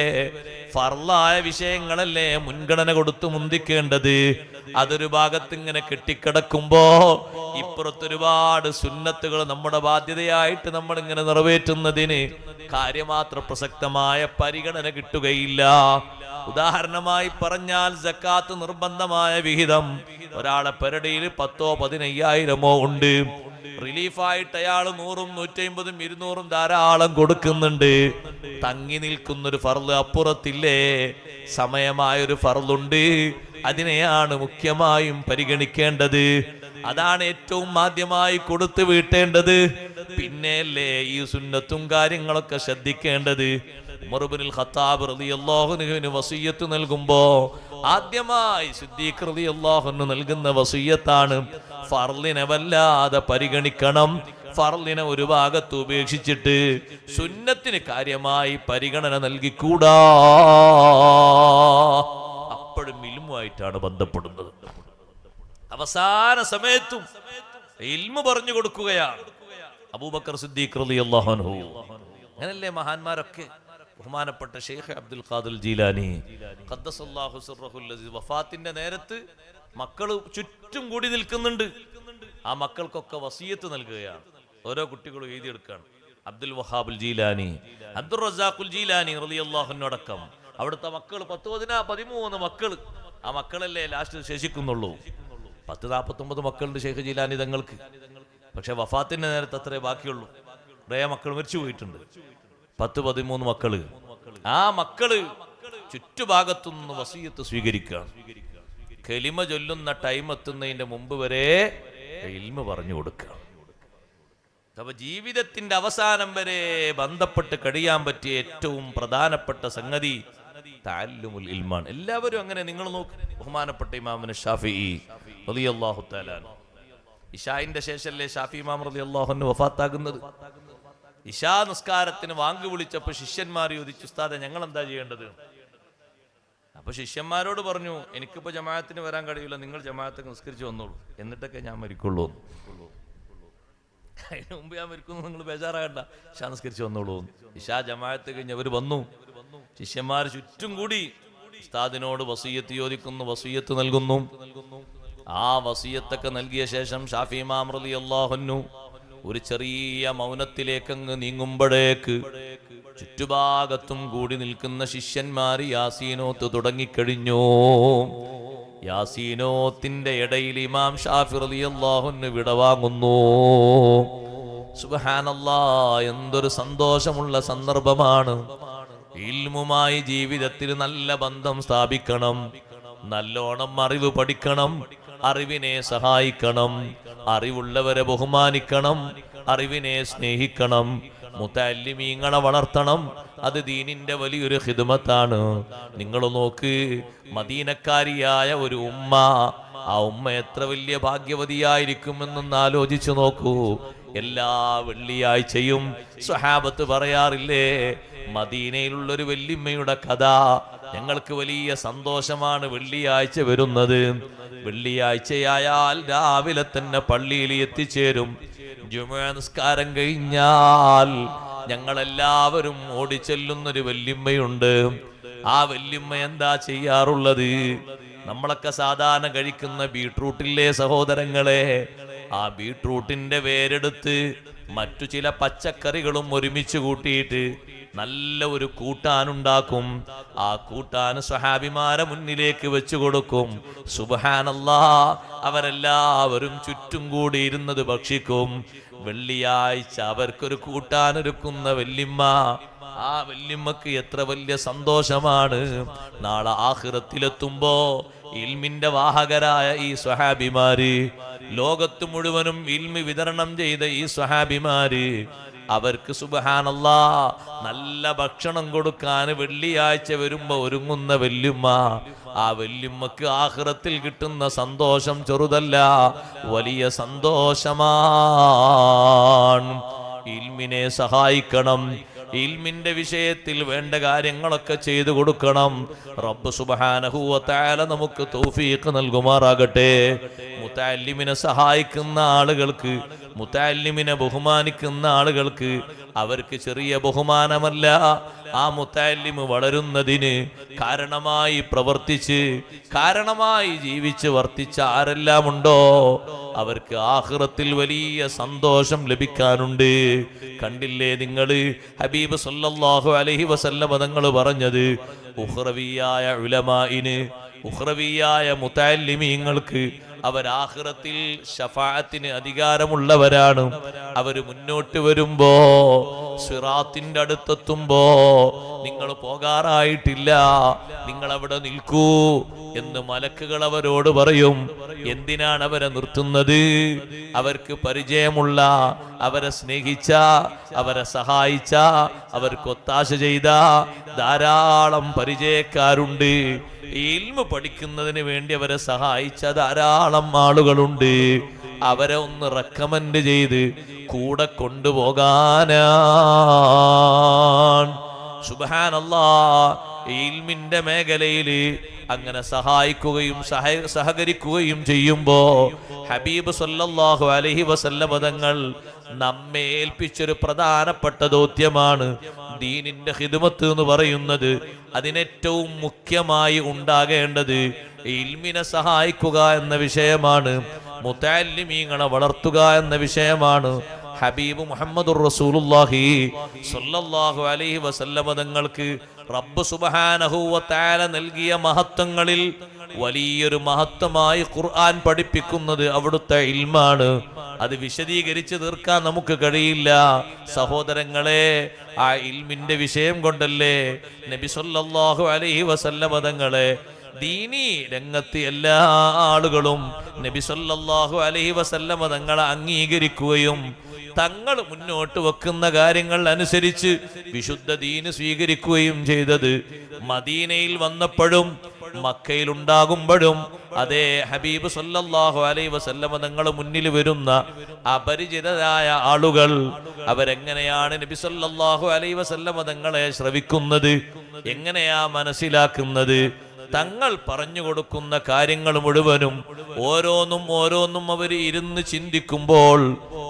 ഫർളായ വിഷയങ്ങളല്ലേ മുൻഗണന കൊടുത്തു മുന്തിക്കേണ്ടത്. അതൊരു ഭാഗത്ത് ഇങ്ങനെ കെട്ടിക്കിടക്കുമ്പോ ഇപ്പുറത്തൊരുപാട് സുന്നത്തുകൾ നമ്മുടെ ബാധ്യതയായിട്ട് നമ്മൾ ഇങ്ങനെ നിറവേറ്റുന്നതിന് കാര്യമാത്ര പ്രസക്തമായ പരിഗണന കിട്ടുകയില്ല. ഉദാഹരണമായി പറഞ്ഞാൽ സക്കാത്ത് നിർബന്ധമായ വിഹിതം ഒരാളെ പെരടിയിൽ 10,000 15,000 ഉണ്ട്. റിലീഫായിട്ട് അയാൾ 100, 150, 200 ധാരാളം കൊടുക്കുന്നുണ്ട്. തങ്ങി നിൽക്കുന്നൊരു ഫർള് അപ്പുറത്തില്ലേ, സമയമായൊരു ഫർളുണ്ട്. അതിനെയാണ് മുഖ്യമായും പരിഗണിക്കേണ്ടത്. അതാണ് ഏറ്റവും ആദ്യമായി കൊടുത്തു വീട്ടേണ്ടത്. പിന്നെയല്ലേ ഈ സുന്നത്തും കാര്യങ്ങളൊക്കെ ശ്രദ്ധിക്കേണ്ടത്. ഉമർ ഇബ്നുൽ ഖത്താബ് റളിയല്ലാഹു അൻഹുവിന് വസിയ്യത്ത് നൽകുമ്പോ ആദ്യമായി സിദ്ദീഖ് റളിയല്ലാഹു അൻഹു നൽകുന്ന വസിയ്യത്താണ് ഫർളിനെ വല്ലാതെ പരിഗണിക്കണം, ഫർളിനെ ഒരു ഭാഗത്ത് ഉപേക്ഷിച്ചിട്ട് സുന്നത്തിന് കാര്യമായി പരിഗണന നൽകിക്കൂടാ. അപ്പോഴും ഇൽമുമായിട്ടാണ് ബന്ധപ്പെടുന്നത്. അവസാന സമയത്തും ഇൽമു പറഞ്ഞു കൊടുക്കുകയാണ് അബൂബക്കർ സിദ്ദീഖ് റളിയല്ലാഹു അൻഹു. അങ്ങനല്ലേ മഹാന്മാരൊക്കെ. ബഹുമാനപ്പെട്ട ഷെയ്ഖ് അബ്ദുൽ ഖാദിർ ജീലാനി ഖദ്ദസല്ലാഹു സിർറഹുൽ അസീസ് വഫാത്തിന്റെ നേരത്ത് മക്കൾ ചുറ്റും കൂടി നിൽക്കുന്നുണ്ട്. ആ മക്കൾക്കൊക്കെ വസിയത്ത് നൽകുകയാണ്. ഓരോ കുട്ടികളും എഴുതിയെടുക്കുകയാണ്. അബ്ദുൽ വഹാബുൽ ജീലാനി, അബ്ദുർ റസാഖുൽ ജീലാനി റളിയല്ലാഹു അൻഹു അടക്കം അവിടുത്തെ മക്കൾ 13 മക്കൾ. ആ മക്കളല്ലേ ലാസ്റ്റ് ശേഷിക്കുന്നുള്ളൂ. 10-49 മക്കളുണ്ട് ഷെയ്ഖ് ജീലാനി തങ്ങൾക്ക്. പക്ഷെ വഫാത്തിന്റെ നേരത്തെ അത്രേ ബാക്കിയുള്ളൂ. കുറേ മക്കൾ മരിച്ചു പോയിട്ടുണ്ട്. 10-13 മക്കള്. ആ മക്കള് ചുറ്റുഭാഗത്തുനിന്ന് വസിയത്ത് സ്വീകരിക്കുകയാണ്. കലിമ ചൊല്ലുന്ന ടൈം എത്തുന്നതിന്റെ മുമ്പ് വരെ ഇൽമ പറഞ്ഞു കൊടുക്കുക. അപ്പൊ ജീവിതത്തിന്റെ അവസാനം വരെ ബന്ധപ്പെട്ട് കഴിയാൻ പറ്റിയ ഏറ്റവും പ്രധാനപ്പെട്ട സംഗതി തഅല്ലുമുൽ ഇൽമാണ്. എല്ലാവരും അങ്ങനെ. നിങ്ങൾ നോക്ക്, ബഹുമാനപ്പെട്ട ഇമാം ശാഫിഈ റളിയല്ലാഹു തആല ഇശാഇന്റെ ശേഷമല്ലേ ഷാഫി ഇമാം റളിയല്ലാഹു അൻഹു വഫാത്താകുന്നത്. ഇശാ നിസ്കാരത്തിന് വാങ്ക് വിളിച്ചപ്പോൾ ശിഷ്യന്മാർ ചോദിച്ചു, ഉസ്താദെ ഞങ്ങൾ എന്താ ചെയ്യേണ്ടത്? അപ്പൊ ശിഷ്യന്മാരോട് പറഞ്ഞു, എനിക്കിപ്പോ ജമാഅത്തിന് വരാൻ കഴിയില്ല, നിങ്ങൾ ജമാഅത്തൊക്കെ നിസ്കരിച്ച് വന്നോളൂ, എന്നിട്ടൊക്കെ ഞാൻ മരിക്കുള്ളൂ. അതിന് മുമ്പ് ഞാൻ മരിക്കുന്നു, നിങ്ങൾ ബേജാറാകണ്ട, ഇശാ നിസ്കരിച്ച് വന്നോളൂ. ഇശാ ജമാഅത്ത് കഴിഞ്ഞ് അവർ വന്നു. ശിഷ്യന്മാർ ചുറ്റും കൂടി ഉസ്താദിനോട് വസിയ്യത്ത് ചോദിക്കുന്നു, വസിയ്യത്ത് നൽകുന്നു. ആ വസിയ്യത്തൊക്കെ നൽകിയ ശേഷം ഷാഫി ഇമാം റളിയല്ലാഹു അൻഹു ഒരു ചെറിയ മൗനത്തിലേക്കങ്ങ് നീങ്ങുമ്പോഴേക്ക് ചുറ്റുഭാഗത്തും കൂടി നിൽക്കുന്ന ശിഷ്യന്മാർ യാസീനോത്ത് തുടങ്ങിക്കഴിഞ്ഞു. യാസീനോത്തിന്റെ ഇടയിൽ ഇമാം ഷാഫി റളിയല്ലാഹു അൻഹു വിടവാങ്ങുന്നു. സുബ്ഹാനല്ലാഹ്, എന്തൊരു സന്തോഷമുള്ള സന്ദർഭമാണ്. ഇൽമുമായി ജീവിതത്തിൽ നല്ല ബന്ധം സ്ഥാപിക്കണം, നല്ലോണം അറിവ് പഠിക്കണം, അറിവിനെ സഹായിക്കണം, അറിവുള്ളവരെ ബഹുമാനിക്കണം, അറിവിനെ സ്നേഹിക്കണം, മുതഅല്ലിമീങ്ങളെ വളർത്തണം. അത് ദീനിന്റെ വലിയൊരു ഖിദ്മത്താണ്. നിങ്ങൾ നോക്ക്, മദീനക്കാരിയായ ഒരു ഉമ്മ, ആ ഉമ്മ എത്ര വലിയ ഭാഗ്യവതിയായിരിക്കുമെന്നൊന്ന് ആലോചിച്ചു നോക്കൂ. എല്ലാ വെള്ളിയാഴ്ചയും സ്വഹാബത്ത് പറയാറില്ലേ, മദീനയിലുള്ളൊരു വല്യമ്മയുടെ കഥ ഞങ്ങൾക്ക് വലിയ സന്തോഷമാണ് വെള്ളിയാഴ്ച വരുന്നത്. വെള്ളിയാഴ്ചയായാൽ രാവിലെ തന്നെ പള്ളിയിൽ എത്തിച്ചേരും. ജുമുഅ നിസ്കാരം കഴിഞ്ഞാൽ ഞങ്ങളെല്ലാവരും ഓടിച്ചെല്ലുന്നൊരു വല്യമ്മയുണ്ട്. ആ വല്യമ്മ എന്താ ചെയ്യാറുള്ളത്? നമ്മളൊക്കെ സാധാരണ കഴിക്കുന്ന ബീട്രൂട്ടില്ലേ സഹോദരങ്ങളെ, ആ ബീട്രൂട്ടിന്റെ വേരെടുത്ത് മറ്റു ചില പച്ചക്കറികളും ഒരുമിച്ച് കൂട്ടിയിട്ട് നല്ല ഒരു കൂട്ടാനുണ്ടാക്കും. ആ കൂട്ടാൻ സ്വഹാബിമാരെ മുന്നിലേക്ക് വെച്ചു കൊടുക്കും. സുബ്ഹാനല്ലാഹ്, അവരെല്ലാവരും ചുറ്റും കൂടി ഇരുന്നത് ഭക്ഷിക്കും. വെള്ളിയാഴ്ച അവർക്കൊരു കൂട്ടാനൊരുക്കുന്ന വല്യമ്മ, ആ വല്യമ്മക്ക് എത്ര വലിയ സന്തോഷമാണ്. നാളെ ആഖിറത്തിലെത്തുമ്പോ ഇൽമിന്റെ വാഹകരായ ഈ സ്വഹാബിമാര്, ലോകത്ത് മുഴുവനും ഇൽമി വിതരണം ചെയ്ത ഈ സ്വഹാബിമാര്, അവർക്ക് സുബ്ഹാനല്ലാഹ് നല്ല ഭക്ഷണം കൊടുക്കാൻ വെള്ളിയാഴ്ച വരുമ്പോ ഒരുങ്ങുന്ന വല്യമ്മ, ആ വല്യമ്മക്ക് ആഖിറത്തിൽ കിട്ടുന്ന സന്തോഷം ചെറുതല്ല, വലിയ സന്തോഷമാണ്. ഇൽമിനെ സഹായിക്കണം, ഇൽമിന്റെ വിഷയത്തിൽ വേണ്ട കാര്യങ്ങളൊക്കെ ചെയ്തു കൊടുക്കണം. റബ്ബ് സുബ്ഹാനഹു വ തആല നമുക്ക് തൗഫീഖ് നൽകുമാറാകട്ടെ. മുതഅല്ലിമിനെ സഹായിക്കുന്ന ആളുകൾക്ക്, മുതഅല്ലിമിനെ ബഹുമാനിക്കുന്ന ആളുകൾക്ക് അവർക്ക് ചെറിയ ബഹുമാനമല്ല. ആ മുതഅല്ലിം വളരുന്നതിന് കാരണമായി പ്രവർത്തിച്ച്, കാരണമായി ജീവിച്ച് വർത്തിച്ച ആരെല്ലാം ഉണ്ടോ അവർക്ക് ആഖിറത്തിൽ വലിയ സന്തോഷം ലഭിക്കാനുണ്ട്. കണ്ടില്ലേ നിങ്ങൾ, ഹബീബ് സല്ലല്ലാഹു അലൈഹി വസല്ലം തങ്ങൾ പറഞ്ഞത്, ഉഖ്റവിയായ ഉലമാഇന്, ഉഖ്റവിയായ മുതഅല്ലിമീങ്ങൾക്ക് അവരാഖിറത്തിൽ ശഫാഅത്തിന് അധികാരമുള്ളവരാണ്. അവര് മുന്നോട്ട് വരുമ്പോ, സിറാത്തിന്റെ അടുത്തെത്തുമ്പോ, നിങ്ങൾ പോകാറായിട്ടില്ല, നിങ്ങൾ അവിടെ നിൽക്കൂ എന്ന് മലക്കുകൾ അവരോട് പറയും. എന്തിനാണ് അവരെ നിർത്തുന്നത്? അവർക്ക് പരിചയമുള്ള, അവരെ സ്നേഹിച്ച, അവരെ സഹായിച്ച, അവർക്ക് ഒത്താശ ചെയ്ത ധാരാളം പരിചയക്കാരുണ്ട്. ഇൽമു പഠിക്കുന്നതിന് വേണ്ടി അവരെ സഹായിച്ച ധാരാളം ആളുകളുണ്ട്. അവരെ ഒന്ന് റെക്കമെൻഡ് ചെയ്ത് കൂടെ കൊണ്ടുപോകാനാണ്. സുബ്ഹാനല്ലാഹ്. ഇൽമിന്റെ മേഖലയിൽ അങ്ങനെ സഹായിക്കുകയും സഹകരിക്കുകയും ചെയ്യുമ്പോ ഹബീബ് സല്ലല്ലാഹു അലൈഹി വസല്ലം തങ്ങൾ നമ്മെ ഏൽപ്പിച്ചൊരു പ്രധാനപ്പെട്ട ദൗത്യമാണ് ദീനിന്റെ ഖിദ്മത്ത് എന്ന് പറയുന്നത്. അതിനേറ്റവും മുഖ്യമായി ഉണ്ടാകേണ്ടത് ഇൽമിനെ സഹായിക്കുക എന്ന വിഷയമാണ്, മുതഅല്ലിമീങ്ങളെ വളർത്തുക എന്ന വിഷയമാണ്. ഹബീബ് മുഹമ്മദുർ റസൂലുള്ളാഹി സ്വല്ലല്ലാഹു അലൈഹി വസല്ലം തങ്ങൾക്ക് റബ്ബ് സുബ്ഹാനഹു വ തആല നൽകിയ മഹത്വങ്ങളിൽ വലിയൊരു മഹത്വമായി ഖുർആൻ പഠിപ്പിക്കുന്നത് അവിടുത്തെ ഇൽമാണ്. അത് വിശദീകരിച്ച് തീർക്കാൻ നമുക്ക് കഴിയില്ല സഹോദരങ്ങളെ. ആ ഇൽമിന്റെ വിഷയം കൊണ്ടല്ലേ നബി സല്ലല്ലാഹു അലൈഹി വസല്ലം തങ്ങളെ ദീനി രംഗത്ത് എല്ലാ ആളുകളും നബി സല്ലല്ലാഹു അലൈഹി വസല്ലം തങ്ങളെ അംഗീകരിക്കുകയും തങ്ങൾ മുന്നോട്ട് വെക്കുന്ന കാര്യങ്ങൾ അനുസരിച്ച് വിശുദ്ധ ദീന് സ്വീകരിക്കുകയും ചെയ്തത്. മദീനയിൽ വന്നപ്പോഴും മക്കയിൽ ഉണ്ടാകുമ്പോഴും അതേ ഹബീബ് സല്ലല്ലാഹു അലൈഹി വസല്ലം തങ്ങൾ മുന്നിൽ വരുന്ന അപരിചിതരായ ആളുകൾ അവരെങ്ങനെയാണ് നബി സല്ലല്ലാഹു അലൈഹി വസല്ലം തങ്ങളെ ശ്രവിക്കുന്നത്, എങ്ങനെയാ മനസ്സിലാക്കുന്നത്? തങ്ങൾ പറഞ്ഞു കൊടുക്കുന്ന കാര്യങ്ങൾ മുഴുവനും ഓരോന്നും അവർ ഇരുന്ന് ചിന്തിക്കുമ്പോൾ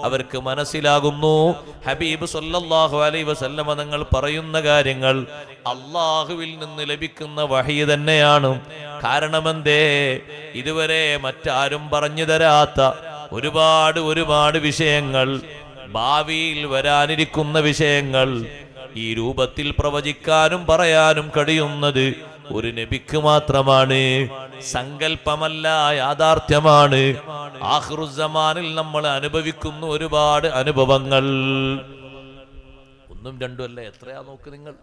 അവർക്ക് മനസ്സിലാകുന്നു ഹബീബ് സല്ലല്ലാഹു അലൈഹി വസല്ലം തങ്ങൾ പറയുന്ന കാര്യങ്ങൾ അള്ളാഹുവിൽ നിന്ന് ലഭിക്കുന്ന വഹി തന്നെയാണ്. കാരണമെന്തേ? ഇതുവരെ മറ്റാരും പറഞ്ഞു തരാത്ത ഒരുപാട് വിഷയങ്ങൾ, ഭാവിയിൽ വരാനിരിക്കുന്ന വിഷയങ്ങൾ ഈ രൂപത്തിൽ പ്രവചിക്കാനും പറയാനും കഴിയുന്നത് ഒരു നബിക്ക് മാത്രമാണ്. സങ്കല്പമല്ല, യാഥാർത്ഥ്യമാണ്. ആഖിറുസ്സമാനിൽ നമ്മൾ അനുഭവിക്കുന്ന ഒരുപാട് അനുഭവങ്ങൾ ഒന്നും രണ്ടും അല്ല, എത്രയാ നോക്ക് നിങ്ങൾ.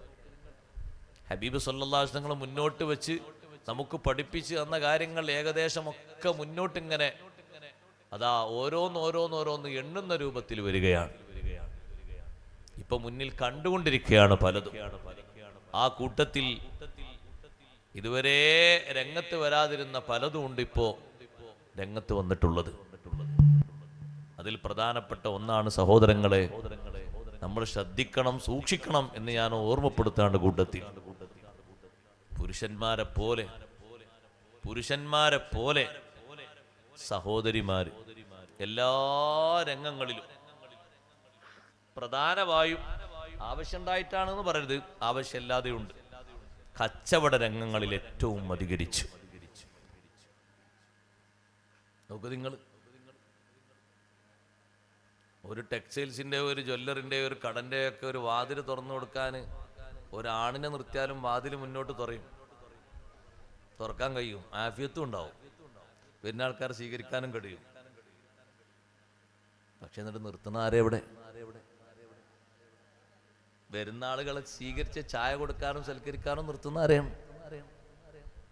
ഹബീബ് സല്ലല്ലാഹു അലൈഹി വസല്ലം മുന്നോട്ട് വെച്ച് നമുക്ക് പഠിപ്പിച്ച് തന്ന കാര്യങ്ങൾ ഏകദേശം ഒക്കെ മുന്നോട്ട് ഇങ്ങനെ അതാ ഓരോന്ന് എണ്ണുന്ന രൂപത്തിൽ വരികയാണ്. ഇപ്പൊ മുന്നിൽ കണ്ടുകൊണ്ടിരിക്കുകയാണ് പലതും. ആ കൂട്ടത്തിൽ ഇതുവരെ രംഗത്ത് വരാതിരുന്ന പലതും ഉണ്ട് ഇപ്പോ രംഗത്ത് വന്നിട്ടുള്ളത്. അതിൽ പ്രധാനപ്പെട്ട ഒന്നാണ് സഹോദരങ്ങളെ, നമ്മൾ ശ്രദ്ധിക്കണം, സൂക്ഷിക്കണം എന്ന് ഞാൻ ഓർമ്മപ്പെടുത്താണ്ട് കൂട്ടത്തിൽ പുരുഷന്മാരെ പോലെ സഹോദരിമാര് എല്ലാ രംഗങ്ങളിലും പ്രധാനമായും ആവശ്യമുണ്ടായിട്ടാണെന്ന് പറയരുത്, ആവശ്യമില്ലാതെയുണ്ട്. കച്ചവട രംഗങ്ങളിൽ ഏറ്റവും അധികരിച്ചു. നോക്കൂ നിങ്ങൾ, ഒരു ടെക്സ്റ്റൈൽസിന്റെ, ഒരു ജ്വല്ലറിന്റെ, ഒരു കടന്റെ ഒക്കെ ഒരു വാതിൽ തുറന്നു കൊടുക്കാൻ ഒരാണിനെ നിർത്തിയാലും വാതിൽ മുന്നോട്ട് തുറക്കാൻ കഴിയും, ആഫിയത്തും ഉണ്ടാവും, വരുന്ന ആൾക്കാർ സ്വീകരിക്കാനും കഴിയും. പക്ഷെ എന്നിട്ട് നിർത്തുന്ന ആരെവിടെ? വരുന്ന ആളുകളെ സ്വീകരിച്ച് ചായ കൊടുക്കാനും സൽക്കരിക്കാനും നിർത്തുന്ന ആരെയാണ്?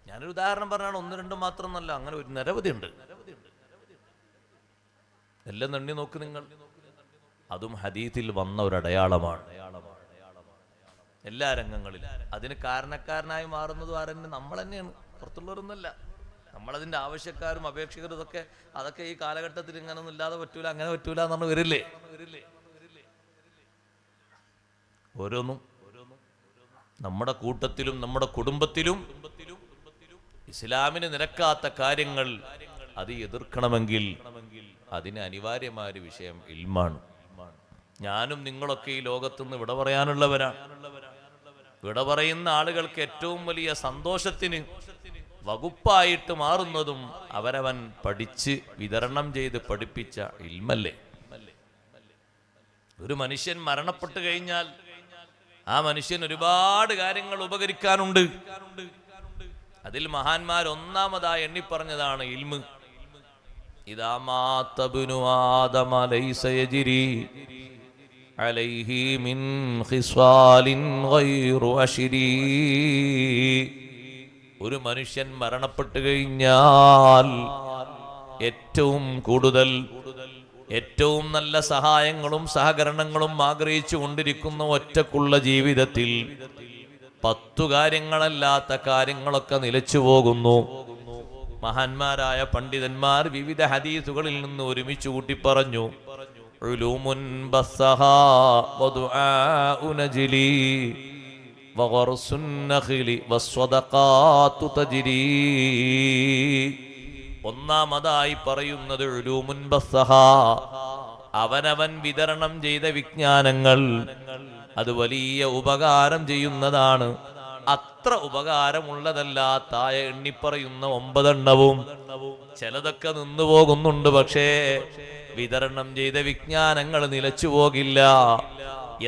ഞാനൊരു ഉദാഹരണം പറഞ്ഞാണ്, ഒന്ന് രണ്ടും മാത്രമൊന്നല്ല, അങ്ങനെ ഒരു നിരവധി ഉണ്ട്. എല്ലാം നന്ദി നോക്ക് നിങ്ങൾ. അതും ഹദീത്തിൽ വന്ന ഒരു അടയാളമാണ് എല്ലാ രംഗങ്ങളിലും. അതിന് കാരണക്കാരനായി മാറുന്നതും ആരെന്നെ? നമ്മൾ തന്നെയാണ്, പുറത്തുള്ളവരൊന്നുമല്ല. നമ്മളതിന്റെ ആവശ്യക്കാരും അപേക്ഷകരും അതൊക്കെ ഈ കാലഘട്ടത്തിൽ ഇങ്ങനൊന്നും ഇല്ലാതെ പറ്റൂല, അങ്ങനെ പറ്റൂല എന്ന് പറഞ്ഞ് വരില്ലേ? ഓരോന്നും നമ്മുടെ കൂട്ടത്തിലും നമ്മുടെ കുടുംബത്തിലും ഇസ്ലാമിന് നിരക്കാത്ത കാര്യങ്ങൾ അത് എതിർക്കണമെങ്കിൽ അതിന് അനിവാര്യമായ ഒരു വിഷയം ഇൽമാണ്. ഞാനും നിങ്ങളൊക്കെ ഈ ലോകത്തുനിന്ന് വിട പറയാനുള്ളവരാണ്. വിട പറയുന്ന ആളുകൾക്ക് ഏറ്റവും വലിയ സന്തോഷത്തിന് വകുപ്പായിട്ട് മാറുന്നതും അവരവൻ പഠിച്ച് വിതരണം ചെയ്ത് പഠിപ്പിച്ച ഇൽമല്ലേ. ഒരു മനുഷ്യൻ മരണപ്പെട്ടു കഴിഞ്ഞാൽ ആ മനുഷ്യൻ ഒരുപാട് കാര്യങ്ങൾ ഉപകരിക്കാനുണ്ട്. അതിൽ മഹാന്മാർ ഒന്നാമതായി എണ്ണിപ്പറഞ്ഞതാണ് ഇൽമ്. ഇദാ മാത ഇബ്നു ആദമ ലൈസ യജ്രി അലൈഹി മിൻ ഖിസ്വാലിൻ ഗൈറു അശ്രി. ഒരു മനുഷ്യൻ മരണപ്പെട്ടു കഴിഞ്ഞാൽ ഏറ്റവും കൂടുതൽ ഏറ്റവും നല്ല സഹായങ്ങളും സഹകരണങ്ങളും ആഗ്രഹിച്ചു കൊണ്ടിരിക്കുന്ന ഒറ്റക്കുള്ള ജീവിതത്തിൽ 10 കാര്യങ്ങളല്ലാത്ത കാര്യങ്ങളൊക്കെ നിലച്ചു പോകുന്നു. മഹാന്മാരായ പണ്ഡിതന്മാർ വിവിധ ഹദീസുകളിൽ നിന്ന് ഒരുമിച്ച് കൂട്ടി പറഞ്ഞു. ഉലൂമുൻ ബസ്സഹാ വദുആഉ നജ്ലി വഗർസുൻ നഖ്ലി വസ്സദഖാതു തജ്രി. ഒന്നാമതായി പറയുന്നത് ഉലൂമുൻ ബസ്സഹാ, അവനവൻ വിതരണം ചെയ്ത വിജ്ഞാനങ്ങൾ. അത് വലിയ ഉപകാരം ചെയ്യുന്നതാണ്. അത്ര ഉപകാരമുള്ളതല്ല താഴെ എണ്ണിപ്പറയുന്ന 9 എണ്ണവും. ചിലതൊക്കെ നിന്നു പോകുന്നുണ്ട്, പക്ഷേ വിതരണം ചെയ്ത വിജ്ഞാനങ്ങൾ നിലച്ചു പോകില്ല.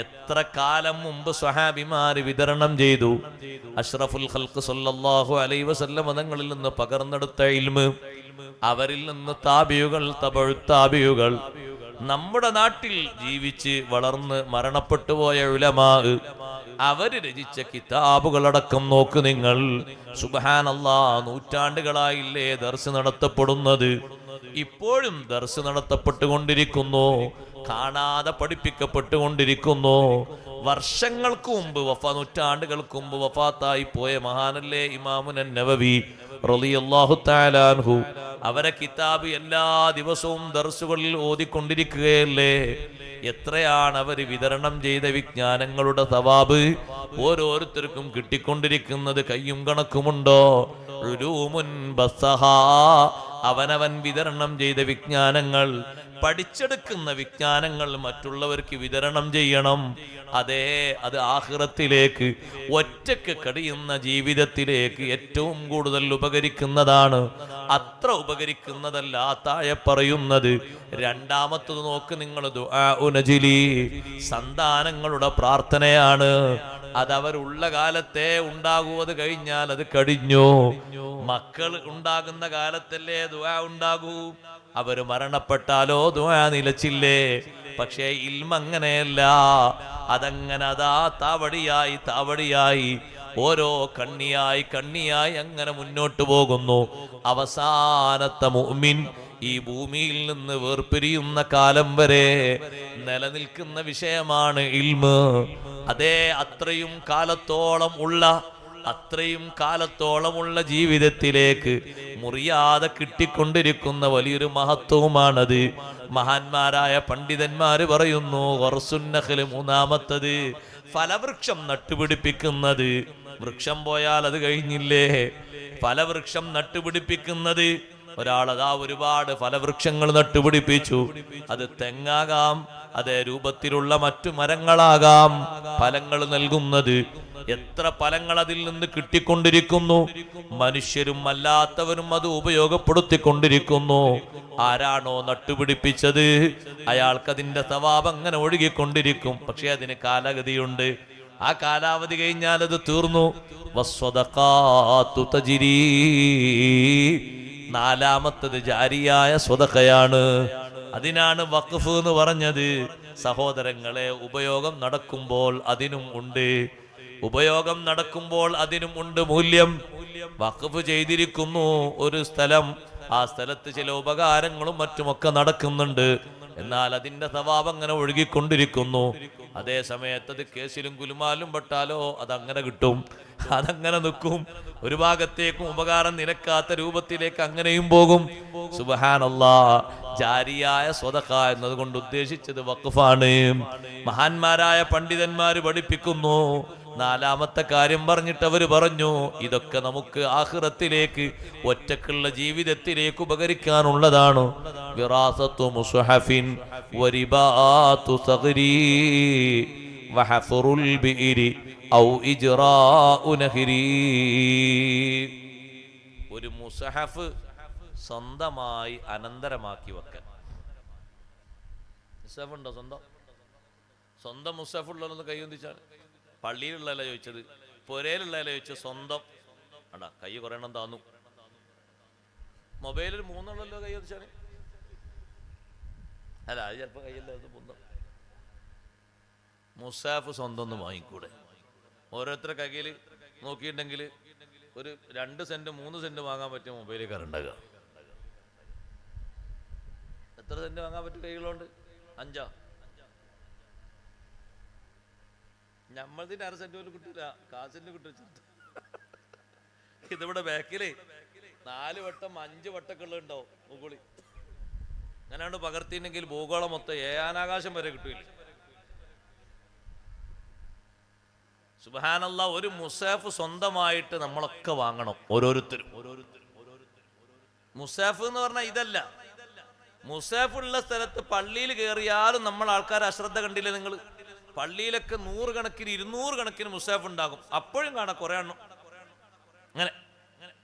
എത്ര കാലം മുമ്പ് സ്വഹാബിമാര് വിതരണം ചെയ്തു. അഷ്റഫുൽ ഖൽഖ് സല്ലല്ലാഹു അലൈഹി വസല്ലം തങ്ങളിൽ നിന്ന് പകർന്നെടുത്ത ഇൽമ്, അവരിൽ നിന്ന് താബിയുകൾ, തബഉ താബിയുകൾ, നമ്മുടെ നാട്ടിൽ ജീവിച്ച് വളർന്ന് മരണപ്പെട്ടു പോയ ഉലമാ, അവര് രചിച്ച കിതാബുകളടക്കം നോക്ക് നിങ്ങൾ. സുബ്ഹാനല്ലാഹ്, നൂറ്റാണ്ടുകളായില്ലേ ദർസ് നടത്തപ്പെടുന്നത്. ഇപ്പോഴും ദർസ് നടത്തപ്പെട്ടുകൊണ്ടിരിക്കുന്നു, കാണാതെ പഠിപ്പിക്കപ്പെട്ടുകൊണ്ടിരിക്കുന്നു. വർഷങ്ങൾക്ക് മുമ്പ് നൂറ്റാണ്ടുകൾക്ക് മുമ്പ് വഫാത്തായി പോയ മഹാനല്ലേ ഇമാമുൻ നവവി റളിയല്ലാഹു തആല അൻഹു. അവരെ കിതാബ് എല്ലാ ദിവസവും ദർസുകളിൽ ഓതിക്കൊണ്ടിരിക്കുകയല്ലേ. എത്രയാണ് അവർ വിതരണം ചെയ്ത വിജ്ഞാനങ്ങളുടെ സവാബ് ഓരോരുത്തർക്കും കിട്ടിക്കൊണ്ടിരിക്കുന്നത്. കയ്യും കണക്കുമുണ്ടോ? ഉലൂമുൻ ബസ്സഹാ, അവനവൻ വിതരണം ചെയ്ത വിജ്ഞാനങ്ങൾ, പഠിച്ചെടുക്കുന്ന വിജ്ഞാനങ്ങൾ മറ്റുള്ളവർക്ക് വിതരണം ചെയ്യണം. അതേ, അത് ആഖിറത്തിലേക്ക്, ഒറ്റക്ക് കഴിയുന്ന ജീവിതത്തിലേക്ക് ഏറ്റവും കൂടുതൽ ഉപകരിക്കുന്നതാണ്. അത്ര ഉപകരിക്കുന്നതല്ല താഴെ പറയുന്നത്. രണ്ടാമത്തത് നോക്ക് നിങ്ങൾ, ദുആഉ നജ്ലി, സന്താനങ്ങളുടെ പ്രാർത്ഥനയാണ്. അതവരുള്ള കാലത്തെ ഉണ്ടാകൂ, അത് കഴിഞ്ഞാൽ അത് കഴിഞ്ഞു. മക്കൾ ഉണ്ടാകുന്ന കാലത്തല്ലേ ദുആ ഉണ്ടാകൂ. അവര് മരണപ്പെട്ടാലോ ദുആ നിലച്ചില്ലേ. പക്ഷേ ഇൽമ അങ്ങനെയല്ല. അതങ്ങനെ അതാ താവടിയായി താവടിയായി ഓരോ കണ്ണിയായി അങ്ങനെ മുന്നോട്ട് പോകുന്നു. അവസാനത്തെ മുഅ്മിൻ ഈ ഭൂമിയിൽ നിന്ന് വേർപിരിയുന്ന കാലം വരെ നിലനിൽക്കുന്ന വിഷയമാണ് ഇൽമ്. അതേ, അത്രയും കാലത്തോളമുള്ള ജീവിതത്തിലേക്ക് മുറിയാതെ കിട്ടിക്കൊണ്ടിരിക്കുന്ന വലിയൊരു മഹത്വമാണത്. മഹാന്മാരായ പണ്ഡിതന്മാര് പറയുന്നു, ഖർസുൻ നഖ്ല്, മൂന്നാമത്തത് ഫലവൃക്ഷം നട്ടുപിടിപ്പിക്കുന്നത്. വൃക്ഷം പോയാൽ അത് കഴിഞ്ഞില്ലേ. ഫലവൃക്ഷം നട്ടുപിടിപ്പിക്കുന്നത്, ഒരാളതാ ഒരുപാട് ഫലവൃക്ഷങ്ങൾ നട്ടുപിടിപ്പിച്ചു. അത് തെങ്ങാകാം, അതേ രൂപത്തിലുള്ള മറ്റു മരങ്ങളാകാം ഫലങ്ങൾ നൽകുന്നത്. എത്ര ഫലങ്ങൾ അതിൽ നിന്ന് കിട്ടിക്കൊണ്ടിരിക്കുന്നു. മനുഷ്യരും അല്ലാത്തവരും അത് ഉപയോഗപ്പെടുത്തിക്കൊണ്ടിരിക്കുന്നു. ആരാണോ നട്ടുപിടിപ്പിച്ചത് അയാൾക്കതിന്റെ സവാബ് അങ്ങനെ ഒഴുകിക്കൊണ്ടിരിക്കും. പക്ഷെ അതിന് കാലഗതിയുണ്ട്. ആ കാലാവധി കഴിഞ്ഞാൽ അത് തീർന്നു. വസ്സദഖാതു തജ്രി, നാലാമത്തത് ജാരിയായ സ്വതഖയാണ്. അതിനാണ് വഖഫ് എന്ന് പറഞ്ഞത്. സഹോദരങ്ങളെ, ഉപയോഗം നടക്കുമ്പോൾ അതിനും ഉണ്ട് മൂല്യം. വഖഫ് ചെയ്തിരിക്കുന്നു ഒരു സ്ഥലം, ആ സ്ഥലത്ത് ചില ഉപകാരങ്ങളും മറ്റുമൊക്കെ നടക്കുന്നുണ്ട്. എന്നാൽ അതിന്റെ സവാബ് അങ്ങനെ ഒഴുകിക്കൊണ്ടിരിക്കുന്നു. അതേ സമയത്ത് അത് കേസിലും കുലുമാലും പെട്ടാലോ അതങ്ങനെ കിട്ടും, അതങ്ങനെ നിൽക്കും. ഒരു ഭാഗത്തേക്കും ഉപകാരം നിലക്കാത്ത രൂപത്തിലേക്ക് അങ്ങനെയും പോകും. സുബ്ഹാനല്ലാഹ്, ജാരിയായ സ്വതഖ എന്നതുകൊണ്ട് ഉദ്ദേശിച്ചത് വഖഫാണ്. മഹാന്മാരായ പണ്ഡിതന്മാര് പഠിപ്പിക്കുന്നു. നാലാമത്തെ കാര്യം പറഞ്ഞിട്ട് അവര് പറഞ്ഞു, ഇതൊക്കെ നമുക്ക് ആഖിറത്തിലേക്ക്, ഒറ്റക്കുള്ള ജീവിതത്തിലേക്ക് ഉപകരിക്കാനുള്ളതാണ്. വിറാസത്തു മുസ്ഹഫിൻ വരിബാതു സഗ്രി വഹഫറുൽ ബിഇരി ഔ ഇജ്റാഉ നഹരി. ഒരു മുസ്ഹഫ് സ്വന്തമായി അനന്തരമാക്കി വെക്കാൻ. മുസ്ഹഫ് ഉണ്ടോ? സ്വന്തം മുസ്ഹഫ് ഉള്ളതെന്ന് കൈയൊന്നിച്ചാണ്. പള്ളിയിലുള്ളതല്ല ചോദിച്ചത്, പൊരയിലുള്ളതല്ല ചോദിച്ചത്, സ്വന്തം. അടാ, കൈ കുറയണം താന്നു. മൊബൈലിൽ 3 കൈ വെച്ചാണ്. അല്ല അത് ചിലപ്പോൾ കയ്യല്ല പൊന്തം. മുസാഫ് സ്വന്തം ഒന്ന് വാങ്ങിക്കൂടെ? ഓരോരുത്തരുടെ കയ്യിൽ നോക്കിയിട്ടുണ്ടെങ്കിൽ ഒരു 2 സെന്റ് 3 സെന്റ് വാങ്ങാൻ പറ്റിയ മൊബൈലിൽ കറണ്ടാകുക. എത്ര സെന്റ് വാങ്ങാൻ പറ്റിയ കൈകളുണ്ട്? 5. നമ്മളതിന് 1/2 സെന്റ് പോലും കിട്ടില്ല, കാശിന് കിട്ടും. ഇതിവിടെ ബാക്കില് 4 വട്ടം 5 വട്ടമൊക്കെ ഉള്ളതുണ്ടാവും മുകളിൽ. അങ്ങനെയാണ് പകർത്തിയിട്ടുണ്ടെങ്കിൽ ഭൂഗോളം മൊത്തം ഏഴാനാകാശം വരെ കിട്ടൂല. സുബ്ഹാനല്ലാഹ്, ഒരു മുസാഫ് സ്വന്തമായിട്ട് നമ്മളൊക്കെ വാങ്ങണം, ഓരോരുത്തരും. മുസാഫ് എന്ന് പറഞ്ഞാൽ ഇതല്ല. മുസാഫ് ഉള്ള സ്ഥലത്ത് പള്ളിയിൽ കയറിയാലും നമ്മൾ ആൾക്കാർ അശ്രദ്ധ കണ്ടില്ലേ നിങ്ങൾ? പള്ളിയിലൊക്കെ 100 കണക്കിന് 200 കണക്കിന് മുസാഫ് ഉണ്ടാകും. അപ്പോഴും കാണാം കുറെ എണ്ണം അങ്ങനെ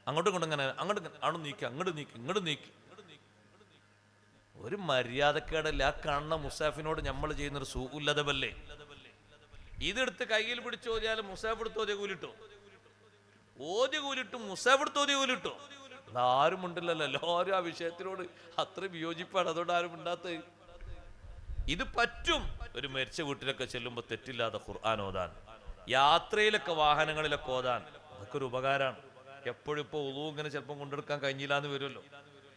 അങ്ങോട്ടും ഇങ്ങോട്ടും ഇങ്ങനെ അങ്ങോട്ടും അങ്ങോട്ട് നീക്കി അങ്ങോട്ട് നീക്കി ഇങ്ങോട്ട് നീക്കി. ഒരു മര്യാദക്കേടല്ല ആ കാണുന്ന മുസാഫിനോട് നമ്മൾ ചെയ്യുന്നൊരു സൂഉല്ലദബല്ലേ. ഇതെടുത്ത് കയ്യിൽ പിടിച്ച് ഓതിയാലും മുസാഫ് എടുത്ത് ഓതിയ കൂലിട്ടോ, ഓതിയ കൂലിട്ടും മുസാഫ് എടുത്ത് ഓതിയ കൂലിട്ടോ. അതാരും ഉണ്ടല്ലോ, എല്ലാവരും ആ വിഷയത്തിനോട് അത്ര വിയോജിപ്പാണ്, അതുകൊണ്ട് ആരും ഉണ്ടാത്ത. ഇത് പറ്റും ഒരു മരിച്ച വീട്ടിലൊക്കെ ചെല്ലുമ്പോൾ തെറ്റില്ലാതെ ഖുർആൻ ഓതാൻ, യാത്രയിലൊക്കെ വാഹനങ്ങളിലൊക്കെ ഓതാൻ, അതൊക്കെ ഒരു ഉപകാരമാണ്. എപ്പോഴും ഇപ്പോൾ ഉളു ഇങ്ങനെ ചിലപ്പം കൊണ്ടെടുക്കാൻ കഴിഞ്ഞില്ല എന്ന് വരുമല്ലോ,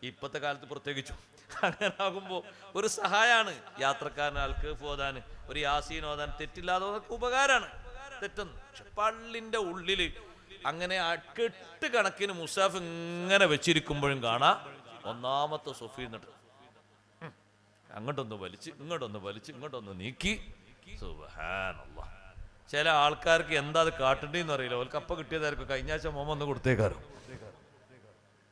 ഇപ്പോഴത്തെ കാലത്ത് പ്രത്യേകിച്ചും. അങ്ങനെ ആകുമ്പോൾ ഒരു സഹായമാണ് യാത്രക്കാരൻ ആൾക്ക് ഓതാൻ, ഒരു യാസീൻ ഓതാൻ, തെറ്റില്ലാതെ ഉപകാരമാണ്, തെറ്റൊന്നും. പക്ഷെ പള്ളിന്റെ ഉള്ളില് അങ്ങനെ 8 കണക്കിന് മുസാഫ് ഇങ്ങനെ വെച്ചിരിക്കുമ്പോഴും കാണാം ഒന്നാമത്തെ സൊഫീൽ നിന്നിട്ട് അങ്ങോട്ടൊന്ന് വലിച്ച് ഇങ്ങോട്ടൊന്ന് വലിച്ച് ഇങ്ങോട്ടൊന്ന് നീക്കി. സുബ്ഹാനല്ലാഹ്, ചില ആൾക്കാർക്ക് എന്താ അത് കാട്ടണ്ടെന്ന് അറിയില്ല. അവർക്ക് അപ്പം കിട്ടിയതായിരിക്കും. കഴിഞ്ഞ ആഴ്ച മോമ ഒന്ന് കൊടുത്തേക്കാരോ.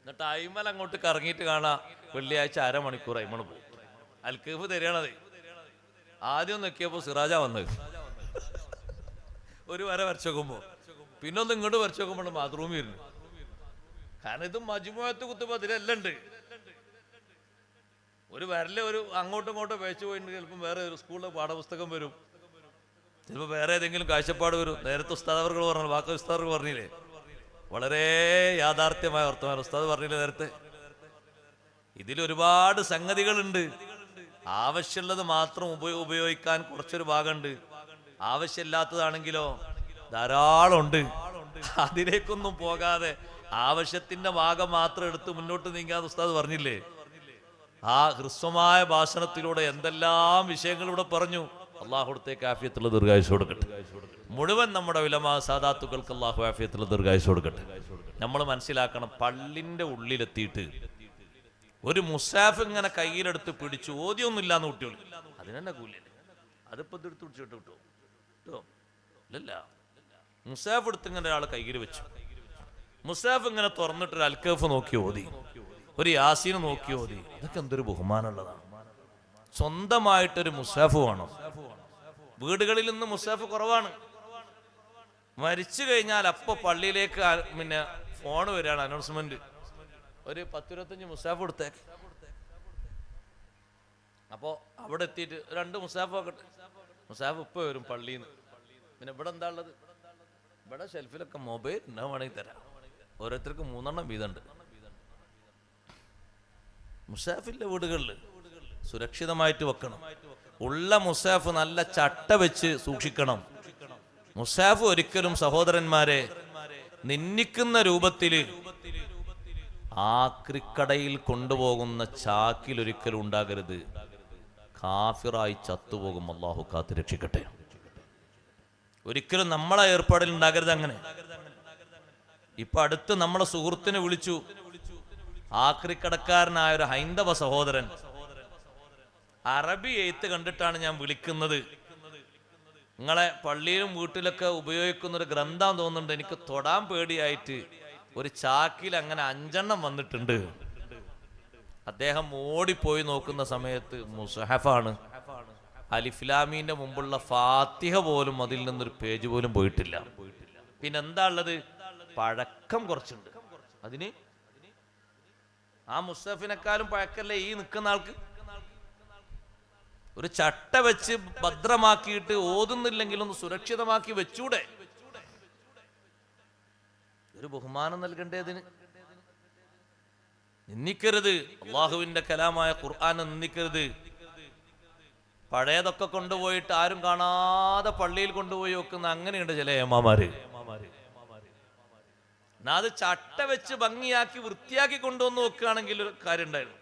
എന്നിട്ട് അയിമൽ അങ്ങോട്ട് കറങ്ങിയിട്ട് കാണാം വെള്ളിയാഴ്ച 1/2 മണിക്കൂർ അയിമണ് പോകും. അൽക്കീഫ് തരികയാണത്. ആദ്യം നോക്കിയപ്പോൾ സിറാജ വന്നത് ഒരു വര വരച്ചു നോക്കുമ്പോ, പിന്നെ ഒന്ന് ഇങ്ങോട്ട് വരച്ചു നോക്കുമ്പോൾ ബാത്റൂമിൽ ഇരുന്നു. കാരണം ഇത് മജ്മുഅത്ത് കുത്തുബ അതിലെല്ലാം ഉണ്ട്. ഒരു വരല് ഒരു അങ്ങോട്ടും ഇങ്ങോട്ടും വെച്ചു പോയിട്ട് ചിലപ്പോൾ വേറെ ഒരു സ്കൂളിലെ പാഠപുസ്തകം വരും, ചിലപ്പോൾ വേറെ ഏതെങ്കിലും കാഴ്ചപ്പാട് വരും. നേരത്തെ ഉസ്താദ് അവർ പറഞ്ഞു, ബാക്കി ഉസ്താദ് പറഞ്ഞില്ലേ, വളരെ യാഥാർത്ഥ്യമായ വർത്തമാനം ഉസ്താദ് പറഞ്ഞില്ലേ നേരത്തെ. ഇതിലൊരുപാട് സംഗതികളുണ്ട്. ആവശ്യമുള്ളത് മാത്രം ഉപയോഗിക്കാൻ കുറച്ചൊരു ഭാഗമുണ്ട്, ആവശ്യമില്ലാത്തതാണെങ്കിലോ ധാരാളം ഉണ്ട്. അതിലേക്കൊന്നും പോകാതെ ആവശ്യത്തിന്റെ ഭാഗം മാത്രം എടുത്ത് മുന്നോട്ട് നീങ്ങാതെ ഉസ്താദ് പറഞ്ഞില്ലേ. ആ ഹ്രസ്വമായ ഭാഷണത്തിലൂടെ എന്തെല്ലാം വിഷയങ്ങൾ ഇവിടെ പറഞ്ഞു. അള്ളാഹുടത്തേക്ക് ആഫിയത്തുള്ള ദീർഘായുസ് കൊടുക്കട്ടെ. മുഴുവൻ നമ്മുടെ ഉലമാ സാദാത്തുക്കൾക്ക് അള്ളാഹു ആഫിയത്തുള്ള ദീർഘായുസ് കൊടുക്കട്ടെ. നമ്മൾ മനസ്സിലാക്കണം, പള്ളിന്റെ ഉള്ളിലെത്തിയിട്ട് ഒരു മുസാഫ് ഇങ്ങനെ കയ്യിലെടുത്ത് പിടിച്ചു ഓതിയൊന്നുമില്ല എന്ന് കുട്ടികൾ, അതിനെന്നെ കൂലിയല്ലേ? അതിപ്പോ ഇതെടുത്ത് പിടിച്ചിട്ട് കിട്ടുമോ? കിട്ടുമോ? ഇല്ലല്ല. മുസാഫ് എടുത്ത് ഇങ്ങനെ ഒരാൾ കയ്യിൽ വെച്ചു. മുസാഫ് ഇങ്ങനെ തുറന്നിട്ടൊരു അൽക്കഫ് നോക്കി ഓതി, ഒരു യാസീന് നോക്കി ഓതി. ഇതൊക്കെ എന്തൊരു ബഹുമാനമുള്ളതാണ്. സ്വന്തമായിട്ടൊരു മുസാഫ് വേണം. വീടുകളിൽ നിന്ന് മുസാഫ് കുറവാണ്. മരിച്ചു കഴിഞ്ഞാൽ അപ്പൊ പള്ളിയിലേക്ക് പിന്നെ ഫോൺ വരികയാണ്, അനൗൺസ്മെന്റ്, ഒരു 10-25 മുസാഫ് കൊടുത്തേക്ക്. അപ്പോ അവിടെ എത്തിയിട്ട് 2 മുസാഫ് ആക്കട്ടെ. മുസാഫ് ഇപ്പൊ വരും പള്ളിയിൽ നിന്ന്. പിന്നെ ഇവിടെ എന്താ ഉള്ളത്? ഇവിടെ ഷെൽഫിലൊക്കെ മൊബൈൽ വേണമെങ്കിൽ തരാം. ഓരോരുത്തർക്ക് 3 വീതമുണ്ട്. മുസാഫിന്റെ വീടുകളിൽ സുരക്ഷിതമായിട്ട് വെക്കണം. ഉള്ള മുസാഫ് നല്ല ചട്ട വെച്ച് സൂക്ഷിക്കണം. മുസാഫ് ഒരിക്കലും സഹോദരന്മാരെ നിന്ദിക്കുന്ന രൂപത്തില് ആക്രിക്കടയിൽ കൊണ്ടുപോകുന്ന ചാക്കിൽ ഒരിക്കലും ഉണ്ടാകരുത്. കാഫിറായി ചത്തുപോകും. അള്ളാഹു കാത്ത് രക്ഷിക്കട്ടെ. ഒരിക്കലും നമ്മളെ ഏർപ്പാടിൽ ഉണ്ടാകരുത് അങ്ങനെ. ഇപ്പൊ അടുത്ത് നമ്മളെ സുഹൃത്തിനെ വിളിച്ചു, ആക്രിക്കടക്കാരനായ ഒരു ഹൈന്ദവ സഹോദരൻ. അറബി എഴുത്ത് കണ്ടിട്ടാണ് ഞാൻ വിളിക്കുന്നത്. നിങ്ങളെ പള്ളിയിലും വീട്ടിലൊക്കെ ഉപയോഗിക്കുന്ന ഒരു ഗ്രന്ഥം തോന്നുന്നുണ്ട്, എനിക്ക് തൊടാൻ പേടിയായിട്ട് ഒരു ചാക്കിൽ അങ്ങനെ 5 വന്നിട്ടുണ്ട്. അദ്ദേഹം ഓടിപ്പോയി നോക്കുന്ന സമയത്ത് മുസ്ഹഫാണ്. അലിഫ്ലാമീന്റെ മുമ്പുള്ള ഫാത്തിഹ പോലും അതിൽ നിന്നൊരു പേജ് പോലും പോയിട്ടില്ല. പിന്നെന്താ ഉള്ളത്? പഴക്കം കുറച്ചുണ്ട് അതിന്. ആ മുസ്ഹഫിനെക്കാളും പഴക്കല്ലേ ഈ നിൽക്കുന്ന ആൾക്ക്. ഒരു ചട്ട വെച്ച് ഭദ്രമാക്കിയിട്ട് ഓതുന്നില്ലെങ്കിൽ ഒന്ന് സുരക്ഷിതമാക്കി വെച്ചൂടെ? ഒരു ബഹുമാനം നൽകണ്ടേതിന്. നിന്ദിക്കരുത്. അള്ളാഹുവിന്റെ കലാമായ ഖുർആനെ നിന്ദിക്കരുത്. പഴയതൊക്കെ കൊണ്ടുപോയിട്ട് ആരും കാണാതെ പള്ളിയിൽ കൊണ്ടുപോയി വെക്കുന്ന അങ്ങനെയുണ്ട് ചില ഏമാമാര്. എന്നാ അത് ചട്ട വെച്ച് ഭംഗിയാക്കി വൃത്തിയാക്കി കൊണ്ടുവന്ന് വെക്കുകയാണെങ്കിൽ ഒരു കാര്യം ഉണ്ടായിരുന്നു.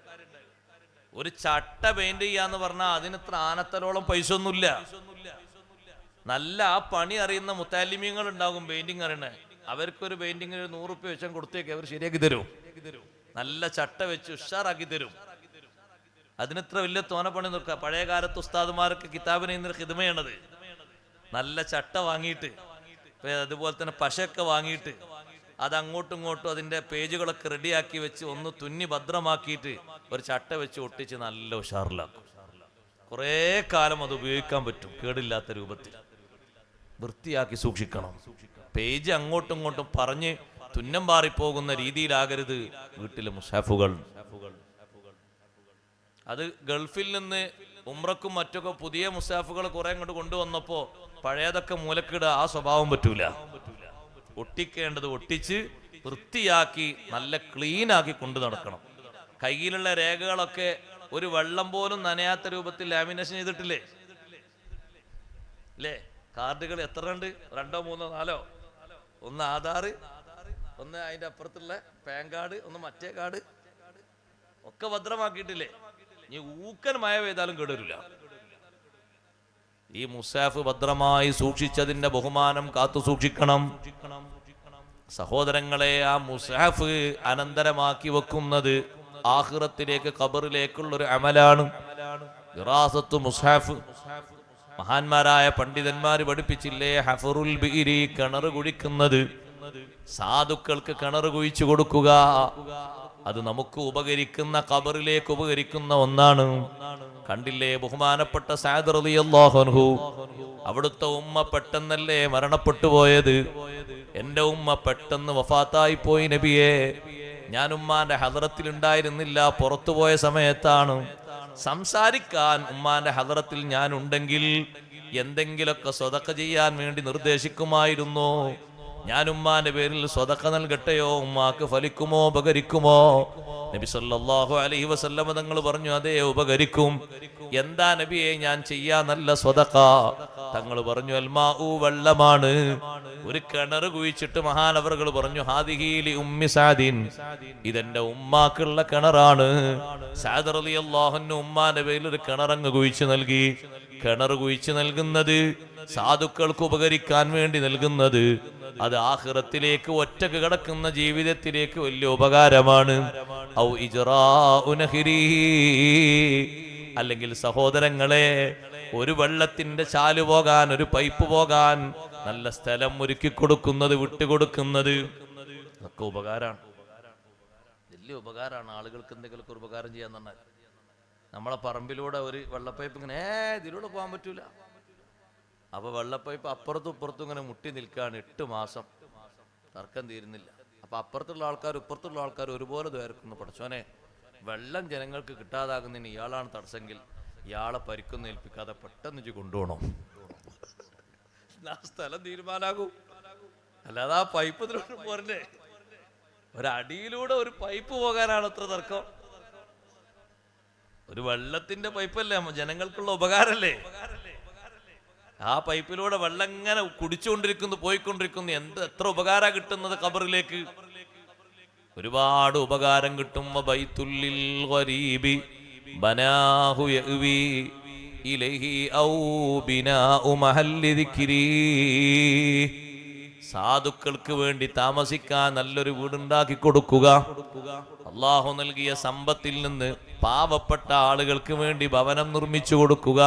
ഒരു ചട്ട പെയിന്റ് ചെയ്യാന്ന് പറഞ്ഞാൽ അതിന് ഇത്ര ആനത്തലോളം പൈസ ഒന്നുമില്ല. നല്ല ആ പണി അറിയുന്ന മുത്താലിമീങ്ങൾ ഉണ്ടാകും പെയിന്റിങ് അറിയണേ. അവർക്കൊരു പെയിന്റിങ്ങിന് 100 റുപ്യ വെച്ചാൽ കൊടുത്തേക്ക് അവർ ശരിയാക്കി തരും. നല്ല ചട്ട വെച്ച് ഉഷാറാക്കി തരും. അതിനിത്ര വലിയ തോന പണി നോക്കുക. പഴയ കാലത്ത് ഉസ്താദുമാർക്ക് കിതാബിനെ ഇന്നൊരു ഹിദ്മയാണത്. നല്ല ചട്ട വാങ്ങിയിട്ട് അതുപോലെ തന്നെ പശയൊക്കെ വാങ്ങിയിട്ട് അത് അങ്ങോട്ടും ഇങ്ങോട്ടും അതിന്റെ പേജുകളൊക്കെ റെഡിയാക്കി വെച്ച് ഒന്ന് തുന്നി ഭദ്രമാക്കിയിട്ട് ഒരു ചട്ട വെച്ച് ഒട്ടിച്ച് നല്ല ഉഷാറിലാക്കും. കുറേ കാലം അത് ഉപയോഗിക്കാൻ പറ്റും കേടില്ലാത്ത രൂപത്തിൽ. വൃത്തിയാക്കി സൂക്ഷിക്കണം. പേജ് അങ്ങോട്ടും ഇങ്ങോട്ടും പറഞ്ഞ് തുന്നം പാറിപ്പോകുന്ന രീതിയിലാകരുത് വീട്ടിലെ മുസാഫുകൾ. അത് ഗൾഫിൽ നിന്ന് ഉംറക്കും മറ്റൊക്കെ പുതിയ മുസാഫുകൾ കുറെ അങ്ങോട്ട് കൊണ്ടുവന്നപ്പോ പഴയതൊക്കെ മൂലക്കിടുക, ആ സ്വഭാവം പറ്റൂല. ഒട്ടിക്കേണ്ടത് ഒട്ടിച്ച് വൃത്തിയാക്കി നല്ല ക്ലീൻ ആക്കി കൊണ്ടു നടക്കണം. കയ്യിലുള്ള രേഖകളൊക്കെ ഒരു വെള്ളം പോലും നനയാത്ത രൂപത്തിൽ ലാമിനേഷൻ ചെയ്തിട്ടില്ലേ? അല്ലേ? കാർഡുകൾ എത്ര ഉണ്ട്? 2, 3, 4. ഒന്ന് ആധാർ, ഒന്ന് അതിന്റെ അപ്പുറത്തുള്ള പാൻ കാർഡ്, ഒന്ന് മറ്റേ കാർഡ് ഒക്കെ ഭദ്രമാക്കിയിട്ടില്ലേ? ഇനി ഊക്കൻ മഴ പെയ്താലും കേടരില്ല. ഈ മുസാഫ് ഭദ്രമായി സൂക്ഷിച്ചതിന്റെ ബഹുമാനം കാത്തു സൂക്ഷിക്കണം. സഹോദരങ്ങളെ, ആ മുസാഫ് അനന്തരമാക്കി വെക്കുന്നത് ആഖിറത്തിലേക്ക് ഖബറിലേക്കുള്ളൊരു അമലാണ്. വിറാസത്തു മുസാഫ് മഹാന്മാരായ പണ്ഡിതന്മാർ പഠിപ്പിച്ചില്ലേ? ഹഫറുൽ ബിഇരി, കിണർ കുഴിക്കുന്നത്. സാധുക്കൾക്ക് കിണർ കുഴിച്ചു കൊടുക്കുക. അത് നമുക്ക് ഉപകരിക്കുന്ന, ഖബറിലേക്ക് ഉപകരിക്കുന്ന ഒന്നാണ്. കണ്ടില്ലേ ബഹുമാനപ്പെട്ട സഅദ് റളിയല്ലാഹു അൻഹു, അവിടുത്തെ ഉമ്മ പെട്ടെന്നല്ലേ മരണപ്പെട്ടു പോയത്. എന്റെ ഉമ്മ പെട്ടെന്ന് വഫാത്തായി പോയി നബിയെ. ഞാൻ ഉമ്മാന്റെ ഹദറത്തിൽ ഉണ്ടായിരുന്നില്ല, പുറത്തുപോയ സമയത്താണ്. സംസാരിക്കാൻ ഉമ്മാന്റെ ഹദറത്തിൽ ഞാൻ ഉണ്ടെങ്കിൽ എന്തെങ്കിലൊക്കെ സ്വതക്ക ചെയ്യാൻ വേണ്ടി നിർദ്ദേശിക്കുമായിരുന്നു. ഞാൻ ഉമ്മാന്റെ പേരിൽ സ്വതക്ക നൽകട്ടെയോ, ഉമ്മാക്ക് ഫലിക്കുമോ, ഉപകരിക്കുമോ? നബി സല്ലല്ലാഹു അലൈഹി വസല്ലമ തങ്ങൾ പറഞ്ഞു, അതേ ഉപകരിക്കും. എന്താ നബിയെ ഞാൻ ചെയ്യാ നല്ല സ്വതക്ക? തങ്ങൾ പറഞ്ഞു, അൽമാഉ, വെള്ളമാണ്. ഒരു കിണർ കുഴിച്ചിട്ട് മഹാനവറുകൾ പറഞ്ഞു, ഹാദിഹി ലി ഉമ്മി സഅദിൻ, ഇതെന്റെ ഉമ്മാക്കുള്ള കിണറാണ്. സഅദ് റളിയല്ലാഹു അൻഹു ഉമ്മാന്റെ പേരിൽ ഒരു കിണറങ്ങ് കുഴിച്ചു നൽകി. കിണർ കുഴിച്ചു നൽകുന്നത് സാധുക്കൾക്ക് ഉപകരിക്കാൻ വേണ്ടി നൽകുന്നത്, അത് ആഖിറത്തിലേക്ക് ഒറ്റക്ക് കിടക്കുന്ന ജീവിതത്തിലേക്ക് വലിയ ഉപകാരമാണ്. ഔ ഇജ്റാഉ നഹ്രി, അല്ലെങ്കിൽ സഹോദരങ്ങളെ, ഒരു വെള്ളത്തിന്റെ ചാല് പോകാൻ, ഒരു പൈപ്പ് പോകാൻ നല്ല സ്ഥലം ഒരുക്കി കൊടുക്കുന്നത്, വിട്ടുകൊടുക്കുന്നത് ഒക്കെ ഉപകാരമാണ്. വലിയ ഉപകാരമാണ്. ആളുകൾക്ക് എന്തെങ്കിലുമൊക്കെ ഒരു ഉപകാരം ചെയ്യാൻ പറഞ്ഞാൽ, നമ്മളെ പറമ്പിലൂടെ ഒരു വെള്ളപ്പൈപ്പ് ഇങ്ങനെ ഇതിലൂടെ പോകാൻ പറ്റൂല. അപ്പൊ വെള്ളപ്പൈപ്പ് അപ്പുറത്തും ഇപ്പുറത്തും ഇങ്ങനെ മുട്ടി നിൽക്കുകയാണ് 8 മാസം, തർക്കം തീരുന്നില്ല. അപ്പൊ അപ്പുറത്തുള്ള ആൾക്കാർ ഇപ്പുറത്തുള്ള ആൾക്കാർ ഒരുപോലെ ദ്വാരക്കുന്നു, പഠിച്ചോനെ വെള്ളം ജനങ്ങൾക്ക് കിട്ടാതാകുന്നതിന് ഇയാളാണ് തടസ്സെങ്കിൽ ഇയാളെ പരിക്കൊന്നും ഏൽപ്പിക്കാതെ പെട്ടെന്ന് കൊണ്ടുപോകണം. ആ സ്ഥലം തീരുമാനാകും. അല്ലാതെ ആ പൈപ്പ് ഇതിലൂടെ പോരണ്ടേ? ഒരടിയിലൂടെ ഒരു പൈപ്പ് പോകാനാണ് അത്ര തർക്കം. ഒരു വെള്ളത്തിന്റെ പൈപ്പല്ലേ, ജനങ്ങൾക്കുള്ള ഉപകാരല്ലേ? ആ പൈപ്പിലൂടെ വെള്ളം ഇങ്ങനെ കുടിച്ചുകൊണ്ടിരിക്കുന്നു, പോയിക്കൊണ്ടിരിക്കുന്നു. എത്ര ഉപകാരം കിട്ടുന്നത് ഖബറിലേക്ക്? ഒരുപാട് ഉപകാരം കിട്ടും. ബൈത്തുല്ലിൽ ഗരീബി ബനാഹു യഅ്വി ഇലൈഹി ഔ ബിനാഉ മഹല്ലി ദിക്രി, സാധുക്കൾക്ക് വേണ്ടി താമസിക്കാൻ നല്ലൊരു വീടുണ്ടാക്കി കൊടുക്കുക. അള്ളാഹു നൽകിയ സമ്പത്തിൽ നിന്ന് പാവപ്പെട്ട ആളുകൾക്ക് വേണ്ടി ഭവനം നിർമ്മിച്ചു കൊടുക്കുക.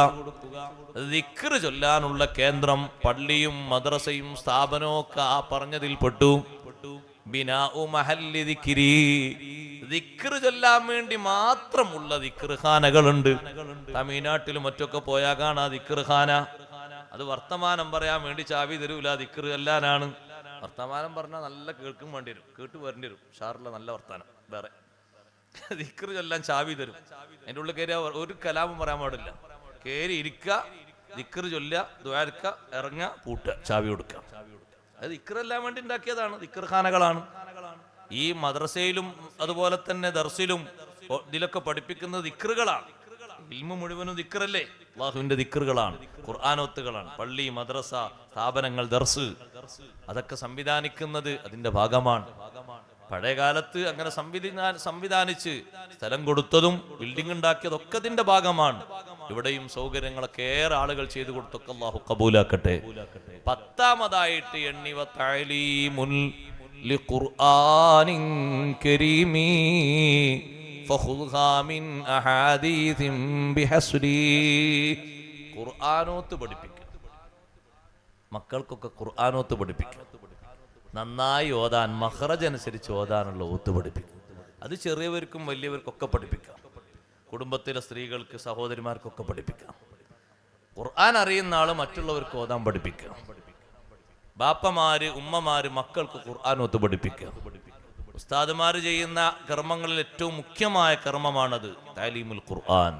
ദിക്ർ ചൊല്ലാനുള്ള കേന്ദ്രം, പള്ളിയും മദ്രസയും സ്ഥാപനവും ഒക്കെ ആ പറഞ്ഞതിൽ പെട്ടു. ബിനാഉ മഹല്ലി ദിക്രി, ദിക്ർ ചൊല്ലാൻ വേണ്ടി മാത്രമുള്ള ദിക്ർ ഖാനകളുണ്ട്. തമിഴ്നാട്ടിലും മറ്റൊക്കെ പോയാൽ കാണാ ദിക്ർ ഖാന. അത് വർത്തമാനം പറയാൻ വേണ്ടി ചാവി തരൂല, ദിക്ർ ചൊല്ലാനാണ്. വർത്തമാനം പറഞ്ഞാൽ നല്ല കേൾക്കും വേണ്ടി വരും, കേട്ട് വരേണ്ടി വരും. ഷാറിലെ നല്ല വർത്താനം വേറെ. ദിക്ർ ചൊല്ലാൻ ചാവി തരും. അതിൻ്റെ ഉള്ളിൽ കയറിയ ഒരു കലാപം പറയാൻ പാടില്ല. കയറി ഇരിക്കുക, ദിക്ർ ചൊല്ലുക, ദ്വാരക്ക, ഇറങ്ങുക, പൂട്ടുക, ചാവി കൊടുക്കുക. അത് ദിക്റെല്ലാം വേണ്ടി ഉണ്ടാക്കിയതാണ്, ദിക്ർ ഖാനകളാണ്. ഈ മദ്രസയിലും അതുപോലെ തന്നെ ദർസിലും ഇതിലൊക്കെ പഠിപ്പിക്കുന്നത് ദിക്റുകളാണ്. ഇൽമു മുഴുവനും ദിക്റല്ലേ? അള്ളാഹുവിന്റെ ദിക്റുകളാണ്, ഖുർആനോത്തുകളാണ്. പള്ളി, മദ്രസ, സ്ഥാപനങ്ങൾ, ദർസ്, അതൊക്കെ സംവിധാനിക്കുന്നത് അതിന്റെ ഭാഗമാണ്. പഴയ കാലത്ത് അങ്ങനെ സംവിധാനിച്ച് സ്ഥലം കൊടുത്തതും ബിൽഡിംഗ് ഉണ്ടാക്കിയതൊക്കെ അതിന്റെ ഭാഗമാണ്. ഇവിടെയും സൗകര്യങ്ങളൊക്കെ ഏറെ ആളുകൾ ചെയ്തു കൊടുത്തൊക്കെ അല്ലാഹു ഖബൂലാക്കട്ടെ. 10ാമതായിട്ട് എണ്ണിവ തഅലീമുൽ ലിഖുർആനിൻ കരീമി ഫഖുദ്ഹാ മിൻ അഹാദീസിൻ ബിഹസ്രി. ഖുർആനോത്ത് പഠിപ്പിക്കുക, മക്കൾക്കൊക്കെ ഖുർആനോത്ത് പഠിപ്പിക്കുക. നന്നായി ഓതാൻ, മഖ്റജ് അനുസരിച്ച് ഓതാനുള്ള ഓത്ത് പഠിപ്പിക്കും. അത് ചെറിയവർക്കും വലിയവർക്കൊക്കെ പഠിപ്പിക്കാം. കുടുംബത്തിലെ സ്ത്രീകൾക്ക്, സഹോദരിമാർക്കൊക്കെ പഠിപ്പിക്കാം. ഖുർആൻ അറിയുന്ന ആള് മറ്റുള്ളവർക്ക് ഓതാൻ പഠിപ്പിക്കാം. ബാപ്പമാര്, ഉമ്മമാര് മക്കൾക്ക് ഖുർആനോത്ത് പഠിപ്പിക്കാം. ഉസ്താദുമാര് ചെയ്യുന്ന കർമ്മങ്ങളിൽ ഏറ്റവും മുഖ്യമായ കർമ്മമാണത് തഅലീമുൽ ഖുർആൻ.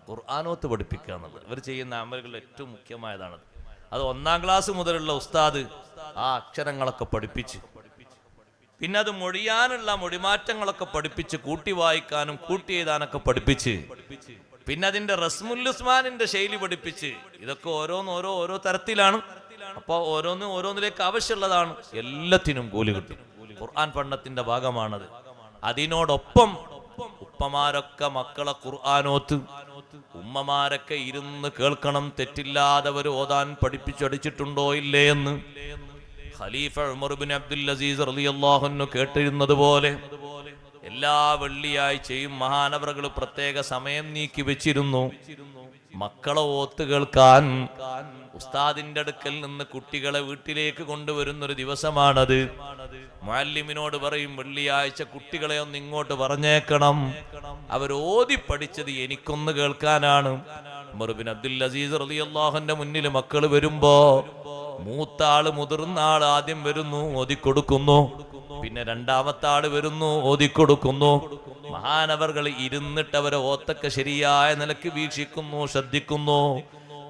ഖുർആനോത്ത് പഠിപ്പിക്കുക എന്നുള്ളത് ഇവർ ചെയ്യുന്ന അമലുകളിൽ ഏറ്റവും മുഖ്യമായതാണത്. അത് 1ാം ക്ലാസ് മുതലുള്ള ഉസ്താദ് ആ അക്ഷരങ്ങളൊക്കെ പഠിപ്പിച്ച്, പിന്നെ അത് മൊഴിയാനുള്ള മൊഴിമാറ്റങ്ങളൊക്കെ പഠിപ്പിച്ച്, കൂട്ടി വായിക്കാനും കൂട്ടി എഴുതാനൊക്കെ പഠിപ്പിച്ച്, പിന്നെ അതിന്റെ റസ്മുൽ ഉസ്മാനിന്റെ ശൈലി പഠിപ്പിച്ച്, ഇതൊക്കെ ഓരോ തരത്തിലാണ്. അപ്പൊ ഓരോന്നിലേക്ക് ആവശ്യമുള്ളതാണ്. എല്ലാത്തിനും കൂലി കിട്ടും. ഖുർആൻ പഠനത്തിന്റെ ഭാഗമാണത്. അതിനോടൊപ്പം ഉപ്പമാരൊക്കെ മക്കളെ ഖുർആനോത്ത്, ഉമ്മമാരൊക്കെ ഇരുന്ന് കേൾക്കണം. തെറ്റില്ലാതവർ ഓതാൻ പഠിപ്പിച്ചടിച്ചിട്ടുണ്ടോ ഇല്ലേ എന്ന് ഖലീഫ ഉമർ ഇബ്നു അബ്ദുൽ അസീസ് റളിയല്ലാഹു അൻഹു കേട്ടിരുന്നത് പോലെ എല്ലാ വെള്ളിയാഴ്ചയും മഹാനവറുകൾ പ്രത്യേക സമയം നീക്കി വെച്ചിരുന്നു മക്കളെ ഓത്ത് കേൾക്കാൻ. ഉസ്താദിന്റെ അടുക്കൽ നിന്ന് കുട്ടികളെ വീട്ടിലേക്ക് കൊണ്ടുവരുന്നൊരു ദിവസമാണത്. മുഅല്ലിമിനോട് പറയും, വെള്ളിയാഴ്ച കുട്ടികളെ ഒന്ന് ഇങ്ങോട്ട് പറഞ്ഞേക്കണം, അവർ ഓതി പഠിച്ചത് എനിക്കൊന്ന് കേൾക്കാനാണ്. ഉമർ ഇബ്നു അബ്ദുൽ അസീസ് റളിയല്ലാഹു അൻഹുവിന്റെ മുന്നിൽ മക്കൾ വരുമ്പോ മൂത്താള്, മുതിർന്ന ആള് ആദ്യം വരുന്നു, ഓതിക്കൊടുക്കുന്നു. പിന്നെ 2ാമത്തെ ആള് വരുന്നു, ഓതിക്കൊടുക്കുന്നു. മഹാനവർകൾ ഇരുന്നിട്ട് അവരെ ഓത്തൊക്കെ ശരിയായ നിലക്ക് വീക്ഷിക്കുന്നു, ശ്രദ്ധിക്കുന്നു,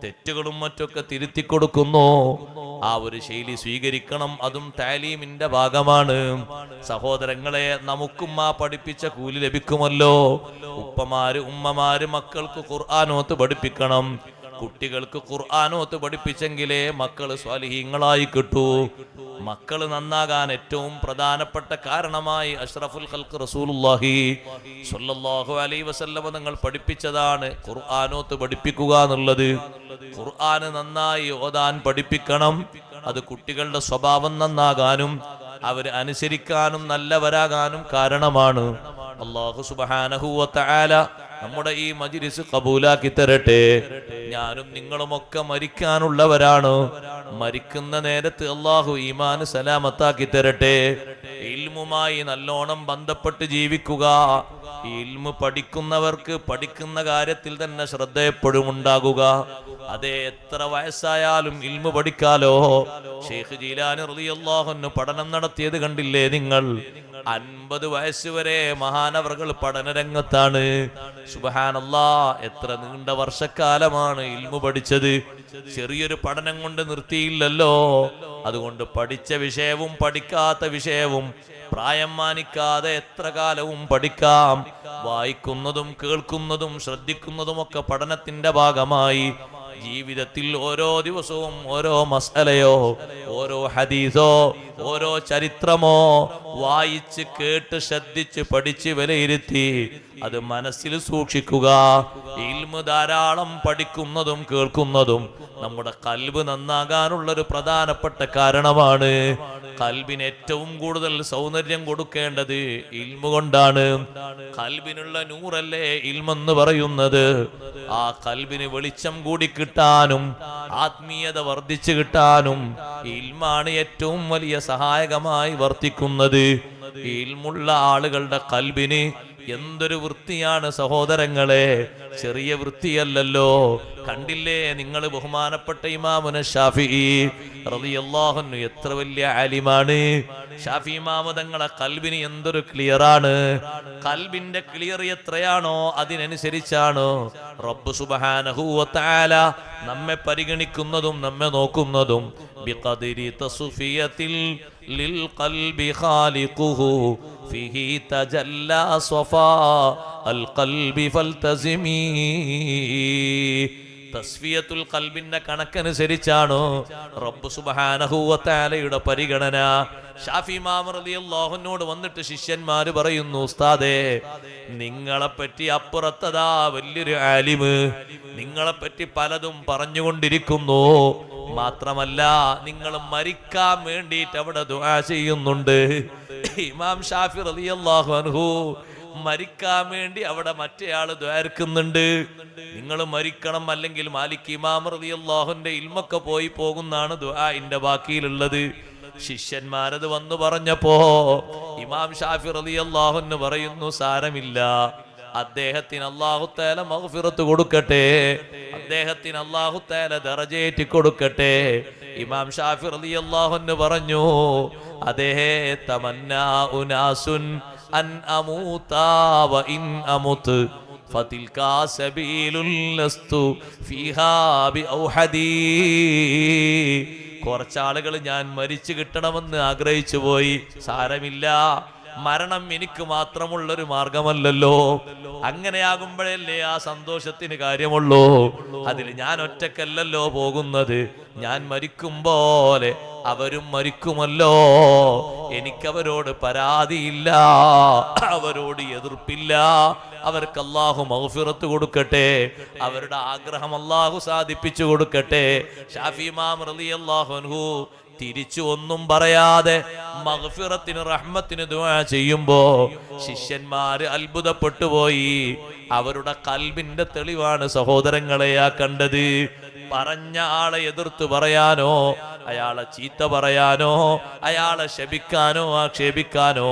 തെറ്റുകളും മറ്റൊക്കെ തിരുത്തി കൊടുക്കുന്നു. ആ ഒരു ശൈലി സ്വീകരിക്കണം. അതും താലീമിന്റെ ഭാഗമാണ്. സഹോദരങ്ങളെ, നമുക്കും ആ പഠിപ്പിച്ച കൂലി ലഭിക്കുമല്ലോ. ഉപ്പമാര്, ഉമ്മമാര് മക്കൾക്ക് ഖുർആനോത്ത് പഠിപ്പിക്കണം. കുട്ടികൾക്ക് ഖുർആനോത്ത് പഠിപ്പിച്ചെങ്കിലേ മക്കള് സ്വാലിഹീങ്ങളായി കിട്ടൂ. മക്കള് നന്നാകാൻ ഏറ്റവും പ്രധാനപ്പെട്ട കാരണമായി അഷ്റഫുൽ ഖൽഖ് റസൂലുള്ളാഹി സ്വല്ലല്ലാഹു അലൈഹി വസല്ലം തങ്ങൾ പഠിപ്പിച്ചതാണ് ഖുർആനോത്ത് പഠിപ്പിക്കുക എന്നുള്ളത്. ഖുർആന് നന്നായി ഓതാൻ പഠിപ്പിക്കണം. അത് കുട്ടികളുടെ സ്വഭാവം നന്നാകാനും അവര് അനുസരിക്കാനും നല്ലവരാകാനും കാരണമാണ്. അല്ലാഹു സുബ്ഹാനഹു വ തആല നമ്മുടെ ഈ മജ്ലിസ് ഖബൂലാക്കി തരട്ടെ. ഞാനും നിങ്ങളുമൊക്കെ മരിക്കാനുള്ളവരാണ്. മരിക്കുന്ന നേരത്ത് അല്ലാഹു ഈമാൻ സലാമത്താക്കി തരട്ടെ. ഇൽമുമായി നല്ലോണം ബന്ധപ്പെട്ട് ജീവിക്കുക. ഇൽമു പഠിക്കുന്നവർക്ക് പഠിക്കുന്ന കാര്യത്തിൽ തന്നെ ശ്രദ്ധ എപ്പോഴും ഉണ്ടാകുക. അതേ, എത്ര വയസ്സായാലും ഇൽമു പഠിക്കാലോ. ഷെയ്ഖ് ജീലാനി റളിയല്ലാഹു അൻഹു പഠനം നടത്തിയത് കണ്ടില്ലേ നിങ്ങൾ? 50 വയസ്സ് വരെ മഹാനവറുകൾ പഠനരംഗത്താണ്. സുബ്ഹാനല്ലാഹ്, എത്ര നീണ്ട വർഷക്കാലമാണ് ഇൽമു പഠിച്ചത്. ചെറിയൊരു പഠനം കൊണ്ട് നിർത്തിയില്ലല്ലോ. അതുകൊണ്ട് പഠിച്ച വിഷയവും പഠിക്കാത്ത വിഷയവും പ്രായം മാനിക്കാതെ എത്ര കാലവും പഠിക്കാം. വായിക്കുന്നതും കേൾക്കുന്നതും ശ്രദ്ധിക്കുന്നതുമൊക്കെ പഠനത്തിന്റെ ഭാഗമായി ജീവിതത്തിൽ ഓരോ ദിവസവും ഓരോ മസ്അലയോ, ഓരോ ഹദീസോ, ഓരോ ചരിത്രമോ വായിച്ച് കേട്ട് ശ്രദ്ധിച്ച് പഠിച്ച് വിലയിരുത്തി അത് മനസ്സിൽ സൂക്ഷിക്കുക. ഇൽമു ധാരാളം പഠിക്കുന്നതും കേൾക്കുന്നതും നമ്മുടെ ഖൽബ് നന്നാകാനുള്ളൊരു പ്രധാനപ്പെട്ട കാരണമാണ്. ഖൽബിന് ഏറ്റവും കൂടുതൽ സൗന്ദര്യം കൊടുക്കേണ്ടത് ഇൽമു കൊണ്ടാണ്. ഖൽബിനുള്ള നൂറല്ലേ ഇൽമെന്ന് പറയുന്നത്. ആ ഖൽബിന് വെളിച്ചം കൂടി കിട്ടാനും ആത്മീയത വർദ്ധിച്ചു കിട്ടാനും ഇൽമാണ് ഏറ്റവും വലിയ സഹായകമായി വർത്തിക്കുന്നത്. ഇൽമുള്ള ആളുകളുടെ ഖൽബിന് എന്തൊരു വൃത്തിയാണ് സഹോദരങ്ങളെ, ചെറിയ വൃത്തിയല്ലല്ലോ. കണ്ടില്ലേ നിങ്ങൾ ബഹുമാനപ്പെട്ട ഇമാമുന ഷാഫിഈ റളിയല്ലാഹു അൻഹു എത്ര വലിയ ആലിമാണ്. ഷാഫി ഇമാമു തങ്ങളെ ഖൽബിന് എന്തൊരു ക്ലിയറാണ്. ഖൽബിന്റെ ക്ലിയർ എത്രയാണോ അതിനനുസരിച്ചാണ് റബ്ബ് സുബ്ഹാനഹു വ തആല നമ്മെ പരിഗണിക്കുന്നതും നമ്മെ നോക്കുന്നതും. ബിഖദ്രി തസ്ഫിയത്തിൽ ലിൽ ഖൽബി ഖാലിഖുഹു ഫീഹി തജല്ലാ സ്വഫാ അൽ ഖൽബി ഫൽതസിമി. തസ്ഫിയത്തുൽ ഖൽബിന്റെ കണക്കനുസരിച്ചാണോ റബ്ബ് സുബ്ഹാനഹു വ തആലയുടെ പരിഗണന? ഷാഫി ഇമാം റളിയല്ലാഹു അൻഹുവോട് വന്നിട്ട് ശിഷ്യന്മാര് പറയുന്നു, ഉസ്താദേ, നിങ്ങളെപ്പറ്റി അപ്പുറത്തതാ വലിയൊരു ആലിമ് നിങ്ങളെപ്പറ്റി പലതും പറഞ്ഞുകൊണ്ടിരിക്കുന്നു. മാത്രമല്ല, നിങ്ങൾ മരിക്കാൻ വേണ്ടിയിട്ട് അവിടെ ദുആ ചെയ്യുന്നുണ്ട്. ഇമാം ഷാഫി റളിയല്ലാഹു അൻഹു മരിക്കാൻ വേണ്ടി അവിടെ മറ്റേയാള് ദ്വാരക്കുന്നുണ്ട്. നിങ്ങൾ മരിക്കണം, അല്ലെങ്കിൽ മാലിക് ഇമാം റളിയല്ലാഹുവിന്റെ ഇൽമൊക്കെ പോയി പോകുന്നാണ് ദുആഇന്റെ ബാക്കിയിലുള്ളത്. ശിഷ്യന്മാരത് വന്നു പറഞ്ഞപ്പോ ഇമാം ഷാഫി റളിയല്ലാഹു അൻഹു പറയുന്നു, സാരമില്ല, അദ്ദേഹത്തിന് അല്ലാഹു തആല മഗ്ഫിറത്ത് കൊടുക്കട്ടെ, അദ്ദേഹത്തിന് അല്ലാഹു തആല ദറജയേറ്റി കൊടുക്കട്ടെ. ഇമാം ഷാഫി റളിയല്ലാഹു അൻഹു പറഞ്ഞു, അതേ, തമന്നാ ഉനാസുൻ അൻ അമൂതാ വ ഇൻ അമുത് ഫതിൽകാ സബീലുൽ ലസ്തു ഫീഹാ ബിഔഹദീ. കുറച്ചാളുകൾ ഞാൻ മരിച്ചു കിട്ടണമെന്ന് ആഗ്രഹിച്ചു പോയി. സാരമില്ല, മരണം എനിക്ക് മാത്രമുള്ളൊരു മാർഗമല്ലല്ലോ. അങ്ങനെയാകുമ്പോഴല്ലേ ആ സന്തോഷത്തിന് കാര്യമുള്ളൂ. അതിൽ ഞാൻ ഒറ്റക്കല്ലല്ലോ പോകുന്നത്. ഞാൻ മരിക്കും പോലെ അവരും മരിക്കുമല്ലോ. എനിക്കവരോട് പരാതിയില്ല, അവരോട് എതിർപ്പില്ല. അവർക്ക് അല്ലാഹു മഗ്ഫിറത്ത് കൊടുക്കട്ടെ, അവരുടെ ആഗ്രഹം അല്ലാഹു സാധിപ്പിച്ചു കൊടുക്കട്ടെ. ഷാഫി ഇമാം റളിയല്ലാഹു അൻഹു തിരിച്ചു ഒന്നും പറയാതെ മഗ്ഫിറത്തിന് റഹ്മത്തിന് ദുആ ചെയ്യുമ്പോ ശിഷ്യന്മാര് അത്ഭുതപ്പെട്ടു പോയി. അവരുടെ ഖൽബിന്റെ തെളിവാണ് സഹോദരങ്ങളെ ആ കണ്ടത്. പറഞ്ഞ ആളെ എതിർത്ത് പറയാനോ, അയാളെ ചീത്ത പറയാനോ, അയാളെ ശപിക്കാനോ ആക്ഷേപിക്കാനോ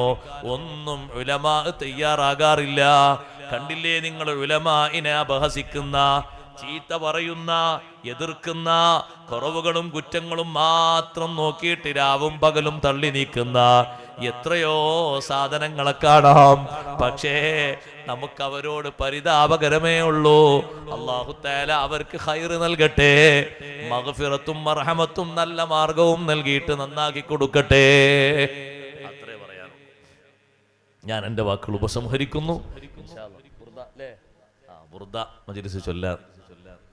ഒന്നും ഉലമാ തയ്യാറാകാറില്ല. കണ്ടില്ലേ നിങ്ങൾ ഉലമാഇനെ അപഹസിക്കുന്ന, ചീത്ത പറയുന്ന, എതിർക്കുന്ന, കുറവുകളും കുറ്റങ്ങളും മാത്രം നോക്കിയിട്ട് രാവും പകലും തള്ളി നീക്കുന്ന എത്രയോ സാധനങ്ങളെ കാണാം. പക്ഷേ നമുക്ക് അവരോട് പരിതാപകരമേ ഉള്ളൂ. അല്ലാഹു തആല അവർക്ക് ഖൈർ നൽകട്ടെ, മഗ്ഫിറത്തും മർഹമത്തും നല്ല മാർഗവും നൽകിയിട്ട് നന്നാക്കി കൊടുക്കട്ടെ. അത്രേ പറയാൻ ഞാൻ എൻ്റെ വാക്കുകൾ ഉപസംഹരിക്കുന്നു. ബുർദ മജ്ലിസ് ചൊല്ലാൻ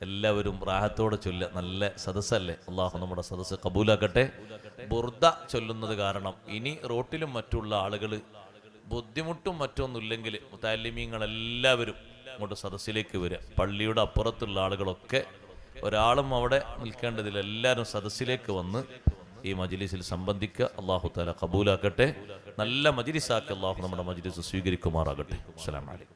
എല്ലാവരും റാഹത്തോടെ ചൊല്ല. നല്ല സദസ്സല്ലേ, അള്ളാഹു നമ്മുടെ സദസ്സ് കബൂലാക്കട്ടെ. ബുർദ ചൊല്ലുന്നത് കാരണം ഇനി റോട്ടിലും മറ്റുള്ള ആളുകൾ ബുദ്ധിമുട്ടും മറ്റൊന്നുമില്ലെങ്കിൽ മുതഅല്ലിമീങ്ങൾ എല്ലാവരും അങ്ങോട്ട് സദസ്സിലേക്ക് വരിക. പള്ളിയുടെ അപ്പുറത്തുള്ള ആളുകളൊക്കെ ഒരാളും അവിടെ നിൽക്കേണ്ടതില്ല, എല്ലാവരും സദസ്സിലേക്ക് വന്ന് ഈ മജ്ലിസിൽ സംബന്ധിക്കുക. അല്ലാഹു തആല കബൂലാക്കട്ടെ. നല്ല മജ്ലിസാക്കി അല്ലാഹു നമ്മുടെ മജ്ലിസ് സ്വീകരിക്കുമാറാകട്ടെ. അസ്സലാമു അലൈക്കും.